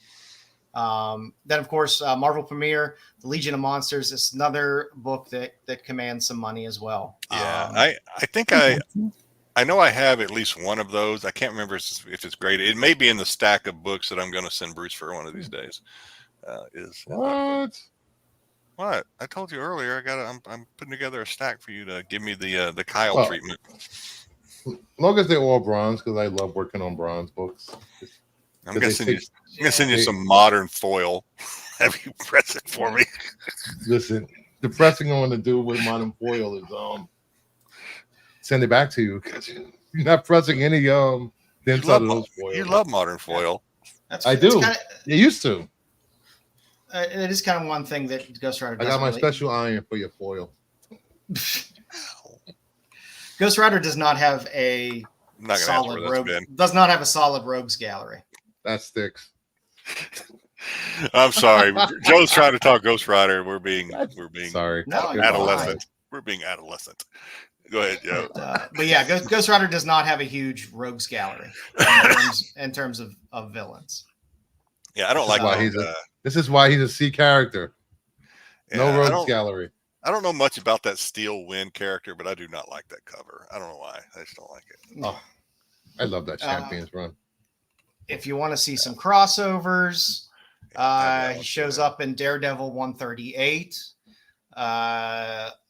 Then of course, Marvel Premiere, The Legion of Monsters is another book that commands some money as well. Yeah, I think I know I have at least one of those. I can't remember if it's graded. It may be in the stack of books that I'm going to send Bruce for one of these days. What? I told you earlier. I'm putting together a stack for you to give me the Kyle treatment. As long as they're all bronze, because I love working on bronze books. I'm gonna send you some modern foil. Have you press it for me? Listen, the pressing I want to do with modern foil is send it back to you because you're not pressing any the inside of those foil. You love modern foil. I do. You used to. It is kind of one thing that Ghost Rider doesn't. I got my special iron for your foil. Ghost Rider does not have a solid rogue. Does not have a solid rogues gallery. That's Styx. I'm sorry. Joe's trying to talk Ghost Rider. We're being sorry. Adolescent. We're being adolescent. Go ahead, Joe. But yeah, Ghost Rider does not have a huge rogues gallery in terms of villains. Yeah, I don't like why this is why he's a C character. Yeah, no rogues gallery. I don't know much about that Steel Wind character, but I do not like that cover. I don't know why. I just don't like it. Oh, I love that Champions run. If you want to see some crossovers, he shows up in Daredevil 138.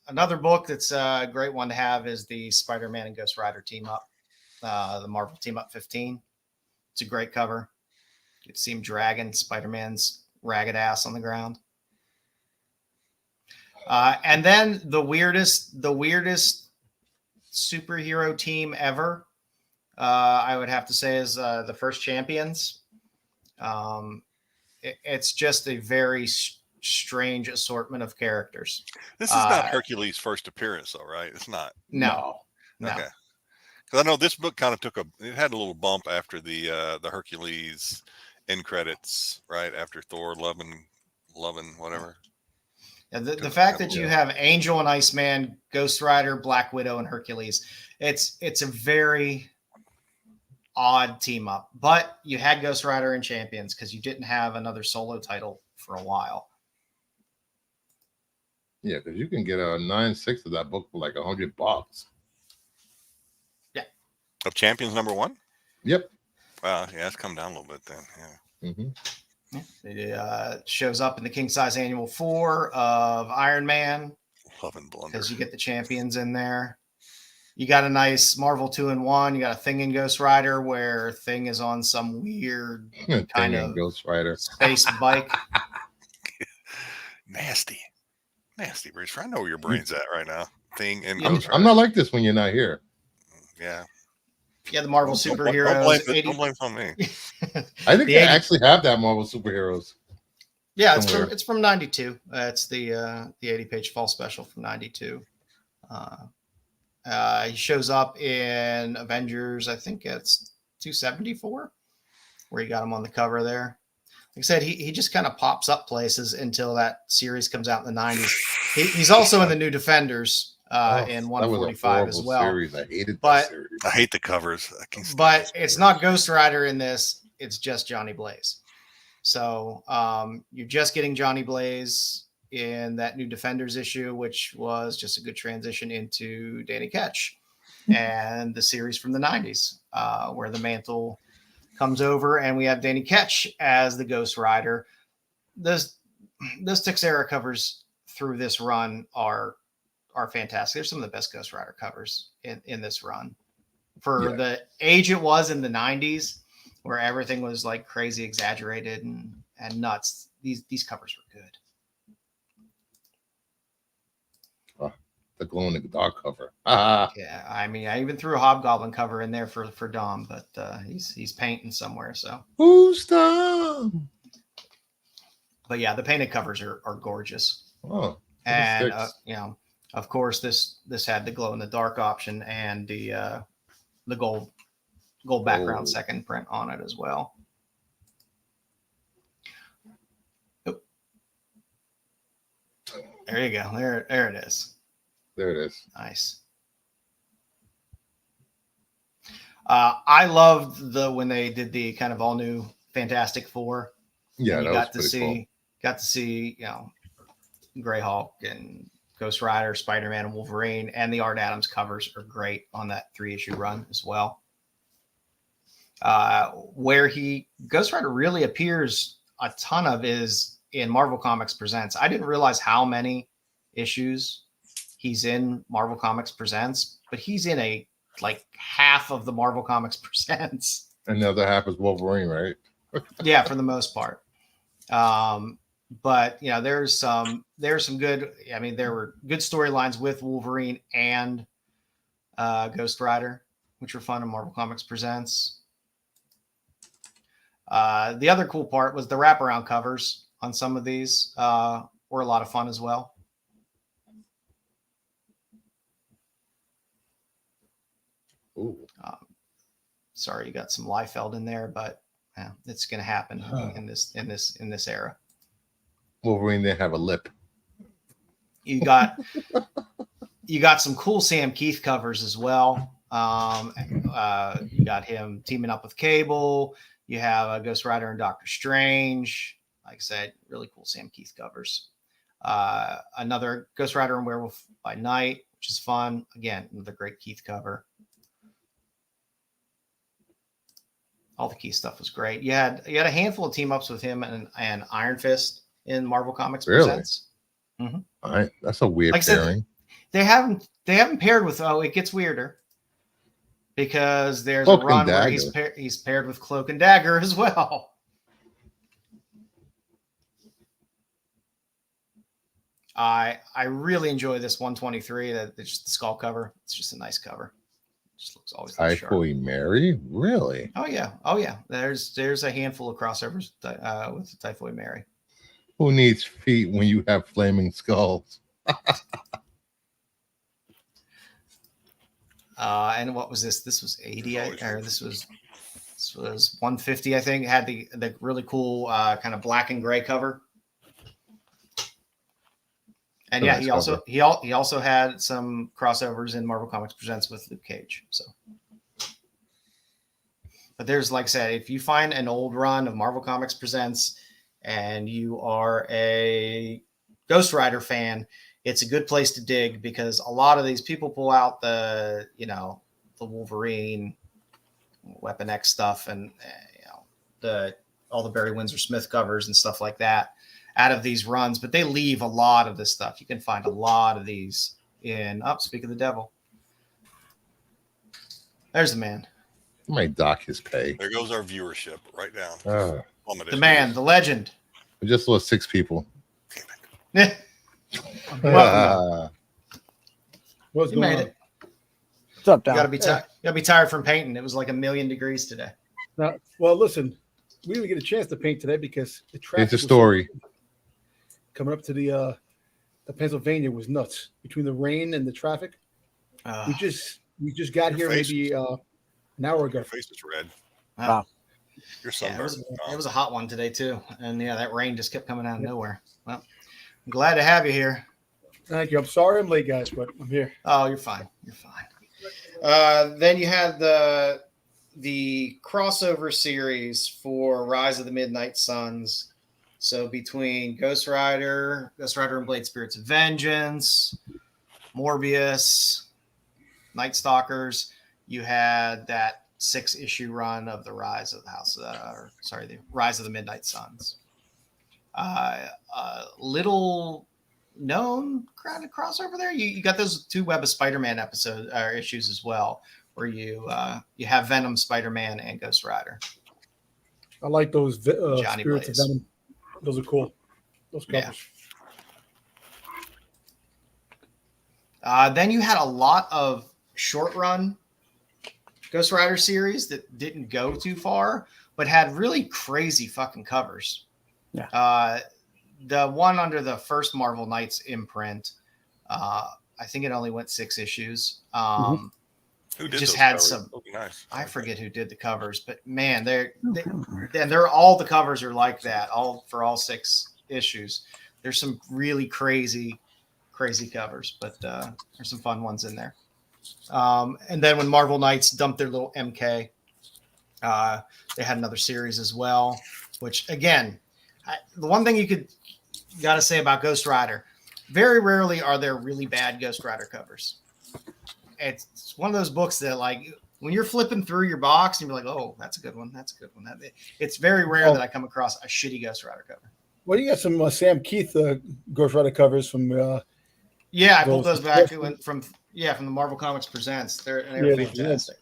Another book that's a great one to have is the Spider-Man and Ghost Rider team up, the Marvel Team Up 15. It's a great cover. You can see him dragging Spider-Man's ragged ass on the ground. And then the weirdest superhero team ever, I would have to say, is the First Champions. It's just a very strange assortment of characters. This is not Hercules' first appearance, though, right? It's not. No. Okay. Because I know this book kind of it had a little bump after the Hercules end credits, right after Thor, loving whatever. Yeah, the fact that you have Angel and Iceman, Ghost Rider, Black Widow, and Hercules, it's a very odd team up. But you had Ghost Rider and Champions because you didn't have another solo title for a while. Yeah, because you can get a 9/6 of that book for like $100. Yeah. Of Champions #1? Yep. Wow, yeah, it's come down a little bit then. Yeah. Mm-hmm. It shows up in the King Size Annual 4 of Iron Man. Loving Blunder. Because you get the Champions in there. You got a nice Marvel 2-in-1. You got a Thing in Ghost Rider where Thing is on some weird kind of Ghost Rider space bike. Nasty, Bruce. I know where your brain's at right now. Thing and I'm not like this when you're not here. Yeah. Yeah, the Marvel superheroes. Don't blame it on me. I think they actually have that Marvel superheroes. Yeah, it's from 92. It's the 80-page fall special from 92. He shows up in Avengers, I think it's 274, where you got him on the cover there. Like I said, he just kind of pops up places until that series comes out in the 90s. He's also in the New Defenders in 145 as well. Series. I hated that series. I hate the covers. But it's not Ghost Rider in this. It's just Johnny Blaze. So you're just getting Johnny Blaze in that New Defenders issue, which was just a good transition into Danny Ketch and the series from the 90s, where the mantle comes over and we have Danny Ketch as the Ghost Rider. Those Styx era covers through this run are fantastic. They're some of the best Ghost Rider covers in this run. For the age it was in the 90s, where everything was like crazy exaggerated and nuts, these covers were good. The glow in the dark cover. Yeah, I mean, I even threw a Hobgoblin cover in there for Dom, but he's painting somewhere. So who's Dom? But yeah, the painted covers are gorgeous. Oh, and of course, this had the glow in the dark option and the gold background second print on it as well. Oh. There you go. There it is. There it is. Nice. I loved when they did the kind of all new Fantastic Four. Yeah, you got to see Greyhawk and Ghost Rider, Spider-Man, and Wolverine, and the Art Adams covers are great on that 3-issue run as well. Where Ghost Rider really appears a ton of is in Marvel Comics Presents. I didn't realize how many issues he's in Marvel Comics Presents, but he's in half of the Marvel Comics Presents. And the other half is Wolverine, right? Yeah, for the most part. But there's some good. I mean, there were good storylines with Wolverine and Ghost Rider, which were fun in Marvel Comics Presents. The other cool part was the wraparound covers on some of these were a lot of fun as well. Ooh. Sorry, you got some Liefeld in there, but it's going to happen in this era. Wolverine didn't have a lip. You got some cool Sam Keith covers as well. You got him teaming up with Cable. You have Ghost Rider and Doctor Strange. Like I said, really cool Sam Keith covers. Another Ghost Rider and Werewolf by Night, which is fun. Again, another great Keith cover. All the Keith stuff was great. You had a handful of team ups with him and Iron Fist in Marvel Comics Presents. Mm-hmm. All right, that's a weird pairing. They haven't paired with. Oh, it gets weirder. because there's Cloak a run and where Dagger. he's paired with Cloak and Dagger as well. I really enjoy this 123. It's just the skull cover. It's just a nice cover. It just looks always nice. Typhoid Mary, really? Oh yeah. There's a handful of crossovers with the Typhoid Mary. Who needs feet when you have flaming skulls? And what was this? This was 80, or this was 150. I think it had the really cool kind of black and gray cover. And yeah, he also had some crossovers in Marvel Comics Presents with Luke Cage. So, but there's, like I said, if you find an old run of Marvel Comics Presents and you are a Ghost Rider fan, it's a good place to dig, because a lot of these people pull out the Wolverine, Weapon X stuff, and all the Barry Windsor Smith covers and stuff like that out of these runs, but they leave a lot of this stuff. You can find a lot of these in Speak of the Devil. There's the man. I might dock his pay. There goes our viewership right down. The man, the legend. We just lost 6 people. Well, What's you going made on? it. What's up, You Don? gotta be tired from painting. It was like 1,000,000 degrees today. Now, well, listen, we didn't get a chance to paint today because the traffic. It's a story. Coming up to the Pennsylvania was nuts between the rain and the traffic. We just got here maybe an hour ago. Your face is red. Wow. You're Yeah, sunburned. it was a hot one today too, and yeah, that rain just kept coming out of nowhere. Well, I'm glad to have you here. Thank you. I'm sorry I'm late, guys, but I'm here. Oh, you're fine. You're fine. Then you had the crossover series for Rise of the Midnight Suns. So between Ghost Rider and Blade Spirits of Vengeance, Morbius, Night Stalkers, you had that 6-issue run of the Rise of the Rise of the Midnight Suns. Little known kind of crossover there. You got those 2 Web of Spider-Man issues as well, where you have Venom, Spider-Man, and Ghost Rider. I like those Johnny Spirits Blaze. of Venom. Those are cool. Those covers. Yeah. Then you had a lot of short run Ghost Rider series that didn't go too far, but had really crazy fucking covers. Yeah. The one under the first Marvel Knights imprint, I think it only went 6 issues. Who did just those had covers? some. Oh, nice. I forget who did the covers, but man, they're all the covers are like that, all for all 6 issues. There's some really crazy covers, but there's some fun ones in there. And then when Marvel Knights dumped their little MK, they had another series as well, which again, the one thing you got to say about Ghost Rider, very rarely are there really bad Ghost Rider covers. It's one of those books that, like, when you're flipping through your box and you're like, oh, that's a good one. That's a good one. It's very rare that I come across a shitty Ghost Rider cover. Well, you got some Sam Keith Ghost Rider covers from. Yeah, I pulled those back from the Marvel Comics Presents. They're fantastic.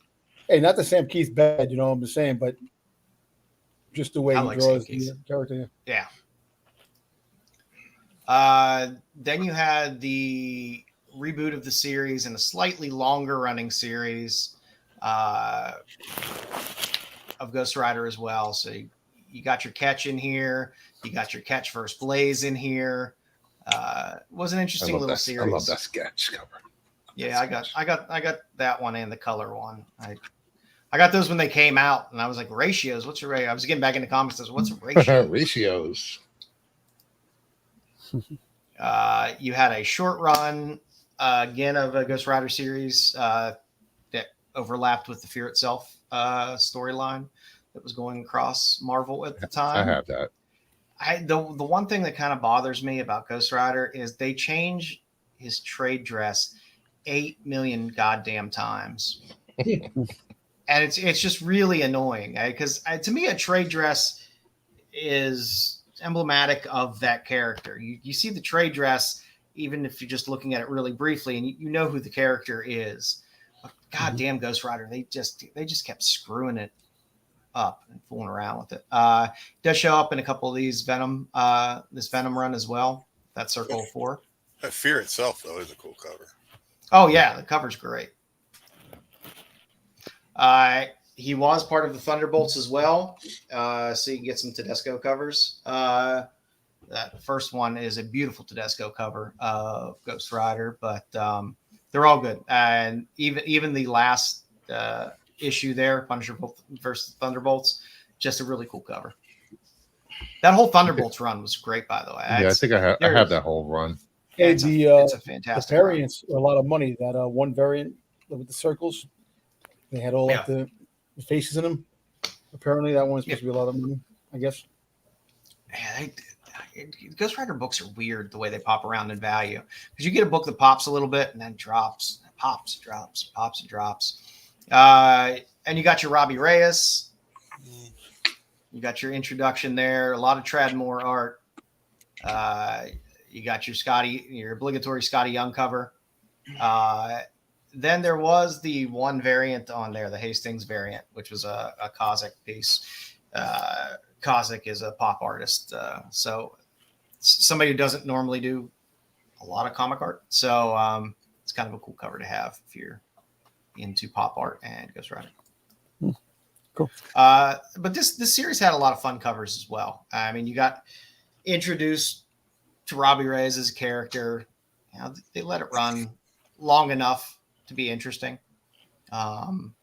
Hey, not the Sam Keith bad, you know what I'm saying, but just the way I he like draws Sam the character. Yeah. Then you had the reboot of the series and a slightly longer running series of Ghost Rider as well. So you got your Catch in here. You got your Catch vs. Blaze in here. It was an interesting little series. I love that sketch cover. Yeah, I got that one and the color one. I got those when they came out, and I was like, ratios. What's your ratio? I was getting back into comics. What's a ratio? Ratios. You had a short run again of a Ghost Rider series that overlapped with the Fear Itself storyline that was going across Marvel at the time. I have that. The one thing that kind of bothers me about Ghost Rider is they change his trade dress 8 million goddamn times. And it's just really annoying because to me, a trade dress is emblematic of that character. You see the trade dress, even if you're just looking at it really briefly, and you know who the character is. goddamn Ghost Rider, they just kept screwing it up and fooling around with it. Does show up in a couple of these Venom, this Venom run as well. That Circle of 4. That Fear itself, though, is a cool cover. Oh yeah, the cover's great. He was part of the Thunderbolts as well, so you can get some Tedesco covers. That first one is a beautiful Tedesco cover of Ghost Rider, but they're all good. And even the last issue there, Punisher versus Thunderbolts, just a really cool cover. That whole Thunderbolts run was great, by the way. Yeah, I think I have that whole run. Hey, it's a fantastic the variants are a lot of money. That one variant with the circles, they had all like the faces in them. Apparently, that one's supposed to be a lot of money, I guess. Yeah, Ghost Rider books are weird the way they pop around in value, because you get a book that pops a little bit and then drops, pops, drops, pops and drops. And you got your Robbie Reyes. You got your introduction there. A lot of Tradmore art. You got your obligatory Scotty Young cover. Then there was the one variant on there, the Hastings variant, which was a Kozak piece. Kozak is a pop artist, so somebody who doesn't normally do a lot of comic art. So it's kind of a cool cover to have if you're into pop art and Ghost Rider. Cool. But this series had a lot of fun covers as well. I mean, you got introduced to Robbie Reyes as a character. You know, they let it run long enough to be interesting. Some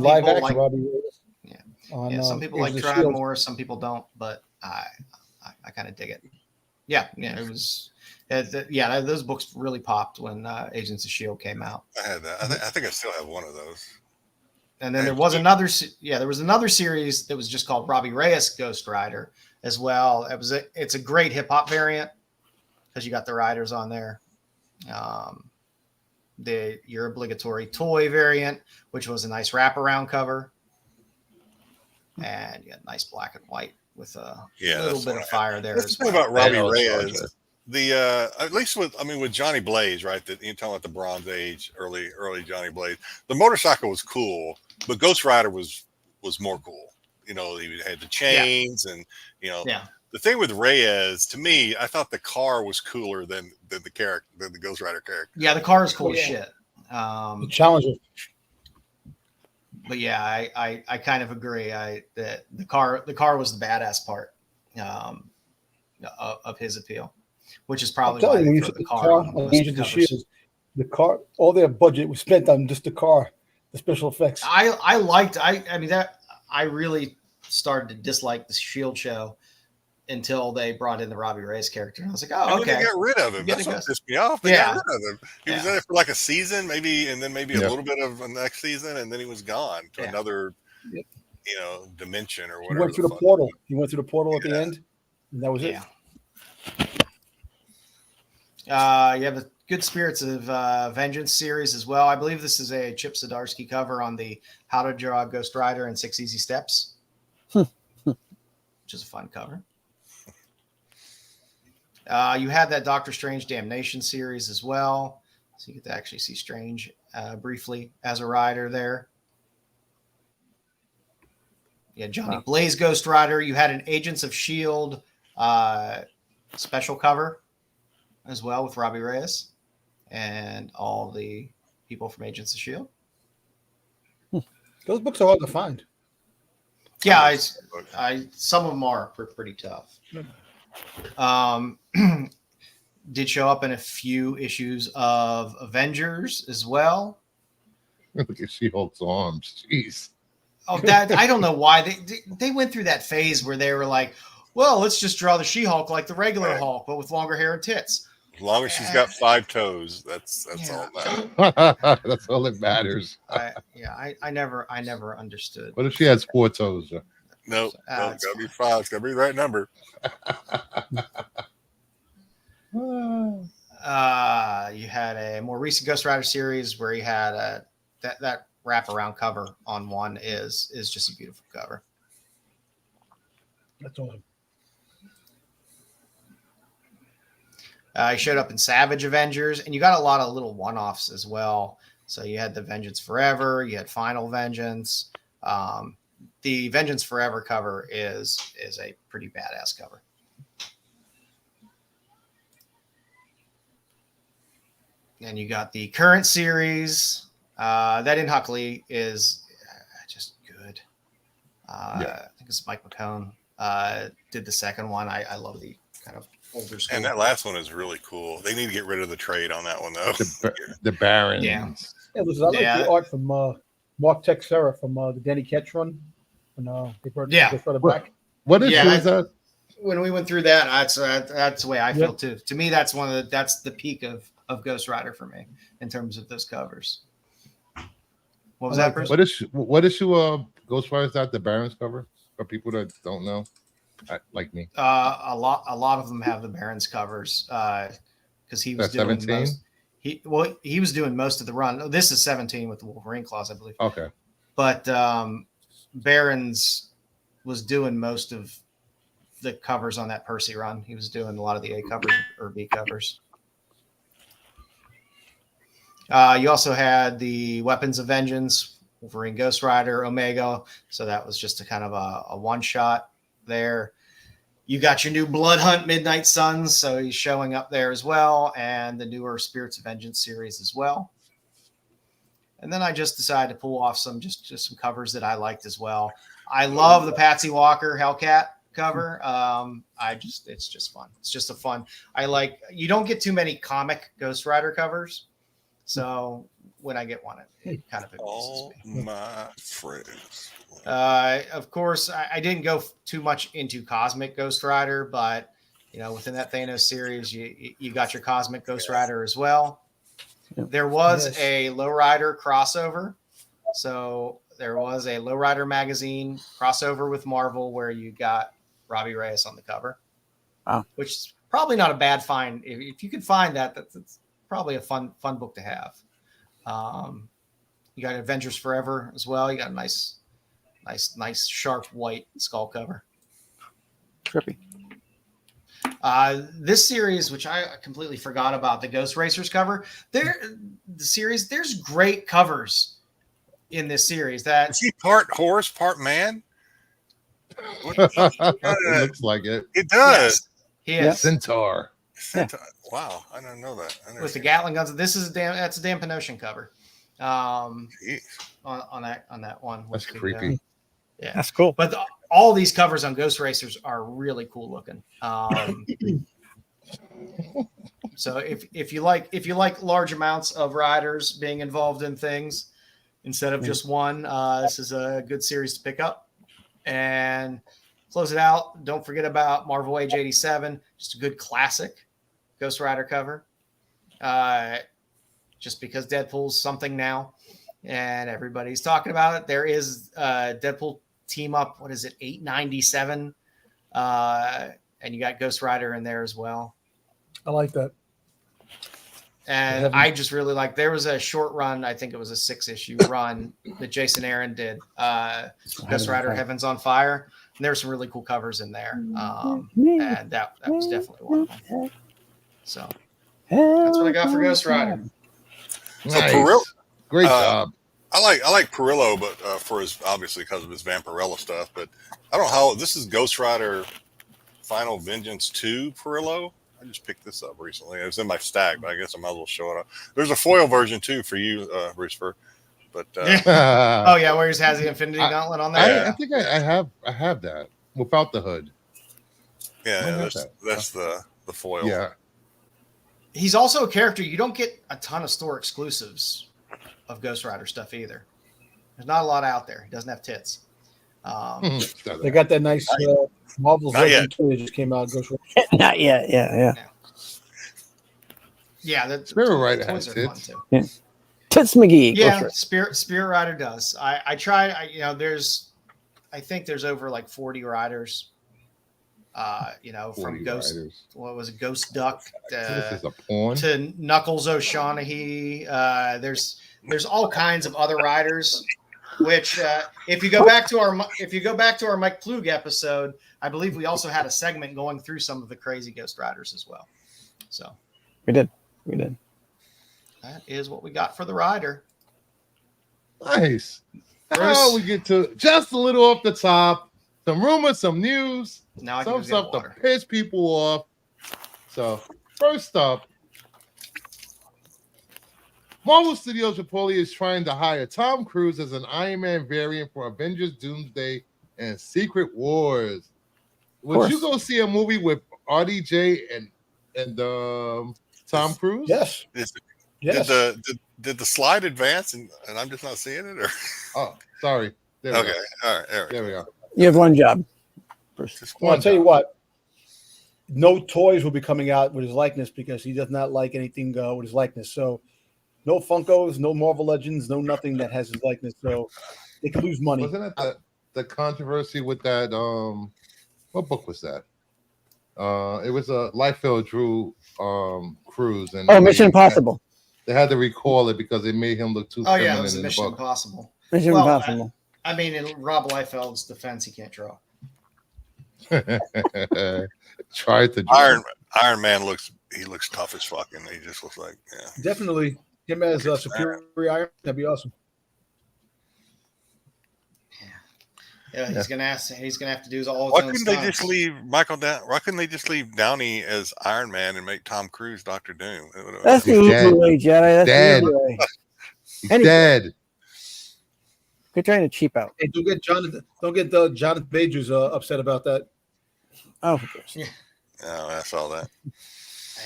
people like Robbie Reyes. some people like Tradmore, some people don't, but I kind of dig it. Yeah, it was. Those books really popped when Agents of S.H.I.E.L.D. came out. I had that. I think I still have one of those. And then there was another series that was just called Robbie Reyes Ghost Rider as well. It's a great hip hop variant because you got the riders on there. Your obligatory toy variant, which was a nice wraparound cover, and you had nice black and white with a little bit of fire there. That's the thing about Robbie Reyes. At least with Johnny Blaze, right? That you're talking about the Bronze Age, early Johnny Blaze. The motorcycle was cool, but Ghost Rider was more cool. He had the chains and the thing with Reyes, to me, I thought the car was cooler than the character, than the Ghost Rider character. Yeah, the car is cool as shit. The Challenger. But yeah, I kind of agree. That the car was the badass part of his appeal, which is probably why they put the car on the car, all their budget was spent on just the car, the special effects. I really started to dislike the Shield show until they brought in the Robbie Reyes character. And I was like, oh, okay. They got rid of him. That's what pissed me off. They got rid of him. He was in it for like a season, maybe, and then maybe a little bit of the next season, and then he was gone to another, dimension or whatever. He went through the portal. He went through the portal at the end, and that was it. You have the Good Spirits of Vengeance series as well. I believe this is a Chip Zdarsky cover on the How to Draw Ghost Rider in 6 Easy Steps, which is a fun cover. You had that Doctor Strange Damnation series as well. So you get to actually see Strange briefly as a rider there. Yeah, Johnny Blaze Ghost Rider. You had an Agents of S.H.I.E.L.D. Special cover as well with Robbie Reyes and all the people from Agents of S.H.I.E.L.D. Those books are hard to find. Yeah, some of them are pretty tough. Did show up in a few issues of Avengers as well. Look at She-Hulk's arms. Jeez. Oh, that I don't know why they went through that phase where they were like, well, let's just draw the She-Hulk like the regular Hulk, but with longer hair and tits. As long as she's got 5 toes, that's all that matters. That's all that matters. I never understood. What if she has 4 toes? No, it's gotta be 5. It's gotta be the right number. You had a more recent Ghost Rider series where you had that wraparound cover on one is just a beautiful cover. That's awesome. He showed up in Savage Avengers, and you got a lot of little one-offs as well. So you had the Vengeance Forever, you had Final Vengeance. The Vengeance Forever cover is a pretty badass cover. And you got the current series. That in Huckley is just good. I think it's Mike McCone did the second one. I love the kind of older school. And that last one is really cool. They need to get rid of the trade on that one, though. The Barons. Yeah. Listen, I like the art from Mark Texera from the Danny Ketch run. When they brought it back. What is that? When we went through that, that's the way I feel too. To me, that's that's the peak of Ghost Rider for me in terms of those covers. What was that? What issue Ghost Rider is that? The Barons cover for people that don't know, like me. A lot of them have the Barons covers because he was doing 17. He was doing most of the run. This is 17 with the Wolverine claws, I believe. Okay, but Barons was doing most of the covers on that Percy run. He was doing a lot of the A covers or B covers. You also had the Weapons of Vengeance, Wolverine, Ghost Rider, Omega. So that was just a kind of a one shot there. You got your new Blood Hunt Midnight Suns. So he's showing up there as well. And the newer Spirits of Vengeance series as well. And then I just decided to pull off some some covers that I liked as well. I love the Patsy Walker Hellcat cover. It's just fun. It's just a fun. You don't get too many comic Ghost Rider covers. So when I get one, it kind of amuses me. My friends. Of course, I didn't go too much into Cosmic Ghost Rider, but within that Thanos series, you got your Cosmic Ghost Rider as well. There was a Lowrider crossover. So there was a Lowrider magazine crossover with Marvel where you got Robbie Reyes on the cover, which is probably not a bad find. If you could find that, that's probably a fun book to have. You got Avengers Forever as well. You got a nice sharp white skull cover. Trippy. This series, which I completely forgot about, the Ghost Racers cover. There's great covers in this series. Is he part horse, part man? It looks like it. It does. Yes, he is. Centaur. Wow, I didn't know that. With the Gatling guns. That's a Dan Panosian cover. On that one. That's creepy. Yeah, that's cool. But all these covers on Ghost Racers are really cool looking. So if you like large amounts of riders being involved in things instead of just one, this is a good series to pick up. And close it out. Don't forget about Marvel Age 87, just a good classic Ghost Rider cover. Just because Deadpool's something now, and everybody's talking about it. There is Deadpool team up. What is it? 897, and you got Ghost Rider in there as well. I like that. And I just really like. There was a short run. I think it was a 6-issue run that Jason Aaron did. Ghost Rider Heaven's on Fire. And there were some really cool covers in there, and that was definitely one of them. So that's what I got for Ghost Rider. So Great job. I like Perillo, but for his obviously because of his Vampirella stuff. But I don't know how this is Ghost Rider Final Vengeance 2 Perillo. I just picked this up recently. It was in my stack, but I guess I might as well show it up. There's a foil version too for you, Brucefer. But oh yeah, where he has the Infinity Gauntlet on there. I think I have that without the hood. Yeah, that's the foil. Yeah. He's also a character. You don't get a ton of store exclusives of Ghost Rider stuff either. There's not a lot out there. He doesn't have tits. They got that nice Marvel version too. It just came out. Ghost Rider. Not yet. Yeah. Yeah, that Spirit Rider has tits. Yeah. Tits McGee. Yeah, Spirit Rider does. I tried. I think there's over like 40 riders. From Ghost. Riders. What was it? Ghost Duck to Knuckles O'Shaughnessy. There's all kinds of other riders. Which, if you go back to our Mike Plug episode, I believe we also had a segment going through some of the crazy Ghost Riders as well. So we did. That is what we got for the rider. Nice. Bruce? Now we get to just a little off the top. Some rumors, some news, Now I can some just get stuff to water. piss people off. So, first up, Marvel Studios reportedly is trying to hire Tom Cruise as an Iron Man variant for Avengers Doomsday and Secret Wars. Would you go see a movie with RDJ and Tom Cruise? Yes. Yes. Did the slide advance and I'm just not seeing it? Or Oh, sorry. There we okay, go. all right, There we go. You have one job. Well, I'll tell you what. No toys will be coming out with his likeness because he does not like anything with his likeness. So, no Funkos, no Marvel Legends, no nothing that has his likeness. So, they could lose money. Wasn't it the controversy with that? What book was that? It was a Liefeld Drew Cruise and Mission Impossible. They had to recall it because it made him look too Oh feminine yeah, it was in the Mission book. Impossible. Mission Well, Impossible. I mean, in Rob Liefeld's defense, he can't draw. Tried to draw. Iron Man looks tough as fuck, and he just looks like Definitely him as a superior Iron. That'd be awesome. Yeah, he's gonna have to do all his Why own couldn't they stunts. just leave Michael down? Why couldn't they just leave Downey as Iron Man and make Tom Cruise Doctor Doom? That's the He's easy dead. way, Jedi. That's Dead. the easy way. He's Anyway. dead. Quit trying to cheap out. Hey, don't get Jonathan Majors upset about that. Oh, of course. Oh, I saw that.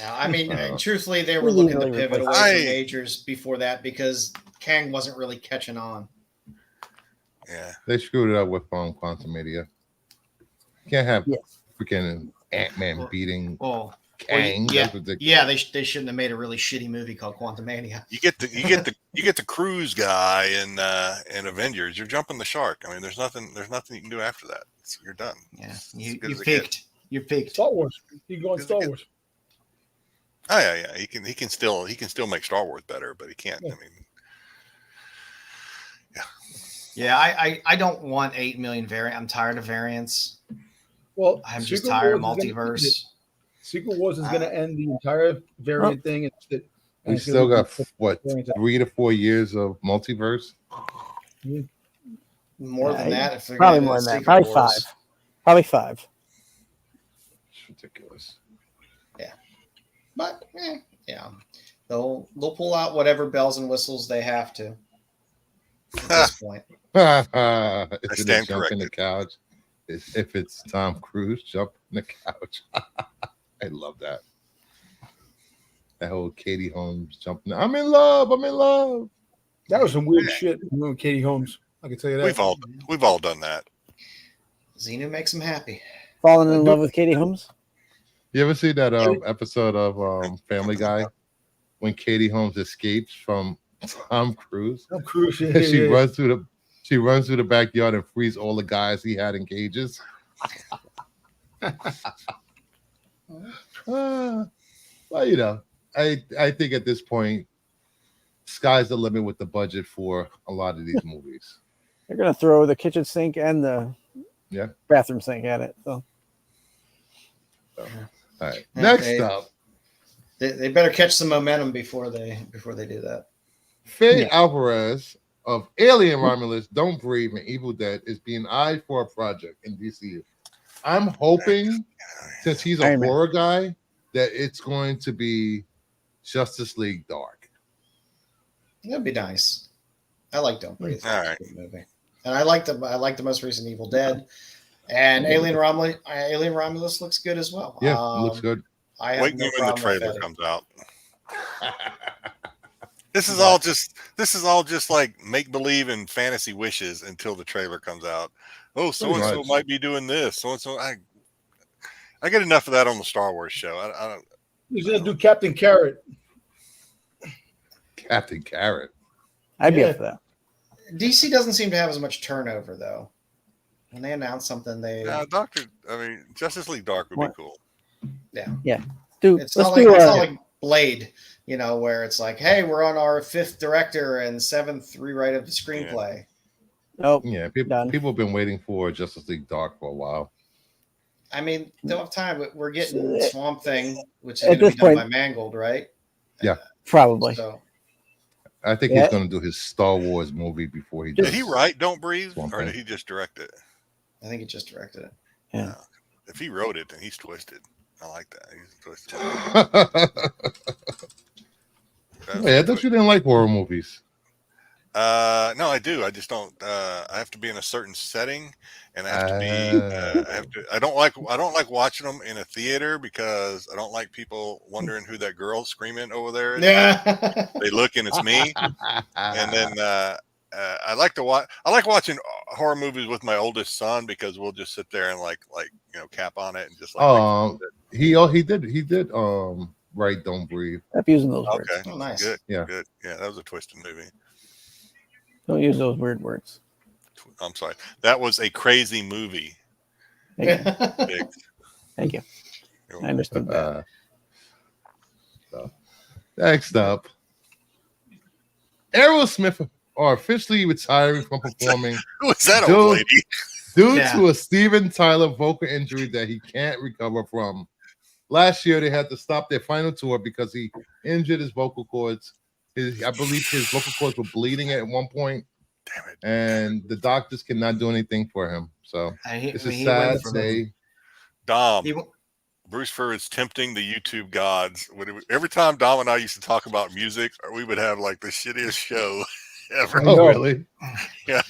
Yeah, I mean, truthfully, they were We looking to legally pivot away replace- from majors before that because Kang wasn't really catching on. Yeah, They screwed it up with Quantum Media. Can't have Yes. freaking Ant-Man beating Well, Kang. yeah, That's ridiculous. yeah, they shouldn't have made a really shitty movie called Quantumania. you get the Cruise guy in Avengers. You're jumping the shark. I mean, there's nothing you can do after that. You're done. Yeah, It's you as good as it peaked. You peaked. Star Wars. You can go on Good- Star good. Wars. Oh yeah. He can still make Star Wars better, but he can't. Yeah. I mean, Yeah, I don't want 8 million variant. I'm tired of variants. Well, I'm just Secret tired of Wars is gonna end it. multiverse. Secret Wars is going to end the entire variant thing. We still got what 3 to 4 years of multiverse. More than that, if they're Probably gonna more do than that. Secret Probably Wars. 5. Probably 5. It's ridiculous. But yeah, they'll pull out whatever bells and whistles they have to at this point. Isn't stand it jump in the corrected. couch? If it's Tom Cruise, jump in the couch. I love that. That whole Katie Holmes jumping. I'm in love. I'm in love. That was some weird shit. Katie Holmes. I can tell you that. we've all done that. Xenu makes him happy. Falling in love with Katie Holmes? You ever see that episode of Family Guy when Katie Holmes escapes from Tom Cruise? Tom Cruise. She runs through the backyard and frees all the guys he had in cages. Well, you know, I think at this point, sky's the limit with the budget for a lot of these movies. They're going to throw the kitchen sink and the bathroom sink at it. So. All right. Next up, They better catch some momentum before they do that. Faye Alvarez of Alien Romulus, Don't Breathe, and Evil Dead is being eyed for a project in DCU. I'm hoping, since he's a horror guy, that it's going to be Justice League Dark. That'd be nice. I like Don't Breathe. All right. Movie. And I like the most recent Evil Dead. And Alien Romulus looks good as well. Yeah, it looks good. I have Wait no when the problem with trailer that. comes out. This is all just like make believe and fantasy wishes until the trailer comes out. Oh, so and so much. might be doing this. So and so. I get enough of that on the Star Wars show. I don't. He's going to do Captain Carrot. Captain Carrot. I'd be up for that. DC doesn't seem to have as much turnover though. When they announce something, Justice League Dark would be cool. Dude, it's let's not do like Blade, where it's like, hey, we're on our 5th director and 7th rewrite of the screenplay. Oh, Yeah, Done. people have been waiting for Justice League Dark for a while. I mean, don't have time. We're getting So, Swamp Thing, which is at going to this be done by point- Mangold, right? Yeah. probably. So I think he's going to do his Star Wars movie before he does. Did he write Don't Breathe, Swamp or Thing. did he just direct it? I think he just directed it. Yeah. If he wrote it, then he's twisted. I like that. He's twisted. Yeah, I thought you didn't like horror movies. No, I do. I just don't. I have to be in a certain setting, and I have to be. I don't like watching them in a theater because I don't like people wondering who that girl screaming over there is. Yeah. They look and it's me. And then I like to watch. I like watching horror movies with my oldest son because we'll just sit there and like cap on it and just like. He did write Don't Breathe. Stop using those words. Okay. Oh, nice. Yeah. Good. Yeah, that was a twisted movie. Don't use those weird words. I'm sorry. That was a crazy movie. Thank you. Big. Thank you. I understood that. So, next up, Aerosmith are officially retiring from performing Who was that old lady? due Yeah. to a Steven Tyler vocal injury that he can't recover from. Last year, they had to stop their final tour because he injured his vocal cords. I believe his vocal cords were bleeding at one point. Damn it. And the doctors cannot do anything for him. So this is sad day. Dom. Bruce Fur is tempting the YouTube gods. Every time Dom and I used to talk about music, we would have like the shittiest show ever. Oh, really? Yeah.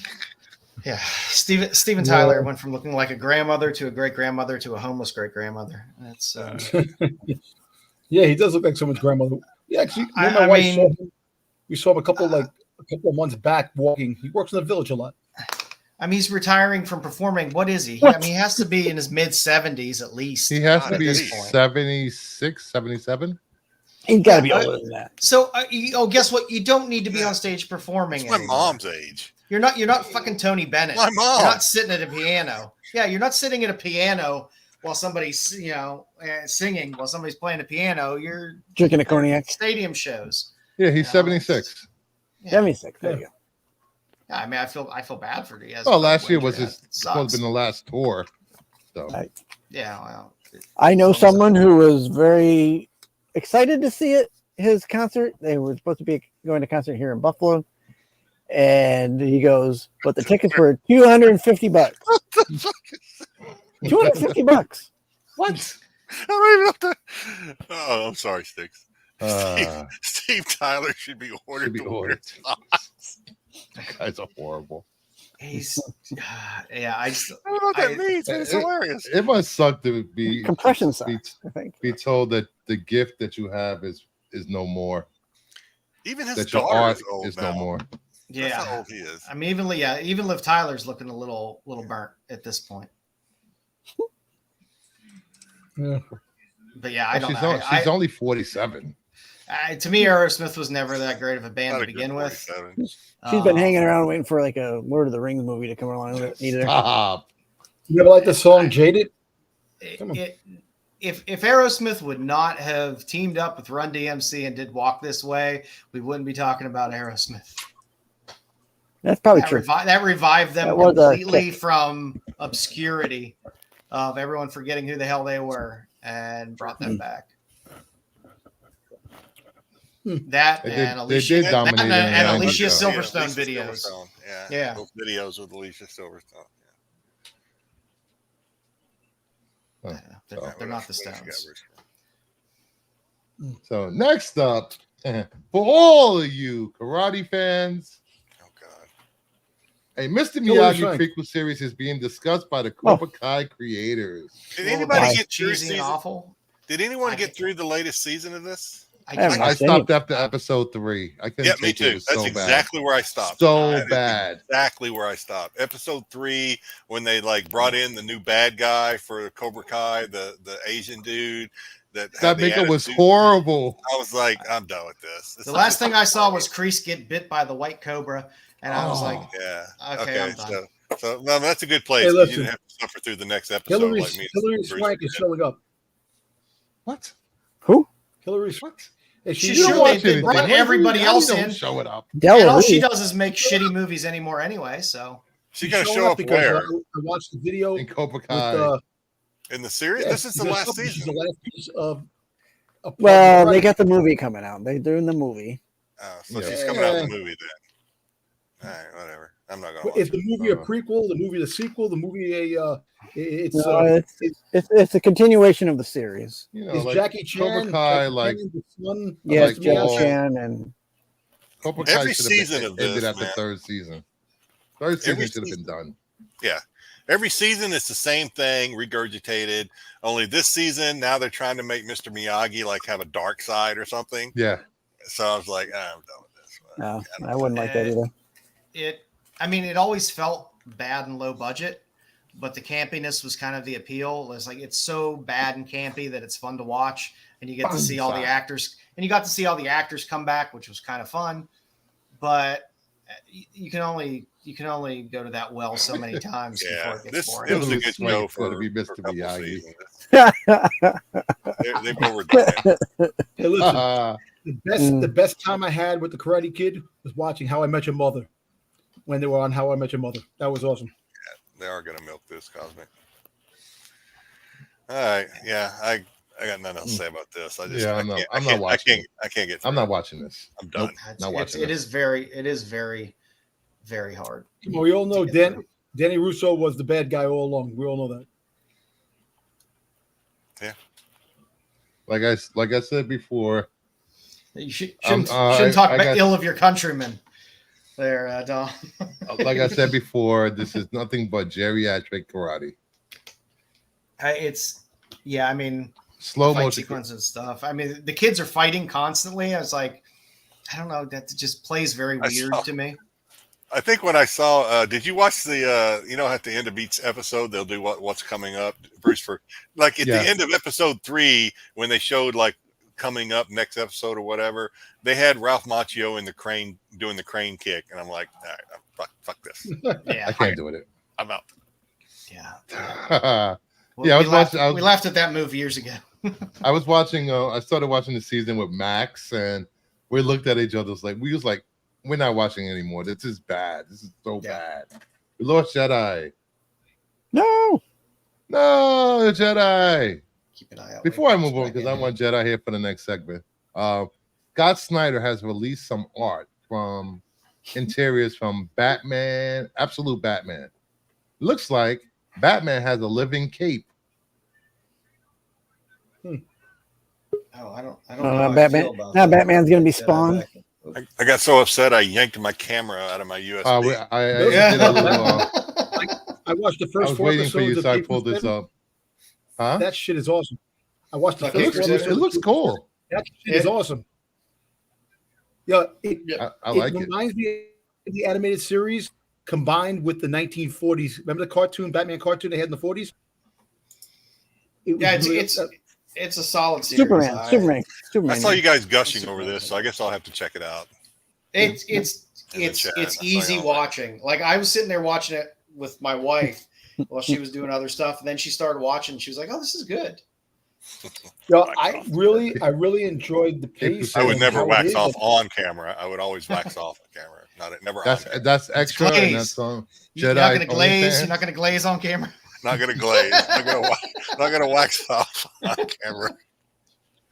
Yeah. Steven Tyler went from looking like a grandmother to a great grandmother to a homeless great grandmother. That's Yeah, he does look like someone's grandmother. Yeah, actually, we saw him a couple of months back walking. He works in the village a lot. I mean, he's retiring from performing. What is he? What? I mean, he has to be in his mid-70s at least. He has to at be this point. 76, 77. He's got to be older than that. So, guess what? You don't need to be on stage performing. It's my anymore. mom's age. You're not fucking Tony Bennett. My mom. You're not sitting at a piano. Yeah, you're not sitting at a piano while somebody's singing while somebody's playing a piano. You're Drinking a cognac. stadium shows. Yeah, he's 76. 76. There you go. Yeah, I mean, I feel bad for you. Well, last year was supposed to have been the last tour. So Right. Yeah, well, I know someone who was very excited to see his concert. They were supposed to be going to a concert here in Buffalo. And he goes, but the tickets were $250. $250. What? I don't even know what to... Oh, I'm sorry, Styx. Steve Tyler should be ordered to wear socks. That guy's are horrible. he's yeah. I I don't know what that means, but it's hilarious. It must suck to be Compression socks, I think. Be told that the gift that you have is no more. Even his That your daughter art is old is now. no more. That's how yeah. old he is. I mean, even Liv Tyler's looking a little burnt at this point. Yeah. But yeah, I don't She's know. she's only 47. To me, Aerosmith was never that great of a band Not to a good begin with. 47. She's been hanging around waiting for like a Lord of the Rings movie to come along with it. Neither. Stop. You ever like the song Jaded? Come on. If Aerosmith would not have teamed up with Run DMC and did Walk This Way, we wouldn't be talking about Aerosmith. That's probably That, true. that revived them That was a completely kick. from obscurity of everyone forgetting who the hell they were and brought them back. That They and did Alicia, dominate in the and 90s, Alicia though. Silverstone Alicia videos. Silverstone, Yeah. Yeah. Those videos with Alicia Silverstone. Huh. They're not the Stones. So next up, for all of you karate fans, Oh God. a Mr. Hilary Miyagi Swank. prequel series is being discussed by the Cobra Kai creators. Did Well, anybody that's get through cheesy and season? awful. Did anyone I get can't- through the latest season of this? haven't I watched stopped after episode 3. I couldn't Yeah, me take it. It too. was That's so exactly where I stopped. So That is bad. Exactly where I stopped. Episode 3, when they like brought in the new bad guy for Cobra Kai, the Asian dude that had That the maker was attitude. horrible. I was like, I'm done with this. The last thing I saw was Kreese get bit by the white cobra, and I was like, Yeah. Okay, I'm done. So no, that's a good place. Hey, 'Cause listen. you didn't have to suffer through the next episode Hilary, like me. Hilary Swank is showing up. What? Who? Hilary Swank. Hey, She You don't sure watch they anything. brought everybody How else you in. don't show it up. And all Della she Reese. does is make shitty movies anymore anyway. So She's gonna showing show up because where? I watched the video In Cobra with Kai. In the series? yeah, This is the last she's season. the last piece of Well, they got the movie coming out. They're doing the movie. So Yeah. she's coming out with a movie then. All right, whatever. I'm not gonna watch Is the it. movie a prequel? The movie a sequel? The movie It's a continuation of the series. You know, is like Jackie Chan Cobra Kai, like the son? Yeah, like Jackie all- Chan and Cobra Kai Every should have season been of this, ended after man. third season. Third season Every should have been season. done. Yeah. Every season it's the same thing, regurgitated. Only this season, now they're trying to make Mr. Miyagi like have a dark side or something. Yeah. So I was like, I'm done with this. no, I wouldn't like that either. It always felt bad and low budget, but the campiness was kind of the appeal. It's like it's so bad and campy that it's fun to watch, and you get to see all the actors, and you got to see all the actors come back, which was kind of fun. But you can only go to that well so many times Yeah, before it gets it boring. was a good Like, show it's for gonna be Mr. a couple Miyagi. seasons. They've overdone it. Hey, listen, the best time I had with the Karate Kid was watching How I Met Your Mother when they were on How I Met Your Mother. That was awesome. They are going to milk this, Cosmic. All right, yeah, I got nothing else to say about this. I just, Yeah, I'm not watching. I can't get. I'm through not it. watching this. I'm done. Not watching It this. is very, very hard. Well, we all know Danny Russo was the bad guy all along. We all know that. Yeah. Like I said before, You shouldn't I talk got- ill of your countrymen there, Dom. like I said before, this is nothing but geriatric karate. Slow fight motion. sequence and stuff. I mean, the kids are fighting constantly. I was like, I don't know, that just plays very weird to me. I think when I saw, did you watch the, at the end of each episode, they'll do what's coming up, Bruce, for like at the end of episode 3, when they showed like coming up next episode or whatever, they had Ralph Macchio in the crane doing the crane kick. And I'm like, all right, fuck this. Yeah. I can't do it. I'm out. Yeah. Yeah, we laughed at that movie years ago. I was watching. I started watching the season with Max, and we looked at each other. We was like, we're not watching anymore. This is bad. This is so bad. We lost Jedi. No, Jedi. Keep an eye out. Before I move on, because I want Jedi here for the next segment. Scott Snyder has released some art from interiors from Batman, Absolute Batman. Looks like Batman has a living cape. Oh, I don't no, know. Batman. Now Batman's gonna be Spawn. I got so upset I yanked my camera out of my USB. I did a little. I watched the I first was 4 waiting for you, episodes so I of pulled this up. Huh? That shit is awesome. I watched the Okay, first It looks cool. That shit is awesome. Yeah, I like it. reminds me of the animated series combined with the 1940s. Remember the cartoon, Batman cartoon they had in the 40s? Yeah, it's a solid series. Superman. I saw you guys gushing over this, so I guess I'll have to check it out. It's chat. easy I saw watching. Like I was sitting there watching it with my wife while she was doing other stuff, and then she started watching. She was like, "Oh, this is good." Yeah, I really enjoyed the pace. I would and never how it wax is. off on camera. I would always wax off the camera. Never on camera. That's extra. And glaze. that's on You're Jedi. not going to glaze. OnlyFans. You're not going to glaze on camera. Not gonna glaze. Not gonna wax off on camera.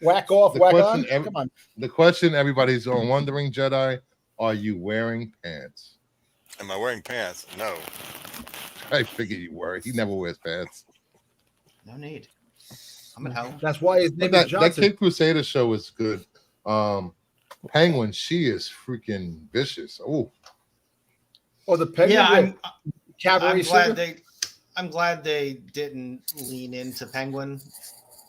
Whack off, The whack question on. Come on. The question everybody's wondering, Jedi, are you wearing pants? Am I wearing pants? No. I figured you were. He never wears pants. No need. I'm at home. That's why his name But is that Johnson. Kid Crusader show is good. Penguin, she is freaking vicious. Oh, the Penguin. Yeah, Cabaret singer? I'm glad they didn't lean into Penguin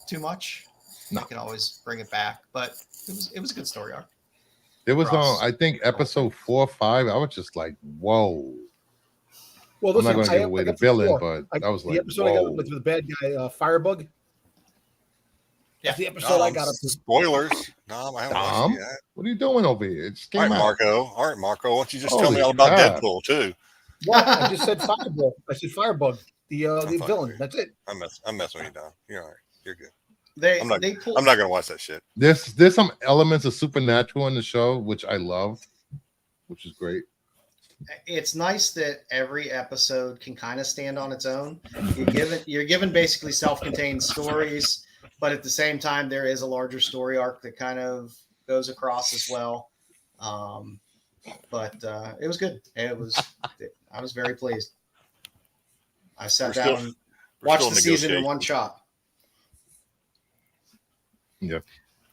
too much. No. They can always bring it back, but it was a good story arc. it was Ross. on. I think episode 4 or 5. I was just like, whoa. Well, I'm not listen, going to give away the villain, but I was like, the episode I whoa. got with the bad guy, Firebug. Yeah. That's the episode I got up to. Spoilers. No, I haven't Dom? watched it yet. What are you doing over here? It just All came right, out. Marco. All right, Marco. Why don't you just tell Holy me all about crap. Deadpool too? What? I just said Firebug. I said Firebug. The fine villain. with you. That's it. I'm messing with you, Don. You're all right. You're good. They I'm not pulled, I'm not gonna watch that shit. There's some elements of supernatural in the show, which I loved, which is great. it's nice that every episode can kind of stand on its own. You're given basically self-contained stories, but at the same time there is a larger story arc that kind of goes across as well. But it was good. I was very pleased. I sat down and watched the season in one shot. Yeah,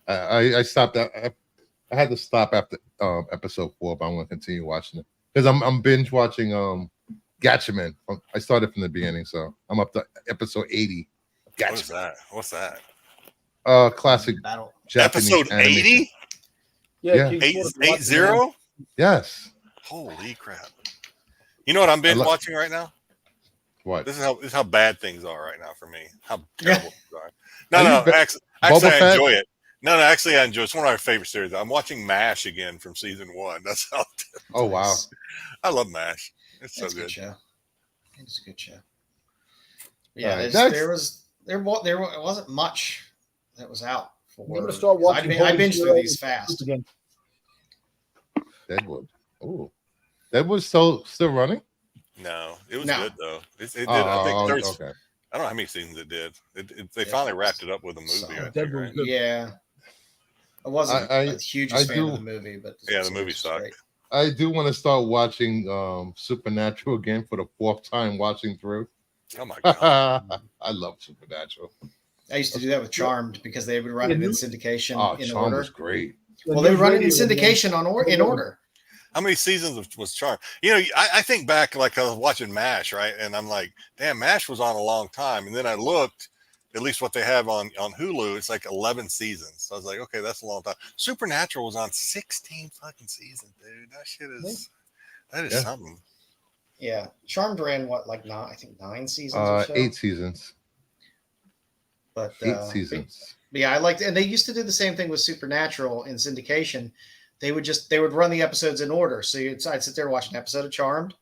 I stopped. I had to stop after episode 4, but I'm going to continue watching it because I'm binge watching Gatchaman. I started from the beginning, so I'm up to episode 80. Gatchaman. What's that? Classic battle. Japanese Episode 80. Yeah. 80. Yes. Holy crap! You know what I'm binge watching right now? What? This is how bad things are right now for me. How terrible things are. No, actually I enjoy it. No, actually I enjoy it. It's one of my favorite series. I'm watching MASH again from season 1. That's how. Oh wow! I love MASH. It's so good. Show. It's a good show. Yeah, there wasn't much that was out for. I'm gonna start watching. I binged through these fast. Again. Deadwood. Oh, Deadwood's still running? No, it was good though. It did. I think okay. I don't know how many seasons it did. They finally wrapped it up with a movie. I think, right? Yeah. I wasn't a huge fan of the movie, but the movie sucked. Great. I do want to start watching Supernatural again for the 4th time watching through. Oh my god. I love Supernatural. I used to do that with Charmed because they would run it in syndication in Charmed order. Was great. Well, they run it in syndication in order. How many seasons was Charmed? You know, I think back, like I was watching MASH, right? And I'm like, damn, MASH was on a long time. And then I looked, at least what they have on Hulu, it's like 11 seasons. So I was like, okay, that's a long time. Supernatural was on 16 fucking seasons, dude. That shit is, something. Yeah. Charmed ran I think 9 seasons or so? 8 seasons. But 8 seasons. But yeah, I liked it. And they used to do the same thing with Supernatural in syndication. They would run the episodes in order. So I'd sit there and watch an episode of Charmed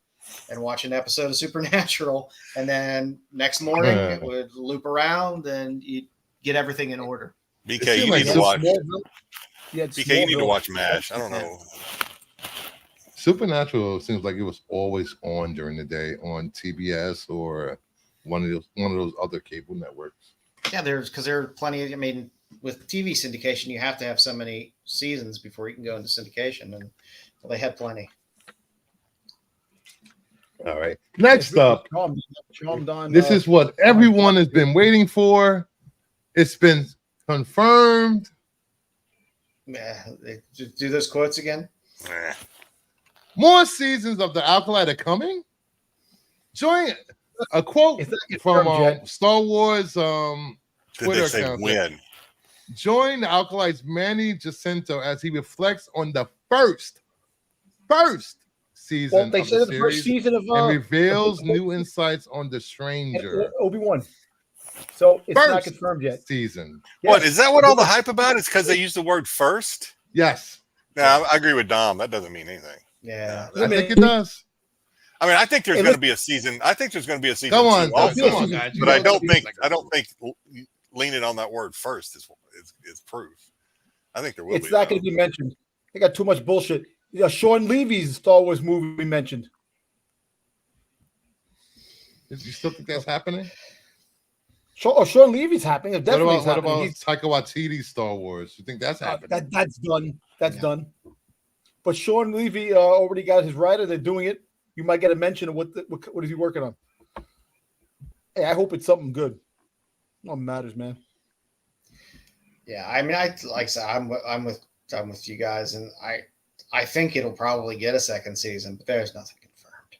and watch an episode of Supernatural. And then next morning it would loop around and you'd get everything in order. BK, you need to watch. BK, you need to watch MASH. I don't know. Supernatural seems like it was always on during the day on TBS or one of those other cable networks. Yeah, because there are plenty. I mean, with TV syndication, you have to have so many seasons before you can go into syndication, and they had plenty. All right. Next up, this is what everyone has been waiting for. It's been confirmed. Yeah, do those quotes again. More seasons of The Alkali are coming. Join a quote from Star Wars Twitter account. When? Join the Alkali's Manny Jacinto as he reflects on the first season they said the first season of and reveals new insights on the Stranger. Obi-Wan. So it's not confirmed yet. Season. Yes. What is that? What all the hype about? It's because they use the word first. Yes. No, I agree with Dom. That doesn't mean anything. Yeah, I think it does. I mean, I think there's going to be a season. I think there's going to be a season. Come on, guys. But I don't think leaning on that word first is proof. I think there will be. It's not going to be mentioned. They got too much bullshit. Yeah, Sean Levy's Star Wars movie mentioned. Do you still think that's happening? Sean Levy's happening. What about Taika Waititi's Star Wars? You think that's happening? That's done. That's done. But Sean Levy already got his writer. They're doing it. You might get a mention of what is he working on. Hey, I hope it's something good. What matters, man. Yeah, I mean, like I said, I'm with you guys, and I think it'll probably get a second season, but there's nothing confirmed.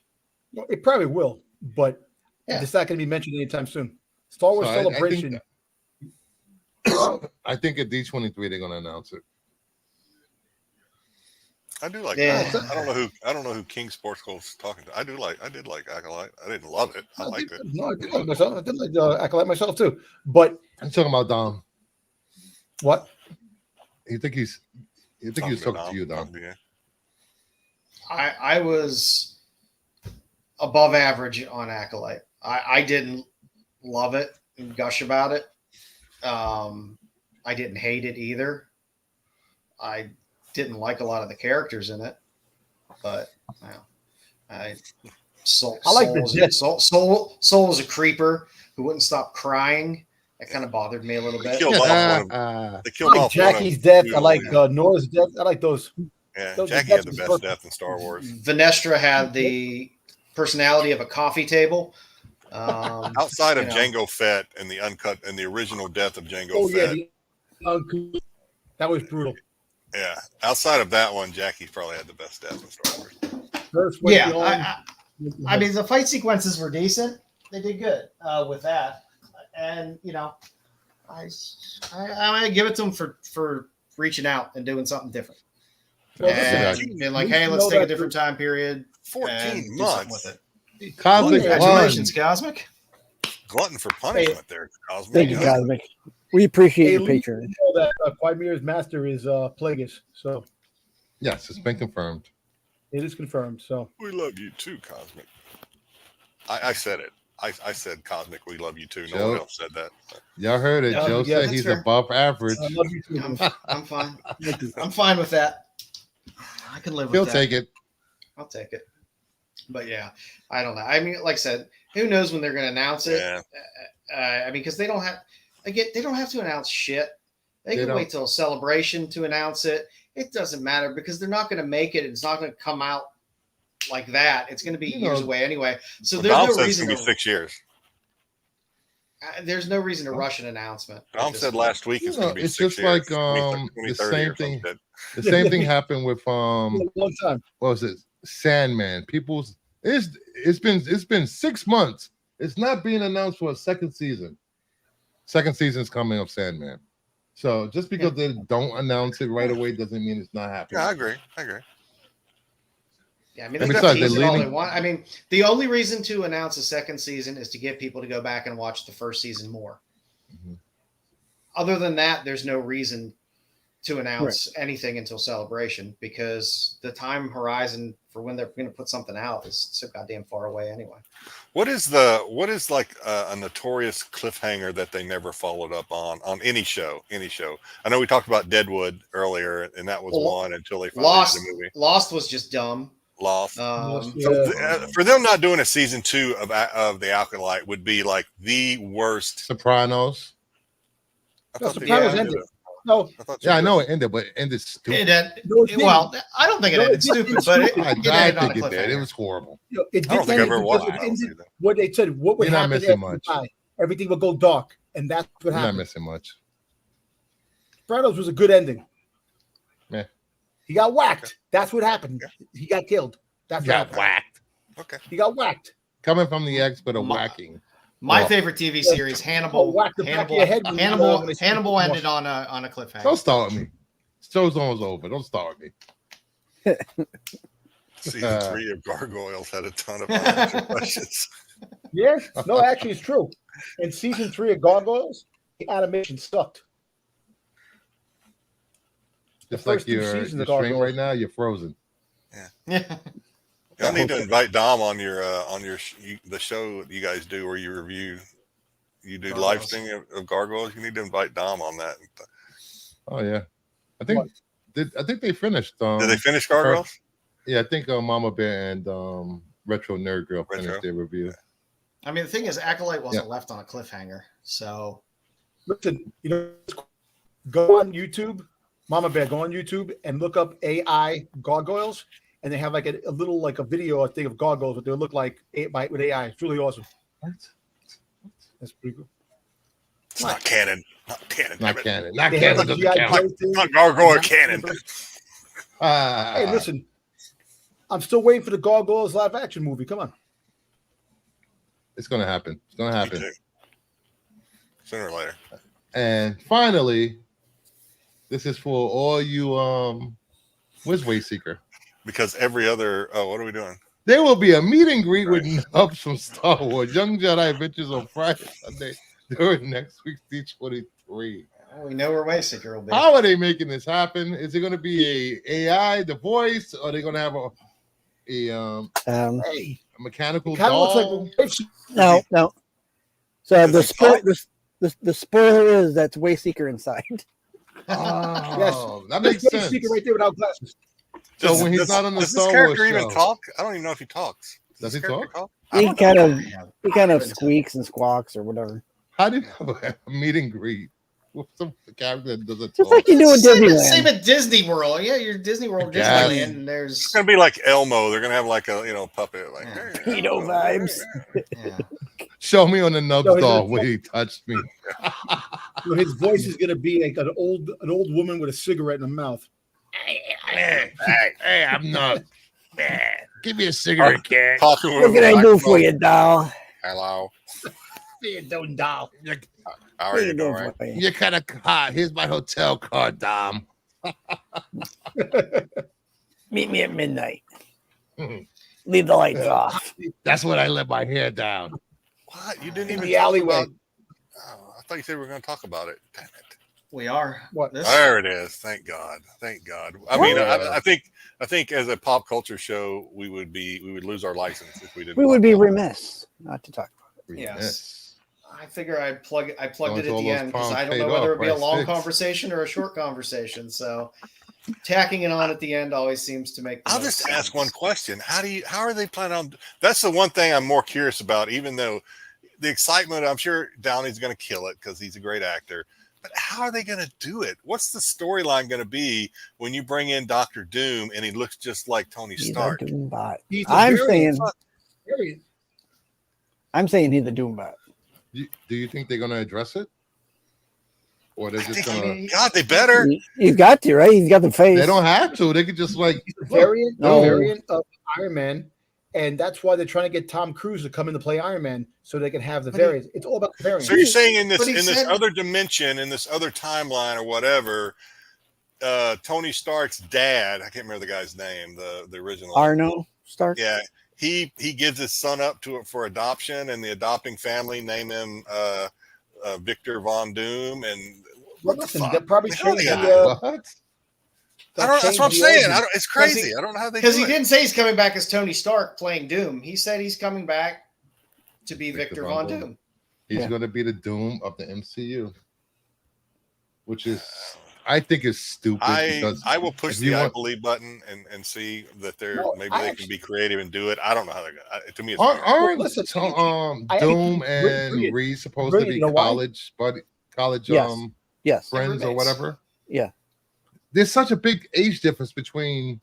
Well, it probably will, but it's not going to be mentioned anytime soon. Star Wars Celebration. I think at D23 they're going to announce it. I do like that. I don't know who King Sports Gold's talking to. I did like Acolyte. I didn't love it. I liked it. No, I did like myself. I did like Acolyte myself too. But I'm talking about Dom. What? You think he's talking to you, Dom? I was above average on Acolyte. I didn't love it and gush about it. I didn't hate it either. I didn't like a lot of the characters in it, but Soul was a creeper who wouldn't stop crying. That kind of bothered me a little bit. They killed off Jackie's death. I like Nora's death. I like those. Yeah, Those- Jackie that's had the his best birthday. death in Star Wars. Vanestra had the personality of a coffee table. Outside of you know. Jango Fett and the uncut and the original death of Jango Oh yeah, Fett, that was brutal. yeah. Outside of that one, Jackie probably had the best death in Star Wars. First went Yeah, beyond- I mean, the fight sequences were decent. They did good with that, and you know, I give it to them for reaching out and doing something different. Well, And listen, being like, you hey, know let's take a that different time period. 14 and do something months. with it. Cosmic won. Congratulations, Cosmic. Glutton for punishment there, Cosmic. Thank you, Yeah. Cosmic. We appreciate Hey, your Lee, patronage. you know that Quimir's master is Plagueis, so Yes, it's been confirmed. it is confirmed. So We love you too, Cosmic. I said it. I said, Cosmic, we love you too. No Joe. one else said that. Y'all heard it. Yeah, Joe yeah, said that's he's fair. above average. I love you too. I'm fine. Thank you. I'm fine with that. I can live with He'll that. take it. I'll take it. But yeah, I don't know. I mean, like I said, who knows when they're going to announce it? Yeah. I mean, because they don't have to announce shit. They They can don't. wait till Celebration to announce it. It doesn't matter because they're not going to make it. It's not going to come out like that. It's going to be You years know, away anyway. So Well, there's Dom no said it's reason going to to be 6 years. there's no reason to rush an announcement. at Dom this said point. last week it's You going know, to be it's 6 just years. like, the 2030 same or thing. something. The same thing happened with A long time. what was it? Sandman. It's been 6 months. It's not being announced for a second season. Second season's coming of Sandman. So just because they don't announce it right away doesn't mean it's not happening. Yeah, I agree. Yeah, I mean, And they besides, can tease they're it all they leaning- want. I mean, the only reason to announce a second season is to get people to go back and watch the first season more. Mhm. Other than that, there's no reason to announce anything until Celebration because the time horizon for when they're going to put something out is so goddamn far away anyway. What is like a notorious cliffhanger that they never followed up on any show? I know we talked about Deadwood earlier, and that was Well, one until they finally did the movie. Lost was just dumb. Lost. Yeah. For them not doing a season 2 of the Alkalite would be like the worst. Sopranos. I No, thought they Sopranos did ended. it. No, I thought Yeah, I they know did. it ended, but it ended stupid. Well, I don't think it No, ended it stupid, didn't but stupid. it I ended on a think it did. It cliffhanger. was horrible. you know, it I don't did think I've end ever because watched it it. ended what they said. What would You're not happen missing after you much. die? Everything would go dark, and that's what You're not happened. missing much. Sopranos was a good ending. Yeah. He got whacked. That's what happened. He got killed. That's what Got happened. whacked. Okay. He got whacked. Coming from the expert of whacking. My Oh. favorite TV series, Hannibal. whack the back of your head when you- Hannibal when they- ended on a cliffhanger. Don't start with me. Show's almost over. Don't start with me. Season 3 of Gargoyles had a ton of unanswered questions. Yeah, no, actually, it's true. In season 3 of Gargoyles, the animation sucked. Just The like first two your seasons of stream Gargoyles. right now, you're frozen. Yeah. Y'all need to invite Dom on the show you guys do where you do live Gargoyles. streaming of Gargoyles. You need to invite Dom on that. Oh yeah, I think they finished. Did they finish Gargoyles? Yeah, I think Mama Bear and Retro Nerd Girl finished Retro? their review. I mean, the thing is, Acolyte wasn't left on a cliffhanger. So, Listen, go on YouTube, Mama Bear, go on YouTube and look up AI gargoyles, and they have like a little like a video, I think, of gargoyles, what they look like with AI. It's really awesome. What? That's pretty cool. It's not canon. Not canon. Not damn it. canon. Not They have canon. the Doesn't G.I. count. Joe thing. Not Gargoyle canon. Hey, listen, I'm still waiting for the Gargoyles live action movie. Come on. It's gonna happen. It's gonna Me happen. too. Sooner or later. And finally, this is for all you where's Wayseeker? Because every other what are we doing? There will be a meet and greet with Nubs from Star Wars Young Jedi Adventures on Friday, Sunday during next week's D23. we know where Wayseeker will be. How are they making this happen? Is it going to be a AI, the voice, or are they going to have a mechanical Kind of doll? looks like No. So the spoiler is that's Wayseeker inside. Oh, that That's makes sense. secret right there without glasses. So when he's not on the does Star this Wars character even show, talk? I don't even know if he talks. Does he this character talk? He kind of squeaks and squawks or whatever. how did you have a meet and greet Some character that does a Just like you do in Disneyland. Same at Disney World. Yeah, you're Disney World, Yes. Disneyland, and there's It's gonna be like Elmo. They're gonna have like a puppet, like Yeah. hey, Pedo Elmo. vibes. yeah. Show me on the Nubs No, doll where he touched me. So his voice is going to be like an old woman with a cigarette in her mouth. Hey, I'm not. Give me a cigarette, kid. Talking with What can a I do for microphone. you, doll? Hello. Doll. How What are can you I do doing? for you? You're kind of hot. Here's my hotel card, Dom. Meet me at midnight. Mhm. Leave the lights off. That's when I let my hair down. What? You didn't In even the talk alleyway. about. Oh, I thought you said we were going to talk about it. Damn it. We are. What? This, There it is. Thank God. Thank God. I mean, I think as a pop culture show, we would lose our license if we didn't. We would be remiss not to talk about Yes. I figure I plugged it at All the those end because I don't pounds know paid whether off, it'd be a price long fixed. conversation or a short conversation. So tacking it on at the end always seems to make. The I'll most just ask sense. one question. How are they planning on? That's the one thing I'm more curious about. Even though the excitement, I'm sure Downey's going to kill it because he's a great actor. But how are they going to do it? What's the storyline going to be when you bring in Doctor Doom and he looks just like Tony it. He's a Stark? Doombot. He's a I'm variant. saying he's a Doombot. Do you think they're going to address it? Or they're just going to... God, they better. You've got to, right? He's got the face. They don't have to. They could just like... Variant, No. variant of Iron Man, and that's why they're trying to get Tom Cruise to come in to play Iron Man so they can have the variants. It's all about the variants. So you're saying in this But he said- other dimension, in this other timeline or whatever, Tony Stark's dad, I can't remember the guy's name, the original Arno Stark. Yeah, he gives his son up for adoption, and the adopting family name him Victor Von Doom. And what the Listen, fuck? they'll probably The hell change they the, got? What? That's what I'm saying. It's crazy. I don't know how they do Because he it. didn't say he's coming back as Tony Stark playing Doom. He said he's coming back to be Victor Von Doom. He's Yeah. going to be the Doom of the MCU. Which is... I think is stupid. because I will push if the you I want- believe button and see that they're No, maybe I they actually- can be creative and do it. I don't know how they're going. To me, it's Aren't, weird. aren't listen, I Doom think and brilliant. Reed supposed Brilliant, to be you know why? college Yes. Yes. friends or roommates. whatever? Yeah. There's such a big age difference between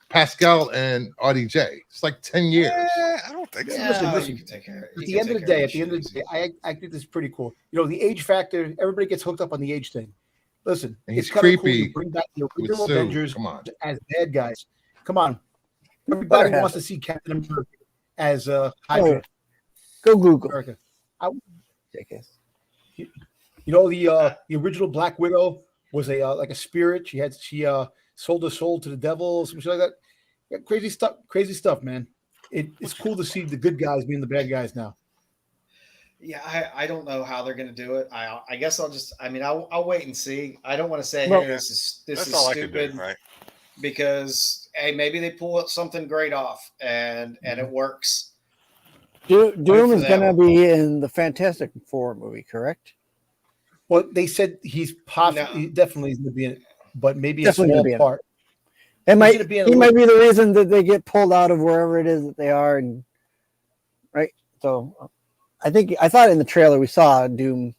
Pascal and RDJ. It's like 10 years. I don't think so. Yeah, listen. you can take care. At the end of the day, I think this is pretty cool. You know, the age factor, everybody gets hooked up on the age thing. Listen, And he's it's kind of cool creepy to bring back the with original Sue. Avengers Come on. as bad guys. Come on. Everybody Better wants have to see Captain America as Hydra. Go Google. America. Jackass. You know, the original Black Widow was a like a spirit. She sold her soul to the devil, some shit like that. Yeah, crazy stuff, man. It's cool to see the good guys being the bad guys now. Yeah, I don't know how they're going to do it. I guess I'll wait and see. I don't want to say, Well, hey, this is That's all I could stupid, do, right? because hey, maybe they pull something great off and it works. Doom for is that going to be in the Fantastic Four movie, correct? Well, they said he definitely is going to be in it, but maybe Definitely a gonna be small in it. part. He gonna be in a might be the reason that they get pulled out of wherever it is that they are, and right. So, I thought in the trailer we saw Doom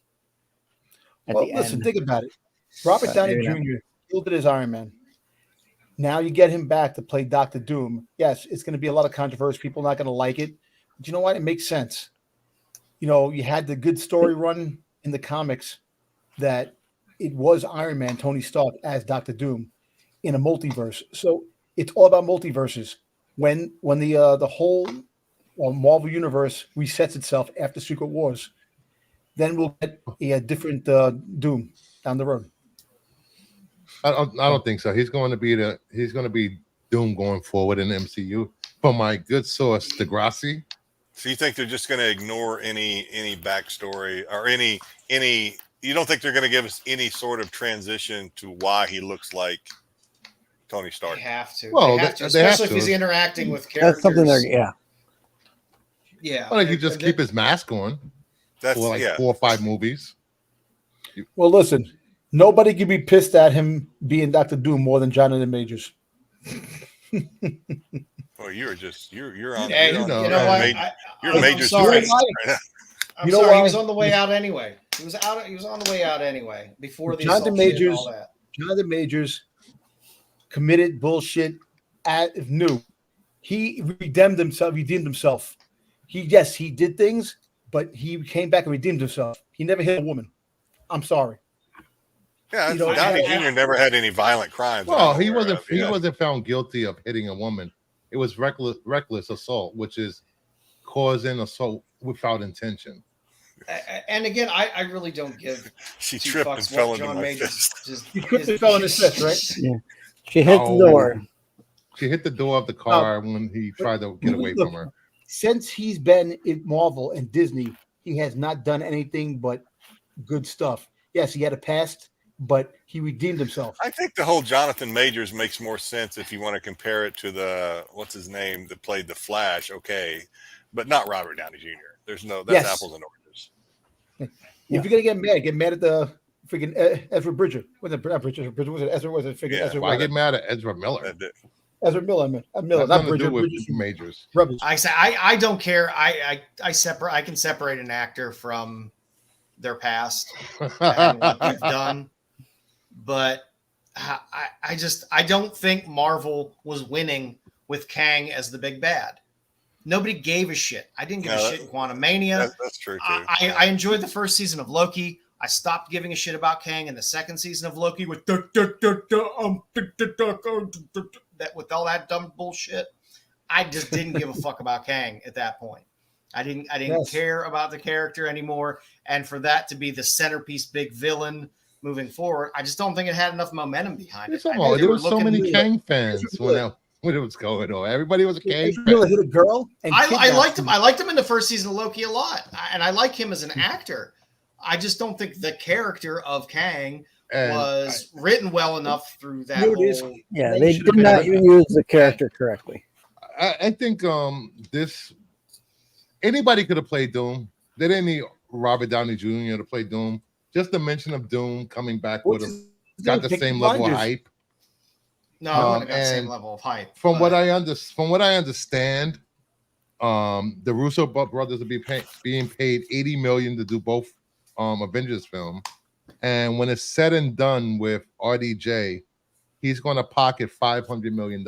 at the Listen, end. think about it. Robert Downey maybe not. Jr. killed it as Iron Man. Now you get him back to play Dr. Doom. Yes, it's going to be a lot of controversy. People are not going to like it. But you know what? It makes sense. You know, you had the good story run in the comics that it was Iron Man, Tony Stark, as Dr. Doom in a multiverse. So it's all about multiverses. When the whole Marvel universe resets itself after Secret Wars, then we'll get a different Doom down the road. I don't think so. He's going to be Doom going forward in the MCU. From my good source, Degrassi. So you think they're just going to ignore any backstory or any? You don't think they're going to give us any sort of transition to why he looks like Tony Stark? They have to. Well, they have to, they have especially if to. he's interacting with characters. That's something they're Yeah. Well, they could just keep his mask on That's for like 4 or 5 movies. Well, listen, nobody could be pissed at him being Dr. Doom more than Jonathan Majors. Well, you're on. Hey, you're you on- know what? You're I'm major sorry. strength right now. I'm You know sorry, why? he was on the way out anyway. He was out. He was on the way out anyway. Before the Jonathan assault shit and Majors. all that. Jonathan Majors committed bullshit new. He redeemed himself. He did things, but he came back and redeemed himself. He never hit a woman. I'm sorry. Yeah, You know, Downey Jr. never had any violent crimes. Well, that I'm he aware wasn't. of. He Yeah. wasn't found guilty of hitting a woman. It was reckless assault, which is causing assault without intention. And again, I really don't give She two tripped and fucks fell what into John my Majors fist. just He tripped and fell in his fist, right? Yeah. She hit the door. She hit the door of the car when he tried to get away from her. Since he's been in Marvel and Disney, he has not done anything but good stuff. Yes, he had a past, but he redeemed himself. I think the whole Jonathan Majors makes more sense if you want to compare it to the what's his name that played the Flash. Okay, but not Robert Downey Jr. That's Yes. apples and oranges. If you're gonna get mad at the freaking Ezra Bridger. Was it not Bridger? Was it Ezra? Was it freaking Yeah. Ezra? Why get mad at Ezra Miller? Ezra Miller. I mean, Miller, That's not nothing to Bridger. do with Bridger's Majors. Rebels. I say I don't care. I can separate an actor from their past and what they've done, but I don't think Marvel was winning with Kang as the big bad. Nobody gave a shit. I didn't give a shit in Quantumania. That's true too. I enjoyed the first season of Loki. I stopped giving a shit about Kang in the second season of Loki with that with all that dumb bullshit. I just didn't give a fuck about Kang at that point. I didn't care about the character anymore. And for that to be the centerpiece big villain moving forward, I just don't think it had enough momentum behind it. There were so many Kang fans when it was going on. Everybody was a Kang fan. Miller hit a girl. And I liked him. I liked him in the first season of Loki a lot, and I like him as an actor. I just don't think the character of Kang was written well enough through that whole. Yeah, they did not use the character correctly. I think this anybody could have played Doom. They didn't need Robert Downey Jr. to play Doom. Just the mention of Doom coming back would have got the same level of hype. No, it wouldn't have got the same level of hype. From what I understand, the Russo brothers will be being paid $80 million to do both Avengers film, and when it's said and done with RDJ, he's going to pocket $500 million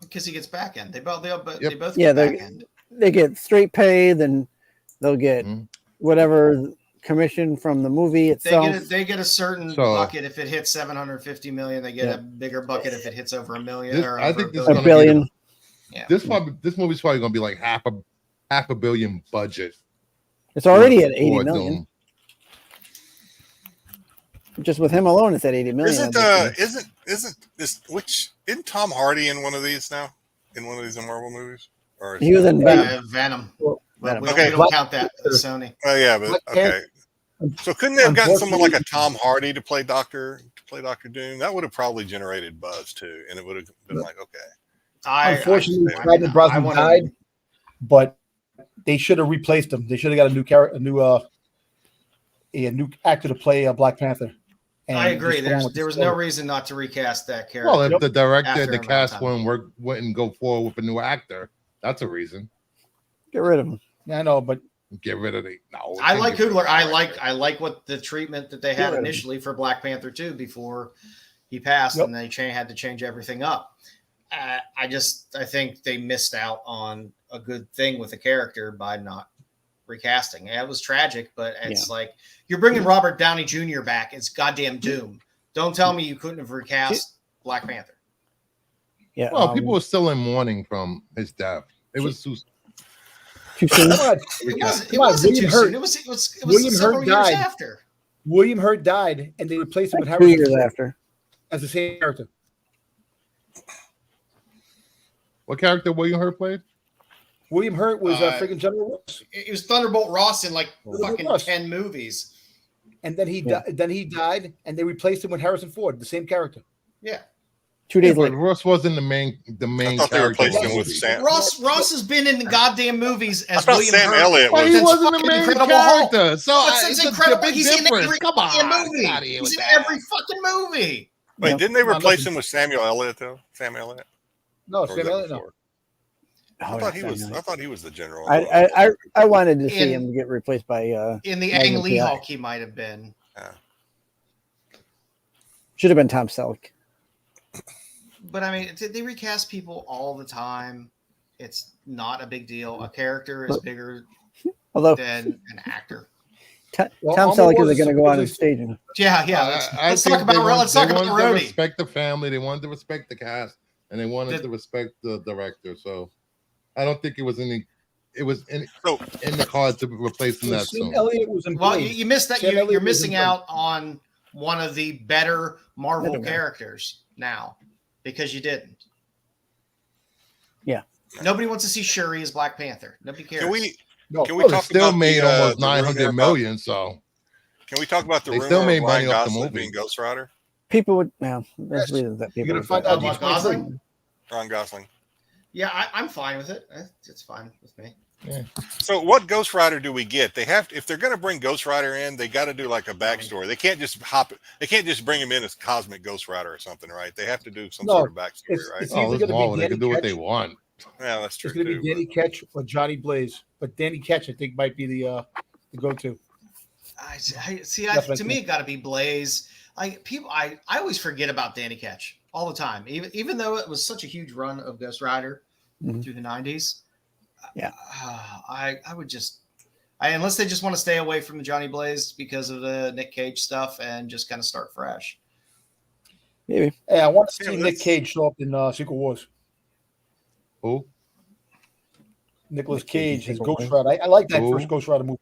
because he gets back end. They both get back end. They get straight pay, then they'll get whatever commission from the movie itself. They get a certain bucket if it hits 750 million. They get a bigger bucket if it hits over a million. I think this $1 billion. This movie's probably going to be like half a billion budget. It's already at 80 million. Just with him alone, it's at 80 million. Isn't Tom Hardy in one of these now? In one of these Marvel movies? Or he was in Venom. Venom. We don't count that as Sony. Oh yeah, but okay. So couldn't they have gotten someone like a Tom Hardy to play Doctor Doom? That would have probably generated buzz too, and it would have been like, okay. Unfortunately, Brandon Brosnan died, but they should have replaced him. They should have got a new character, a new actor to play Black Panther. And I agree. There was no reason not to recast that character. Well, if the director, the cast wouldn't go forward with a new actor, that's a reason. Get rid of him. Yeah, I know, but get rid of the. No, I like Coogler. I like what the treatment that they had initially for Black Panther 2 before he passed, and they had to change everything up. I think they missed out on a good thing with the character by not recasting. It was tragic, but it's like you're bringing Robert Downey Jr. back. It's goddamn Doom. Don't tell me you couldn't have recast Black Panther. Yeah. Well, people were still in mourning from his death. It was too soon. It wasn't too soon. It was several years after. William Hurt died, and they replaced him with 2 years after as the same character. What character William Hurt played? William Hurt was freaking General Ross. It was Thunderbolt Ross in like fucking 10 movies. And then he died, and they replaced him with Harrison Ford, the same character. Yeah. 2 days later. Ross wasn't the main character. With Sam. Ross has been in the goddamn movies as William Sam Hurt. Elliott was. He wasn't the main character. Hulk. So it's incredible. He's in every Come on, movie. He's in every fucking movie. Wait, didn't they replace him with Samuel Elliott though? Sam Elliott? No, Sam Elliott. No. I thought he was. I thought he was the general. I wanted to see him get replaced by in the Megan Ang Lee Thee Hulk. He might have been. Yeah. Should have been Tom Selleck. But I mean, they recast people all the time. It's not a big deal. A character is bigger than an actor. Tom Selleck is going to go on stage. Yeah. Let's talk about Rhodey. Respect the family. They wanted to respect the cast, and they wanted to respect the director. So I don't think it was in the cards to replace him that soon. Elliott was in you missed that. You're missing out on one of the better Marvel characters now because you didn't. Yeah. Nobody wants to see Shuri as Black Panther. Nobody cares. Can we talk still about made almost 900 million? So can we talk about the rumor still made of money Ryan off the Gosling movie being Ghost Rider? People would. Well, there's reasons that people. You're gonna find out about Gosling. Ryan Gosling. Yeah, I'm fine with it. It's fine with me. Yeah. So what Ghost Rider do we get? They have to, if they're going to bring Ghost Rider in, they got to do like a backstory. They can't just They can't just bring him in as Cosmic Ghost Rider or something, right? They have to do some sort of backstory, right? It's either this Marvel, be they can do what they want. Yeah, that's true. It's going to be Danny Ketch or Johnny Blaze, but Danny Ketch I think might be the go-to. To me, it got to be Blaze. I always forget about Danny Ketch all the time, even though it was such a huge run of Ghost Rider through the 90s. Yeah, I would just, unless they just want to stay away from the Johnny Blaze because of the Nick Cage stuff and just kind of start fresh. Maybe. Hey, I want to see Nick Cage show up in Secret Wars. Who? Nicolas Cage, his Ghost Rider. I like that first Ghost Rider movie.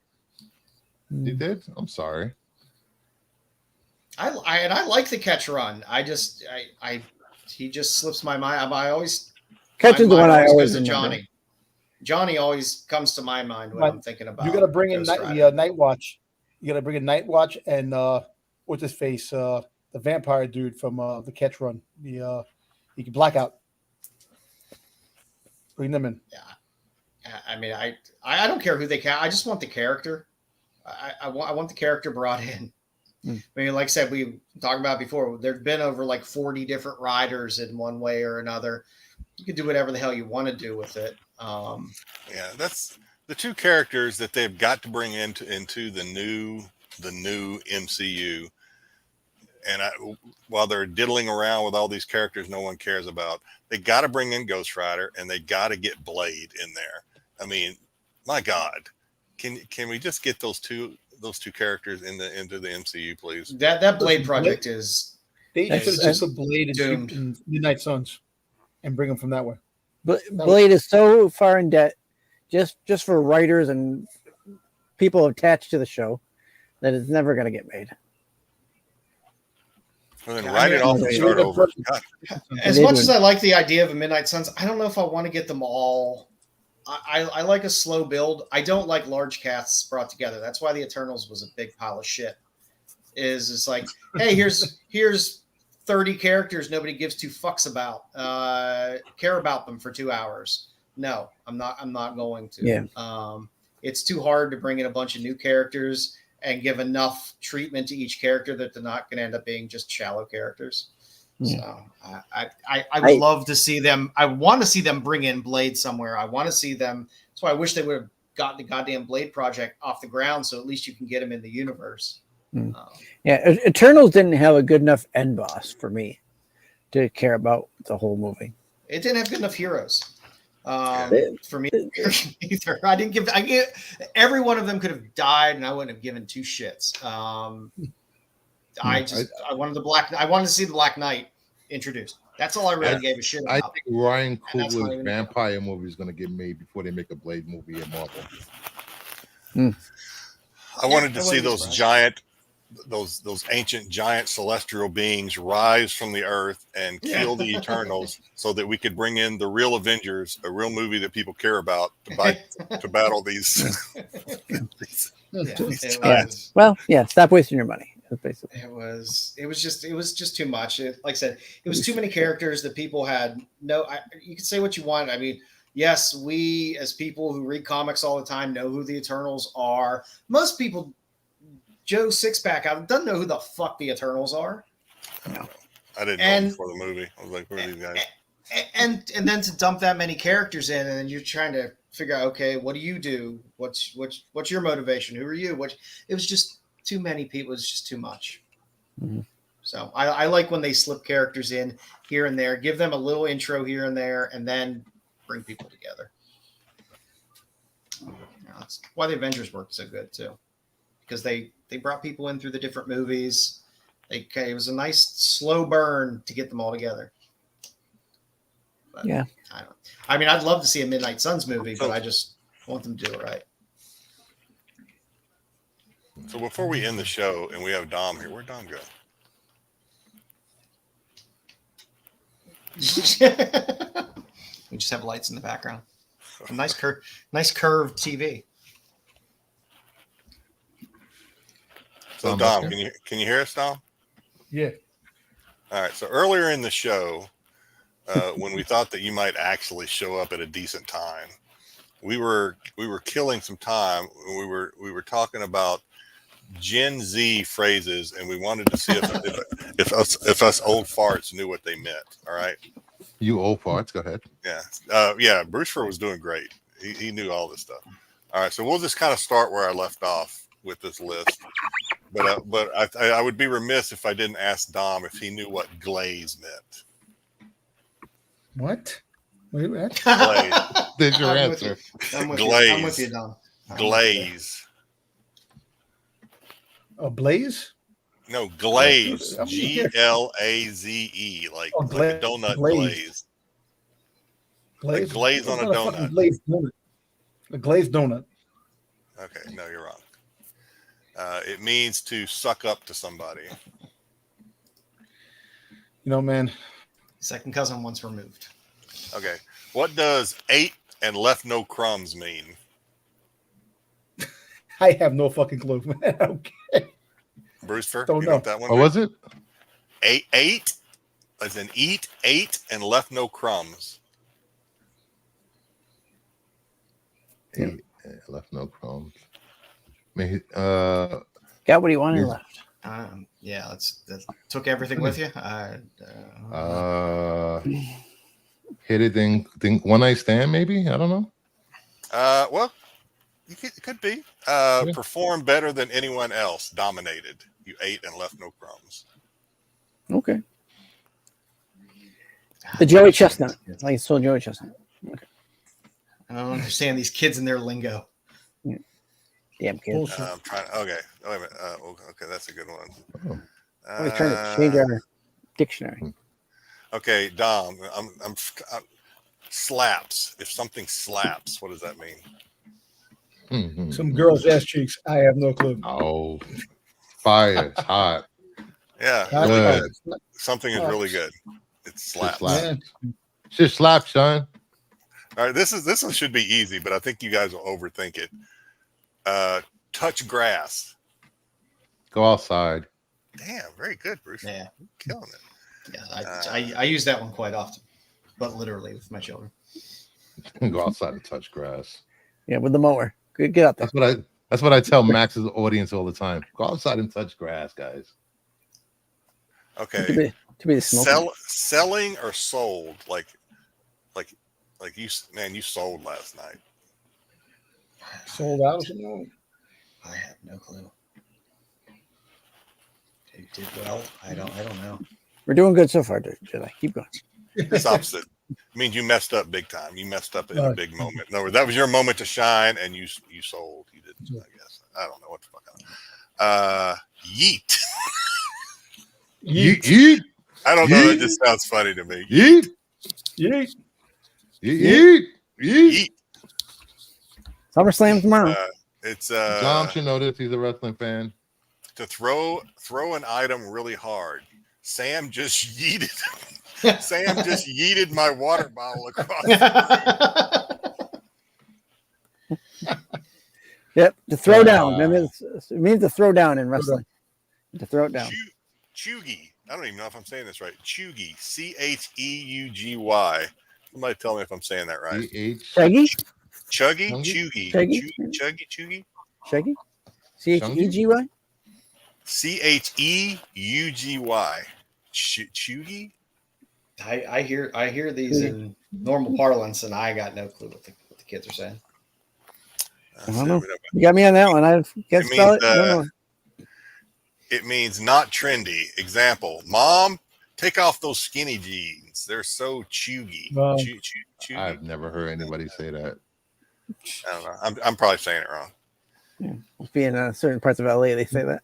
You did? I'm sorry. I like the Ketch run. He just slips my mind. I always Ketch is the one I always remember. Johnny. Johnny always comes to my mind when I'm thinking about. You got to bring in Night Watch. You got to bring in Night Watch and what's his face? The vampire dude from the Ketch run. He can Blackout. Bring them in. Yeah, I mean, I don't care who they cast. I just want the character. I want the character brought in. I mean, like I said, we talked about before. There've been over like 40 different riders in one way or another. You can do whatever the hell you want to do with it. Yeah, that's the two characters that they've got to bring into the new MCU. And while they're diddling around with all these characters no one cares about, they got to bring in Ghost Rider and they got to get Blade in there. I mean, my God, can we just get those two characters into the MCU, please? That Blade project is. They should just put Blade in Midnight Suns and bring them from that way. Blade is so far in debt, just for writers and people attached to the show, that it's never going to get made. And then write it off and start over. As much as I like the idea of a Midnight Suns, I don't know if I want to get them all. I like a slow build. I don't like large casts brought together. That's why the Eternals was a big pile of shit. It's like, hey, here's 30 characters nobody gives two fucks about. Care about them for 2 hours. No, I'm not going to. Yeah. It's too hard to bring in a bunch of new characters and give enough treatment to each character that they're not going to end up being just shallow characters. Yeah. So I would love to see them. I want to see them bring in Blade somewhere. I want to see them. That's why I wish they would have gotten the goddamn Blade project off the ground, so at least you can get him in the universe. Yeah, Eternals didn't have a good enough end boss for me to care about the whole movie. It didn't have good enough heroes for me either. I get every one of them could have died, and I wouldn't have given two shits. I wanted to see the Black Knight introduced. That's all I really gave a shit about. I think Ryan Coogler's vampire movie is going to get made before they make a Blade movie in Marvel. I wanted to see those giant, those ancient giant celestial beings rise from the earth and kill the Eternals, so that we could bring in the real Avengers, a real movie that people care about, to battle these. these giants. Well, stop wasting your money. Basically, it was just too much. Like I said, it was too many characters that people had you can say what you want. I mean, yes, we as people who read comics all the time know who the Eternals are. Most people, Joe Sixpack, doesn't know who the fuck the Eternals are. No, I didn't know before the movie. I was like, who are these guys? and then to dump that many characters in, and then you're trying to figure out, okay, what do you do? What's your motivation? Who are you? It was just too many people. It was just too much. Mhm. So I like when they slip characters in here and there, give them a little intro here and there, and then bring people together. That's why the Avengers worked so good too, because they brought people in through the different movies. It was a nice slow burn to get them all together. But Yeah. I mean, I'd love to see a Midnight Suns movie, but I just want them to do it right. So before we end the show, and we have Dom here, where'd Dom go? We just have lights in the background. A nice curved TV. So Dom, can you hear us, Dom? Yeah. All right. So earlier in the show, when we thought that you might actually show up at a decent time, we were killing some time. We were talking about Gen Z phrases, and we wanted to see if us old farts knew what they meant. All right. You old farts, go ahead. Yeah. Brewster was doing great. He knew all this stuff. All right. So we'll just kind of start where I left off with this list. But I would be remiss if I didn't ask Dom if he knew what glaze meant. What? Wait, what? Glaze. There's your answer. I'm with you, Don. Glaze. A blaze? No, glaze. Glaze. Like a donut glaze. Glaze? Like glaze on a donut. Glazed donut. A glazed donut. Okay, no, you're wrong. It means to suck up to somebody. You know, man. Second cousin once removed. Okay. What does ate and left no crumbs mean? I have no fucking clue, man. Okay. Brewster, Don't you know. got that one? What was it? Ate, as in eat, ate, and left no crumbs. Ate, left no crumbs. Maybe, Got what he wanted left. Yeah, that took everything with you. hit it, think one night stand, maybe? I don't know. Well, it could be. Perform better than anyone else. Dominated. You ate and left no crumbs. Okay. The Joey Chestnut. Like it's still Joey Chestnut. Okay. I don't understand these kids and their lingo. Damn kids. I'm trying. Okay. Oh, wait a minute. Okay, that's a good one. Always trying to change our dictionary. Okay, Dom. I'm slaps. If something slaps, what does that mean? Mm-hmm. Some girl's ass cheeks. I have no clue. Oh, fire. It's hot. Yeah, Hot really good. good. Something is really good. It slaps. Slap. Just slap, son. All right, this one should be easy, but I think you guys will overthink it. Touch grass. Go outside. Damn, very good, Bruce. Yeah, Killing it. yeah. I use that one quite often, but literally with my children. Go outside and touch grass. Yeah, with the mower. Good, get out there. That's what I tell Max's audience all the time. Go outside and touch grass, guys. Okay. To be the smoker. Selling or sold, like you, man, you sold last night. Sold out or something? I have no clue. You did well. I don't know. We're doing good so far, Jedi. Keep going. It's opposite. It means you messed up big time. You messed up in a big moment. No, that was your moment to shine, and you sold. You didn't, I guess. I don't know what the fuck. Yeet. Yeet. I don't know. It just sounds funny to me. Yeet. Yeet. Yeet. Yeet. SummerSlam tomorrow. It's John should know this. He's a wrestling fan. To throw an item really hard. Sam just yeeted. Sam just yeeted my water bottle across. Yep, to throw down. It means to throw down in wrestling. To throw it down. Chugy. I don't even know if I'm saying this right. Chugy. Cheugy. Somebody tell me if I'm saying that right. Shaggy? Chuggy? Chugy. Shaggy? Chuggy? Shaggy? Chegy? Cheugy. Chugy? I hear these in normal parlance, and I got no clue what the kids are saying. I don't know. You got me on that one. I can't spell it. I don't know. It means not trendy. Example: Mom, take off those skinny jeans. They're so chuggy. Chuggy. I've never heard anybody say that. I don't know. I'm probably saying it wrong. Yeah. Being in certain parts of LA, they say that.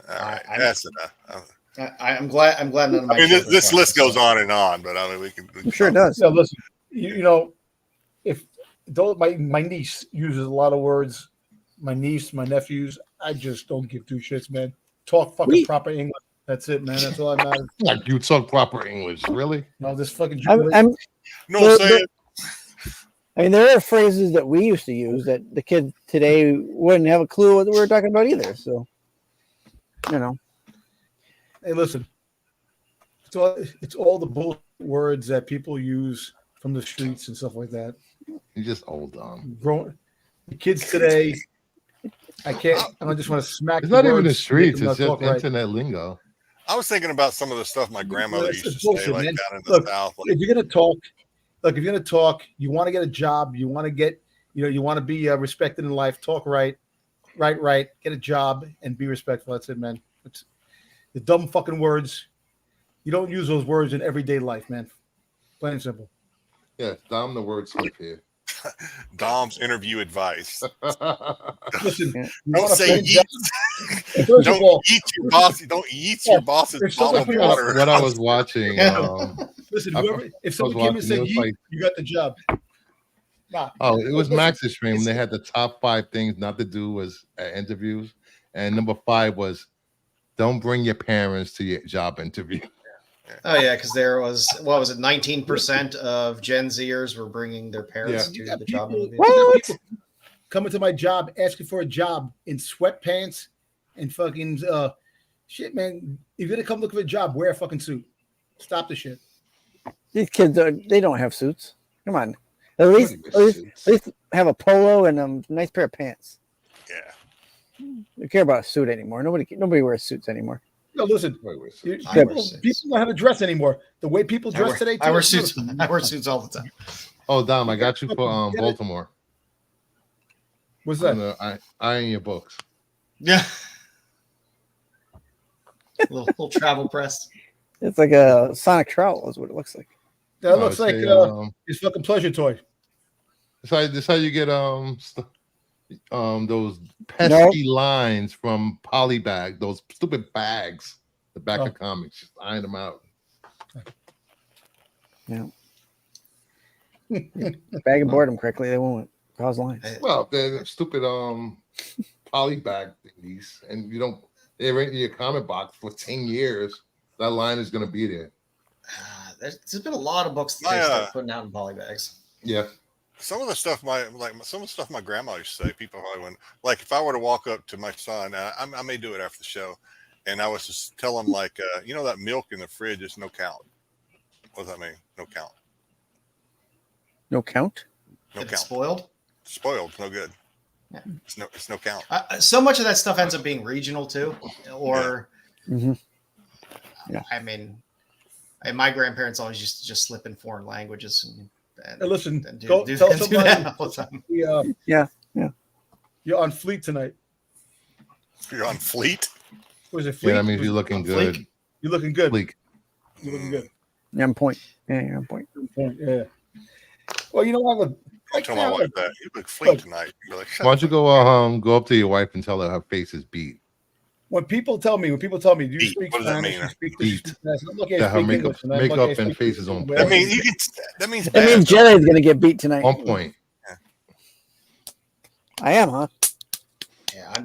All right, that's enough. I'm glad none of my. I mean, this list goes on and on, but I mean, we can. I'm sure it does. No, listen, you know, if my niece uses a lot of words, my niece, my nephews, I just don't give two shits, man. Talk fucking proper English. That's it, man. That's all I matter. Like you talk proper English, really? No, this fucking. No, say it. I mean, there are phrases that we used to use that the kid today wouldn't have a clue what we were talking about either. So, you know. Hey, listen. It's all the bullshit words that people use from the streets and stuff like that. You're just old, dumb. The kids today, I just want to smack. It's not even the streets. It's just internet lingo. I was thinking about some of the stuff my grandmother used to say, like man. down in the Look, South. Like, if you're gonna talk, you want to get a job, you want to get, you want to be respected in life. Talk right, get a job and be respectful. That's it, man. It's the dumb fucking words. You don't use those words in everyday life, man. Plain and simple. Yeah, Dom the wordsmith here. Dom's interview advice. Listen, don't say yeet. Don't eat your boss. Don't eat your boss's bottle of water. What I was watching. Listen, if someone came and said yeet, you got the job. Nah. Oh, it was Max's stream. They had the top 5 things not to do was at interviews, and number 5 was don't bring your parents to your job interview. Oh yeah, because there was 19% of Gen Zers were bringing their parents to the job interview. What? Coming to my job, asking for a job in sweatpants and fucking shit, man. If you're gonna come looking for a job, wear a fucking suit. Stop the shit. These kids they don't have suits. Come on, at least have a polo and a nice pair of pants. Yeah, They care about a suit anymore. Nobody wears suits anymore. No, listen. People don't have a dress anymore. The way people dress today. I wear suits. I wear suits all the time. Oh, Dom, I got you for Baltimore. What's that? I in your books. Yeah. little travel press. It's like a Sonic trowel is what it looks like. That looks like his fucking pleasure toy. That's how you get those pesky lines from Polybag, those stupid bags, the back of comics, just iron them out. Yeah. Bag and board them correctly, they won't cause lines. Well, they're stupid Polybag thingies, and they rent your comic box for 10 years. That line is going to be there. There's been a lot of books that they start putting out in polybags. Yeah. Some of the stuff my grandma used to say, people probably wouldn't. Like if I were to walk up to my son, I may do it after the show, and I was just tell him like, that milk in the fridge is no count. What does that mean? No count. No count? No count. Spoiled? Spoiled. No good. Yeah. It's no count. So much of that stuff ends up being regional too, or. Mm-hmm. Yeah. I mean, my grandparents always used to just slip in foreign languages and listen, tell somebody all the time. Yeah. You're on Fleet tonight. You're on Fleet? Was it Fleet? Yeah, that means you're looking good. Fleek? You're looking good. Fleek. You're looking good. Yeah, I'm point. Yeah, you're on point. Yeah. Well, you know what? Tell my wife that. You look Fleet tonight. You're like, why don't you go up to your wife and tell her face is beat? When people tell me, do you beat. speak What does that Spanish? mean? You speak Beat. that her makeup and face is on point. That means That means Jedi's gonna get beat tonight. On point. I am, huh? Yeah,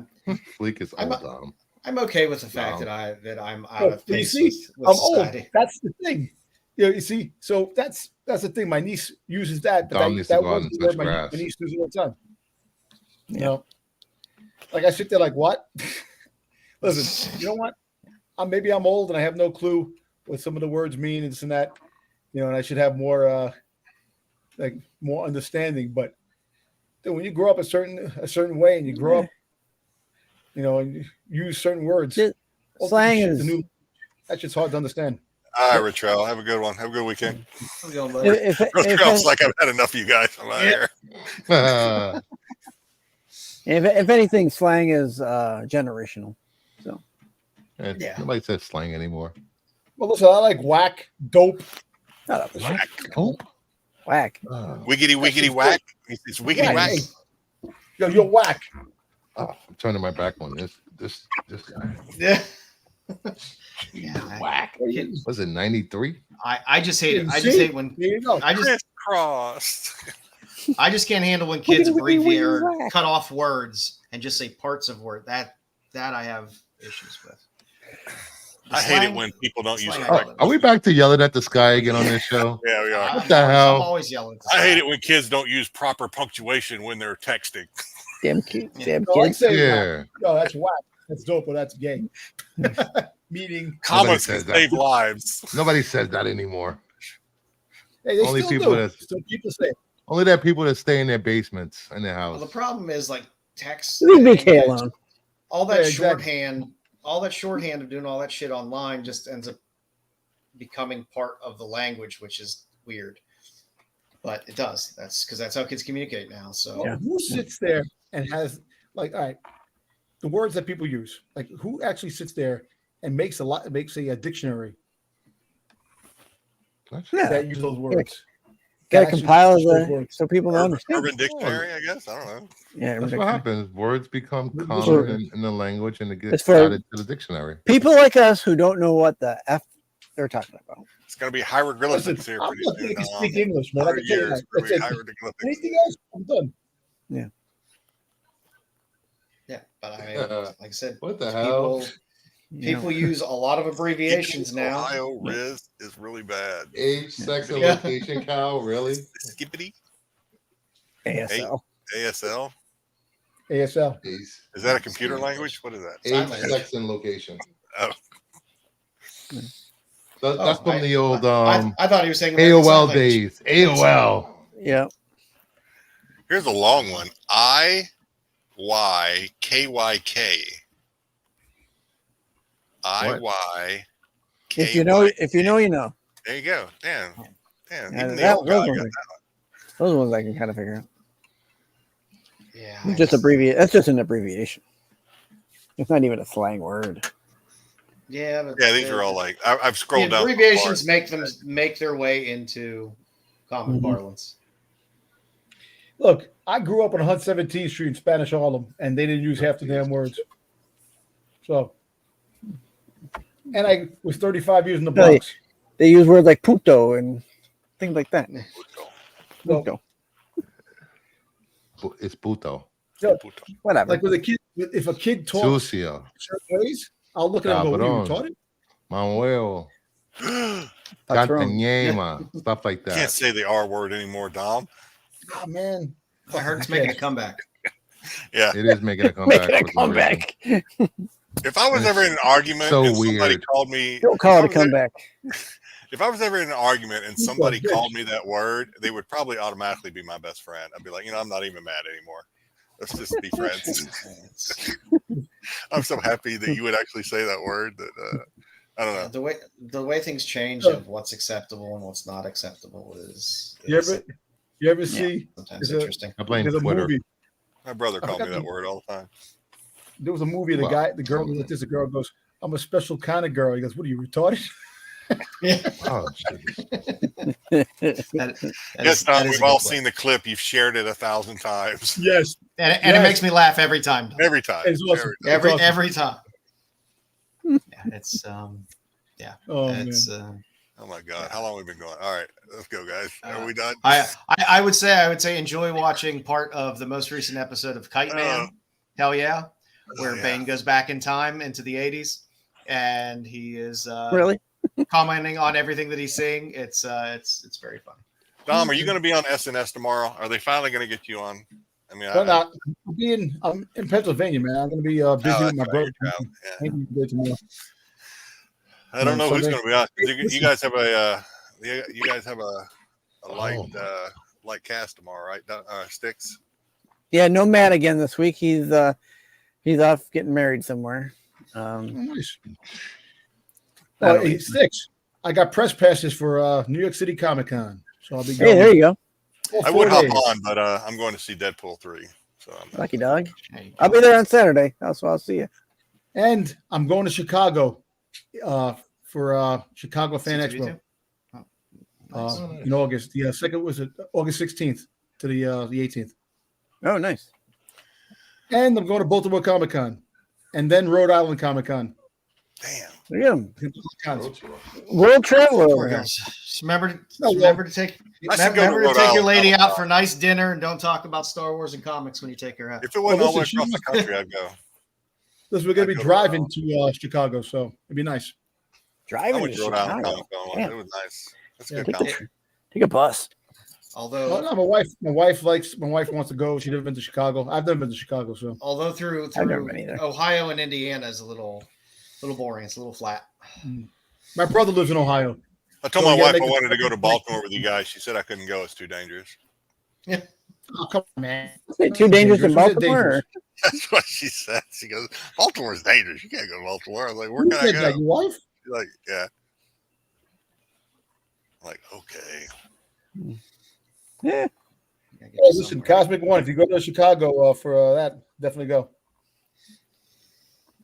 Fleek is old, Dom. I'm okay with the fact that I'm out of pace with I'm society. old. That's the thing. You see, so that's the thing. My niece uses that, but Dom needs to that go out and touch grass. my niece uses it all the time. You know, like I sit there like, what? Listen, you know what? Maybe I'm old and I have no clue what some of the words mean and this and that. And I should have more more understanding. But when you grow up a certain way and you grow up and use certain words. Slang is That shit's hard to understand. All right, Retrell. Have a good one. Have a good weekend. if Retrell's like, I've had enough of you guys. I'm out here. if anything, slang is generational. So Nobody says slang anymore. Well, listen, I like whack, dope. shut up. Whack. Dope? Whack. Wiggity whack. It's wiggity whack. Hey, yo, you're whack. I'm turning my back on this guy. Yeah. Whack. Was it 93? I just hate it. I just hate when There you go. Crisscrossed. I just can't handle when kids abbreviate or whack. cut off words and just say parts of word. That I have issues with. I hate it when people don't use slang, correct. Are we back to yelling at the sky again on this show? Yeah, we are. What the hell? I'm always yelling. At the I hate side. it when kids don't use proper punctuation when they're texting. Damn kids. Damn No, I kids. say, Yeah. yo, that's whack. That's dope, or that's gay. Meaning, Commas can says that. save lives. Nobody says that anymore. hey, they Only still people do. that- Still people say it. Only that people that stay in their basements in their Well, house. the problem is like text. Leave BK alone. All that Yeah, exactly. shorthand of doing all that shit online just ends up becoming part of the language, which is weird. But it does. That's because that's how kids communicate now. So Yeah. Who sits there and has all right, the words that people use? Like, who actually sits there and makes a dictionary Yeah. that use those words? Gotta Actually compile use those the words. so people don't understand. Urban Dictionary, I guess. I don't know. Yeah, That's what happens. Words become For- common in the language and it gets It's for- added to the dictionary. people like us who don't know what the F they're talking about. It's going to be hieroglyphics Listen, here I'm pretty lucky soon. I can speak English, man. I 100 can tell you years. that. It's That's gonna be it. hieroglyphics. Anything else? I'm done. yeah, but I mean, like I said, What the hell? people use a lot of abbreviations now. Ohio Riz is really bad. Age, sex, and Yeah. location, Kyle? Really? Skippity ASL. ASL. ASL. Age, Is that a computer language? What is that? age, language. sex, and location. Oh. That's Oh, from the old I thought he was saying American Sign AOL Language. days. AOL. Yeah. Here's a long one. IYKYK. IYKYK. If you know, you know. There you go. Damn. Yeah, Even the that- old guy those got ones Those ones I can kind of figure out. Yeah, Just abbreviate. That's just an abbreviation. It's not even a slang word. Yeah, but Yeah, these are all like I've the scrolled down. abbreviations make their way into common Mhm. parlance. Look, I grew up on 117th Street in Spanish Harlem, and they didn't use half the damn words. So, and I was 35 years in the Really? Bronx. They use words like puto and things like that. So, Puto. It's puto. Whatever. like with a kid, if a kid talks Sucio. certain ways, I'll look at him and go, "What are you retarded?" Manuel. That's wrong. Cantanyema. Stuff like Can't that. say the R word anymore, Dom. Oh man, I heard it's making a comeback. Yeah. It is making a comeback. Making a for some reason. comeback. If I was ever in an argument So and somebody weird. called me, Don't call it a if I was comeback. If I was ever in an argument and somebody bitch. called me that word, they would probably automatically be my best friend. I'd be like, I'm not even mad anymore. Let's just be friends. I'm so happy that you would actually say that word. That I don't know. The way things change of what's acceptable and what's not acceptable is you ever see? sometimes is it- interesting. I blame There's a Twitter. movie. My brother I called me forgot that the- word all the time. There was a movie. The Wow. girl was like this. The girl goes, "I'm a special kind of girl." He goes, "What are you retarded?" Oh, jeez. Yes, Tom, we've all seen the clip. You've shared it 1,000 times. Yes, and it Yes. makes me laugh every time. Every time. it's awesome. Every It's awesome. every time. Yeah, it's Oh it's man, Oh my God. How long have we been going? All right. Let's go, guys. Are we done? I would say enjoy watching part of the most recent episode of Kite Man. Hell yeah, where yeah. Bane goes back in time into the 80s, and he is Really? commenting on everything that he's seeing. It's very funny. Dom, are you going to be on SNS tomorrow? Are they finally going to get you on? I mean, I'm in Pennsylvania, man. I'm going to be busy with that's my right, brother. you're traveling, yeah. Maybe we'll do tomorrow. I don't know who's Sunday. going to be on. You guys have a light cast tomorrow, right? Styx. Yeah, no Matt again this week. He's He's off getting married somewhere. Nice. I Oh, don't hey, even- Styx. I got press passes for New York City Comic Con, so I'll be going. Hey, there you go. all I 4 would hop days. on, but I'm going to see Deadpool 3. So Lucky dog. There you I'll go. be there on Saturday. So I'll see you. And I'm going to Chicago for Chicago Fan C2E2? Expo Oh, in August. The second was August 16th to the 18th. Oh, nice. And I'm going to Baltimore Comic Con, and then Rhode Island Comic Con. damn. Look at him. Road World traveler over Poor here. guys. Just remember No, to take I should go to remember to Rhode take your Island lady Comic out Con. for a nice dinner and don't talk about Star Wars and comics when you take her out. If it wasn't all the way listen, across the country, I'd go. Listen, we're going to I'd be go to driving Rhode to Chicago, so it'd be nice. I Driving went to to Rhode Island Chicago. Comic Con. Damn. It was nice. That's a Yeah, good Take, con. take a bus. Although Well, no, my wife wants to go. She's never been to Chicago. I've never been to Chicago, so although through I've never been either. Ohio and Indiana is a little boring. It's a little flat. my brother lives in Ohio. I told So my you gotta wife I make the- wanted to go to Baltimore with you guys. She said I couldn't go. It's too dangerous. Oh, come on, man. Is it too dangerous in Who said Baltimore? dangerous? That's what she said. She goes, Baltimore's dangerous. You can't go to Baltimore. I was like, where Who can I said go? that? Your wife? She's like, yeah. I'm like, okay. Yeah. Gotta get Oh, you listen, somewhere. Cosmic One. If you go to Chicago for that, definitely go.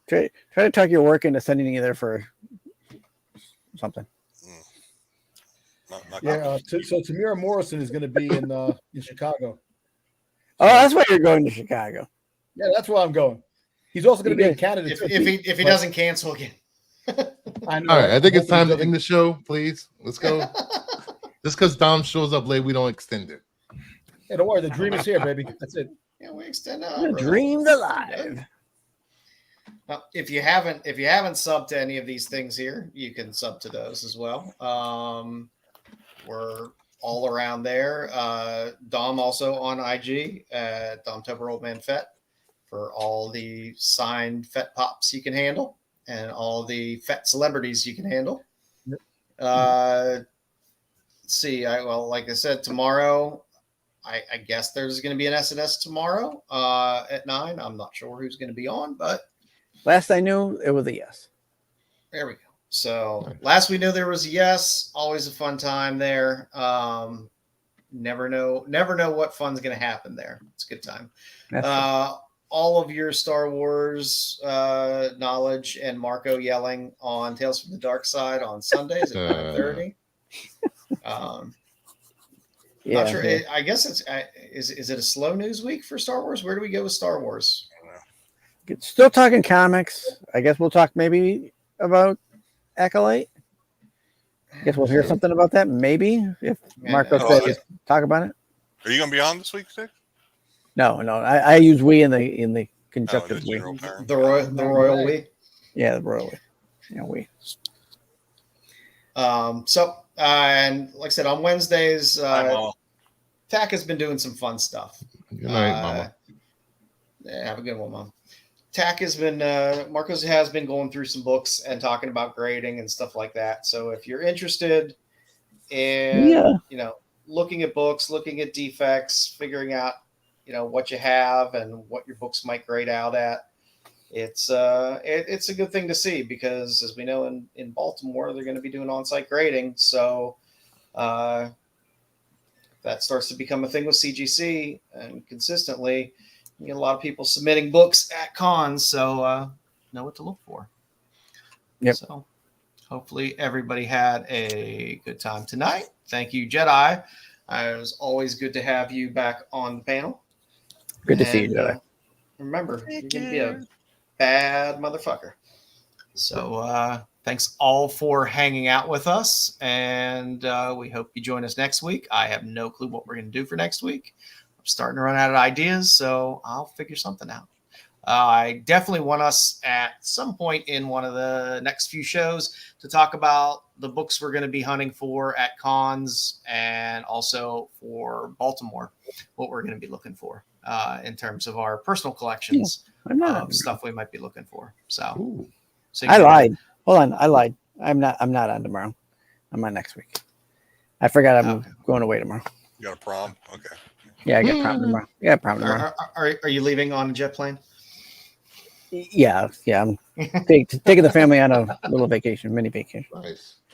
Try to talk your work into sending you there for something. Not Yeah. So Tamira Morrison is going to be in Chicago. Oh, that's why you're going to Chicago. Yeah, that's where I'm going. He's also going to be in Yeah. Canada. If too. he doesn't cancel again. I know. All right, I think it's time to Hopefully end the show, please. Let's go. Just because Dom shows up late, we don't extend it. Hey, don't worry, the dream is here, baby. That's it. Yeah, we extend The out. dream's alive. Now, if you haven't subbed to any of these things here, you can sub to those as well. We're all around there. Dom also on IG at Domtober Old Man Fett for all the signed Fett pops you can handle and all the Fett celebrities you can handle. Let's see. Like I said, tomorrow, I guess there's going to be an SNS tomorrow at 9. I'm not sure who's going to be on, but Last I knew, it was a yes. there we go. So last we knew there was a yes. Always a fun time there. Never know what fun's going to happen there. It's a good time. That's All of your Star Wars knowledge and Marco yelling on Tales from the Dark Side on Sundays at 9:30. yeah. Not sure. Yeah. I guess it's is it a slow news week for Star Wars? Where do we go with Star Wars? Still talking comics. I guess we'll talk maybe about Acolyte. Guess we'll hear something about that. Maybe if Marco Yeah. says talk about it. Are you going to be on this week, Stick? No. I use we in the Oh, conjunctive just we. your old parent. The royal we. Yeah, the royal we. Yeah, we. And like I said, on Wednesdays, Hi, Mama. TAC has been doing some fun stuff. Good night, Mama. Yeah, have a good one, Mom. TAC has been, Marcos has been going through some books and talking about grading and stuff like that. So if you're interested in, looking at books, looking at defects, figuring out, what you have and what your books might grade out at, it's a good thing to see because as we know in Baltimore, they're going to be doing on-site grading. So that starts to become a thing with CGC and consistently you get a lot of people submitting books at cons. So know what to look for. Yep. So hopefully everybody had a good time tonight. Thank you, Jedi. It was always good to have you back on the panel. Good to see you, Jedi. Remember, you're going to be a bad motherfucker. So thanks all for hanging out with us. And we hope you join us next week. I have no clue what we're going to do for next week. I'm starting to run out of ideas, so I'll figure something out. I definitely want us at some point in one of the next few shows to talk about the books we're going to be hunting for at cons and also for Baltimore, what we're going to be looking for in terms of our personal collections of stuff we might be looking for. So I lied. Hold on, I lied. I'm not on tomorrow. I'm on next week. I forgot I'm going away tomorrow. You got a prom? Okay. Yeah, I got prom tomorrow. Yeah, prom tomorrow. Are you leaving on a jet plane? Yeah. I'm taking the family on a little vacation, mini vacation.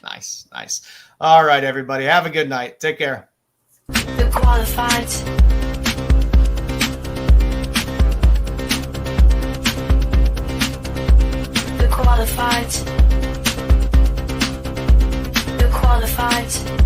Nice. All right, everybody. Have a good night. Take care. The qualified. The qualified.